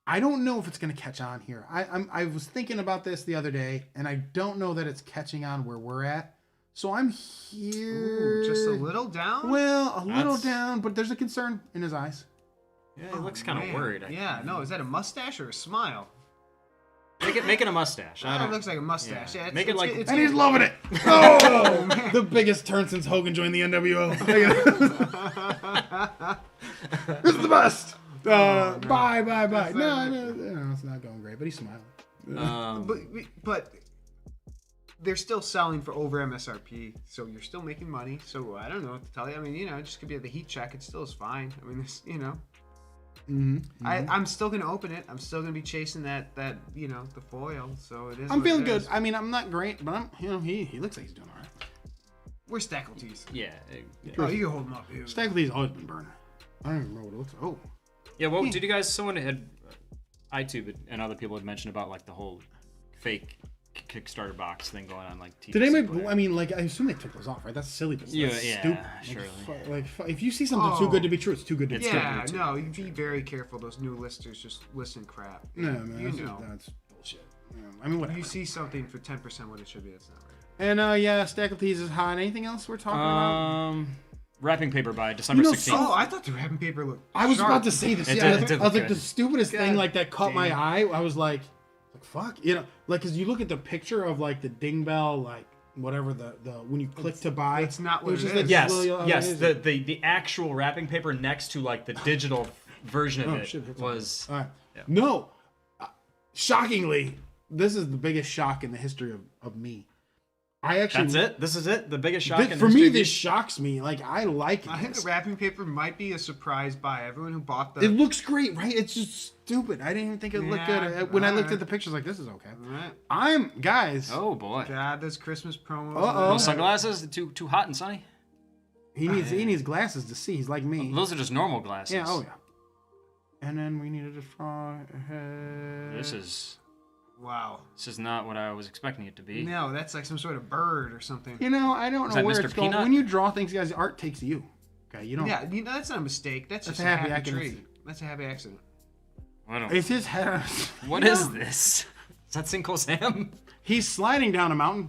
I don't know if it's going to catch on here. I was thinking about this the other day, and I don't know that it's catching on where we're at. So I'm here. Ooh, just a little down? Well, a little That's- down, but there's a concern in his eyes. Yeah, he looks kind of Man. worried. Yeah, no, is that a mustache or a smile? Make it a mustache. I It don't. looks like a mustache. Yeah, Make it like- And he's loving it. Oh, the biggest turn since Hogan joined the NWO. This is the best. Bye. No, it's not going great, but he's smiling. But they're still selling for over MSRP, so you're still making money. So I don't know what to tell you. I mean, it just could be the heat check. It still is fine. I mean, this, I'm still gonna open it. I'm still gonna be chasing that the foil. So it is. I'm what feeling it good. is. I mean, I'm not great, but he looks like he's doing all right. We're Stackeltees. Yeah. Oh, you can hold them up, dude. Stackelte's always been burning. I don't even remember what it looks like. Oh. Yeah. Well, did you guys? Someone had iTube and other people had mentioned about like the whole fake Kickstarter box thing going on, like. Did anybody? I mean, like, I assume they took those off, right? That's silly. That's Yeah, stupid. surely. If you see something too good to be true, it's too good to be true. Yeah, no, you be very careful. Those new listers just listen crap. No, man, that's bullshit. Yeah, I mean, whatever. You see something for 10% what it should be, that's not right. And Stackeltees is hot. Anything else we're talking about? Wrapping paper by December 16th. Oh, I thought the wrapping paper looked I was sharp. about to say this. It Yeah, did I was look like, the good. stupidest thing God like that caught my damn. eye. I was like, fuck, because you look at the picture of like the ding bell, like whatever the when you click to buy. That's not what was it just is. like, Yes, really, yes. it is. The actual wrapping paper next to like the digital version of Oh, it shit, that's was. All right. Yeah. No, shockingly, this is the biggest shock in the history of me. I actually. That's it. This is it. The biggest shock. in For the me, history this shocks me. Like, I like I think this. the wrapping paper might be a surprise buy. Everyone who bought the... It looks great, right? It's just stupid. I didn't even think it looked Yeah, good. When I looked alright. at the pictures, like, this is okay. Alright. Guys. Oh boy. God, those Christmas promos. Uh-oh. Those sunglasses too hot and sunny. He needs glasses to see. He's like me. Those are just normal glasses. Yeah. Oh yeah. And then we needed to fry ahead. This is Wow. not what I was expecting it to be. No, that's like some sort of bird or something. I don't know that where Mr. it's going. Peanut? When you draw things, guys, art takes you. Okay, you don't. Yeah, that's not a mistake. That's just a a happy happy accident. tree. That's a happy accident. I don't. It's his head. What is this? Is that Sinkhole Sam? He's sliding down a mountain.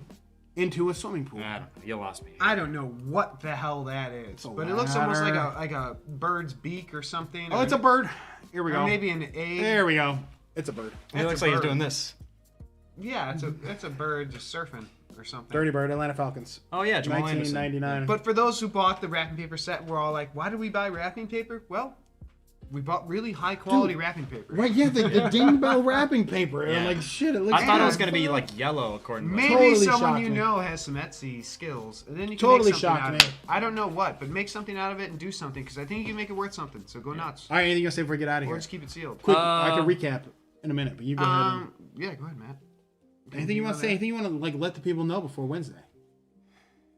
into a swimming pool. I don't know. You lost me. I don't know what the hell that is, but it looks almost like a bird's beak or something. Oh, it's a bird. Here we go. Or maybe an egg. There we go. It's a bird. It looks like he's doing this. Yeah, it's a bird just surfing or something. Dirty Bird, Atlanta Falcons. Oh yeah, Jamal 1999. But for those who bought the wrapping paper set, we're all like, why did we buy wrapping paper? Well, we bought really high quality wrapping paper. Right, yeah, the dingbat wrapping paper. And I'm like, shit, it looks I thought it was going to be like yellow, according to Maybe Totally someone shocked you me. know has some Etsy skills, and then you can Totally make something shocked out me. of it. I don't know what, but make something out of it and do something, because I think you can make it worth something. So go nuts, All right, anything you want to say before we get out of or here? just keep it sealed. Quick, I can recap in a minute, but you go ahead. And, Yeah, go ahead, Matt. anything you want to say? Anything you want to like let the people know before Wednesday?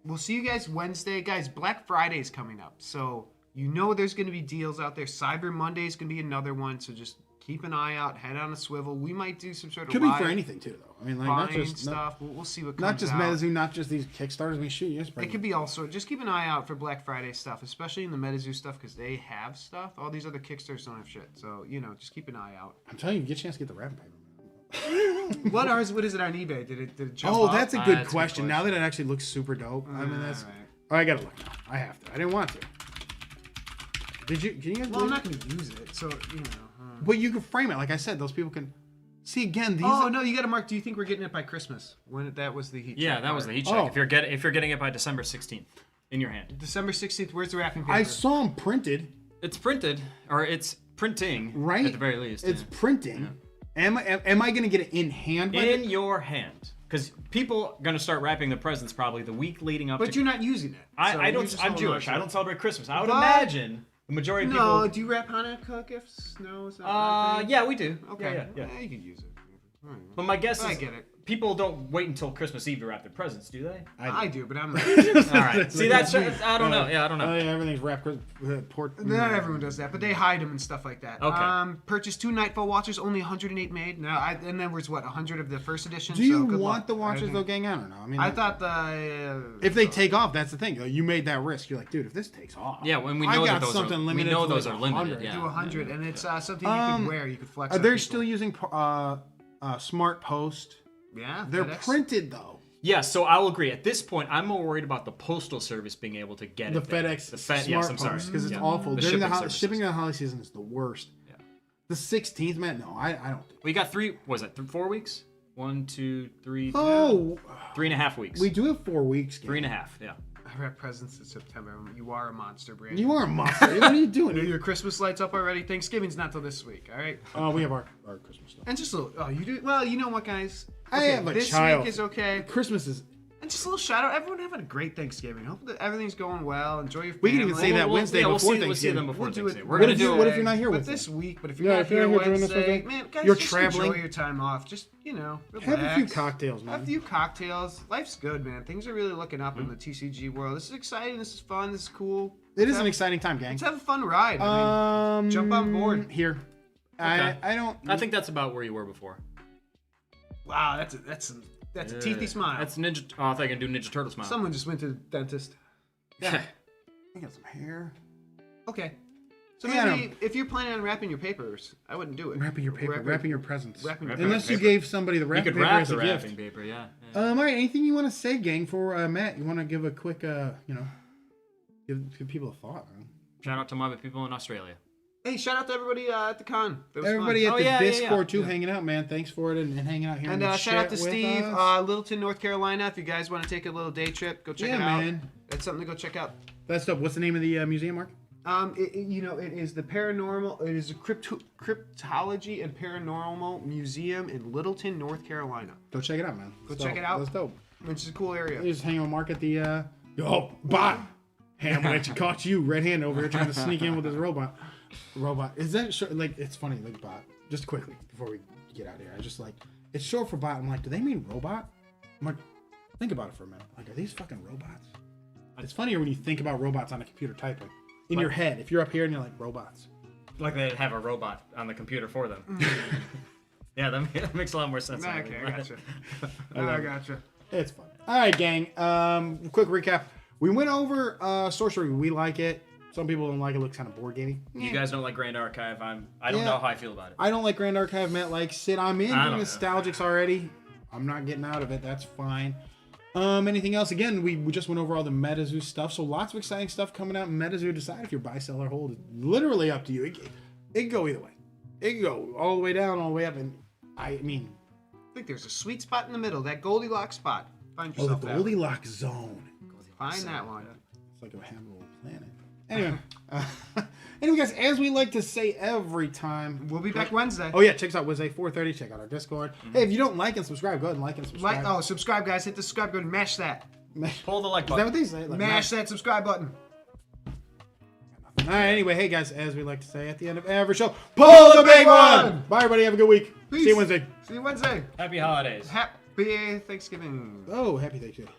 We'll see you guys Wednesday. Guys, Black Friday is coming up, so you know there's going to be deals out there. Cyber Monday is going to be another one, so just keep an eye out, head on a swivel. We might do some sort of Could be for anything too, though. I mean, like not buying just stuff. We'll see what comes not just out. MetaZoo, not just these Kickstarters. I mean, shoot, yes, It could be also just keep an eye out for Black Friday stuff, especially in the MetaZoo stuff, because they have stuff. All these other Kickstarters don't have shit, so just keep an eye out. I'm telling you, get a chance to get the wrapping paper. What is it on eBay? Did it jump Oh, up? that's a that's good a good question. Now that question. it actually looks super dope. I mean, that's. Alright. Oh, I gotta look now. I have to. I didn't want to. Did you? Can you guys? Well, I'm believe not it? going to use it, so But you can frame it, like I said. Those people can see again. These. Oh no, you got to mark. Do you think we're getting it by Christmas? When that was the heat. Yeah, check that was the part. heat check. Oh. If you're getting it by December 16th in your hand, December 16th. Where's the wrapping paper? I saw them printed. it's printed or it's printing, Right. At the very least, It's yeah. printing. Am I gonna get it in hand? By in the- your hand. Because people are gonna start wrapping their presents probably the week leading up. But to you're not using it. so I you're don't. just I'm holding on Jewish. to I it. don't celebrate Christmas. I would But- imagine the majority of No, people. do you wrap Hanukkah gifts? No, it's not. like that? Yeah, we do. Okay. Yeah. You could use it. All right. But my guess I is get it. people don't wait until Christmas Eve to wrap their presents, do they? I do, but I'm not. All right. See, that's I don't know. Yeah, I don't know. Oh yeah, everything's wrapped with port. Not everyone does that, but they hide them and stuff like that. Okay. Purchased 2 Nightfall watches, only 108 made. Now, and then was 100 of the first edition. Do you so good want luck. the watches I think- though, gang? I don't know. I mean, I thought the. if they take off, that's the thing. You made that risk. You're like, dude, if this takes off, Yeah, when we I know got that those something are we limited know to those like are limited. 100. Yeah. to 100, and it's something you can wear. You could flex. Are on they people. still using Smart Post? Yeah, They're FedEx. printed though. Yeah, so I will agree. At this point, I'm more worried about the postal service being able to get The it. there. FedEx The Smart yes, I'm sorry. Post because it's Yeah. awful. The During the shipping services. shipping in the holiday season is the worst. Yeah. The 16th, man. No, I don't. We got 3. Was it 4 weeks? 1, 2, 3. Oh, 3.5 weeks. we do have 4 weeks. gang. 3.5. Yeah. I wrap presents in September. You are a monster, Brandon. You are a monster. What are you doing? Your Christmas lights up already. Thanksgiving's not till this week. All right. Oh, we have our Christmas stuff. And just a little. Oh, you do. Well, you know what, guys. I have a this child. week is okay. Christmas is. And just a little shout out. Everyone having a great Thanksgiving. Hope that everything's going well. Enjoy your family. We can even say that Wednesday we'll before see, we'll see them Thanksgiving. before We'll do it. Thanksgiving. We're What gonna if do you- it. what if you're not here But Wednesday? this week, but if you're Yeah, not if you're here not here doing this Wednesday, Wednesday, man, guys, you're just traveling. enjoy your time off. Just relax. Have a few cocktails, man. Have a few cocktails. Life's good, man. Things are really looking up in the TCG world. This is exciting. This is fun. This is cool. It is an exciting time, gang. Let's have a fun ride. I mean, jump on board. Here. Okay. I don't. I think that's about where you were before. wow, that's a teethy smile. That's Ninja. Oh, I thought I could do Ninja Turtle smile. Someone just went to the dentist. Yeah. I got some hair. Okay. So Yeah, maybe if you're planning on wrapping your papers, I wouldn't do it. Wrapping your paper, wrapping your presents. Wrapping your Unless you paper. gave somebody the You wrapping could paper wrap as the a wrapping gift. paper. Yeah. All right. Anything you want to say, gang? For Matt, you want to give a quick, give people a thought. Man. Shout out to my people in Australia. Hey, shout out to everybody at the con. That was Everybody fun. at the yeah, yeah, Discord yeah. too, hanging out, man. Thanks for it and hanging out here. And in the shout out to chat with Steve, us. Littleton, North Carolina. If you guys want to take a little day trip, go check it out. man. That's something to go check out. That's dope. What's the name of the museum, Mark? It is the paranormal. It is a cryptology and paranormal museum in Littleton, North Carolina, Go check it out, man. Go That's check dope. it out. That's dope. which is a cool area. You just hang with Mark at the bot. Hamlet caught you red handed over here trying to sneak in with his robot. Is that short? Like, it's funny, like bot. Just quickly before we get out of here, I just like it's short for bot. I'm like, do they mean robot? I'm like, think about it for a minute. Like, are these fucking robots? It's funnier when you think about robots on a computer typing in your head. If you're up here and you're like robots, Like they have a robot on the computer for them. Yeah, that makes a lot more sense. Okay, I gotcha. I gotcha. it's fun. All right, gang. Quick recap. We went over Sorcery. We like it. Some people don't like it. It looks kind of board gamey. You guys don't like Grand Archive. I don't know how I feel about it. I don't like Grand Archive. Matt likes it. I'm in I don't know. Nostalgix already. I'm not getting out of it. That's fine. Anything else? Again, we just went over all the MetaZoo stuff. So lots of exciting stuff coming out. MetaZoo, decide if you're buy, sell, or hold. It's literally up to you. It can go either way. It can go all the way down, all the way up. And I mean, I think there's a sweet spot in the middle. That Goldilocks spot. Find yourself the that Goldilocks zone. Find that one. It's like a habitable planet. Anyway, anyway, guys, as we like to say every time, we'll be back Wednesday. Oh yeah, check us out Wednesday 4:30. Check out our Discord. Hey, if you don't like and subscribe, go ahead and like and subscribe. Subscribe, guys! Hit the subscribe button. Mash that. Pull the like Is button. that what they say? Like, mash that subscribe button. All right. Anyway, hey guys, as we like to say at the end of every show, pull the big one. Bye, everybody. Have a good week. Peace. See you Wednesday. See you Wednesday. Happy holidays. Happy Thanksgiving. Oh, happy Thanksgiving.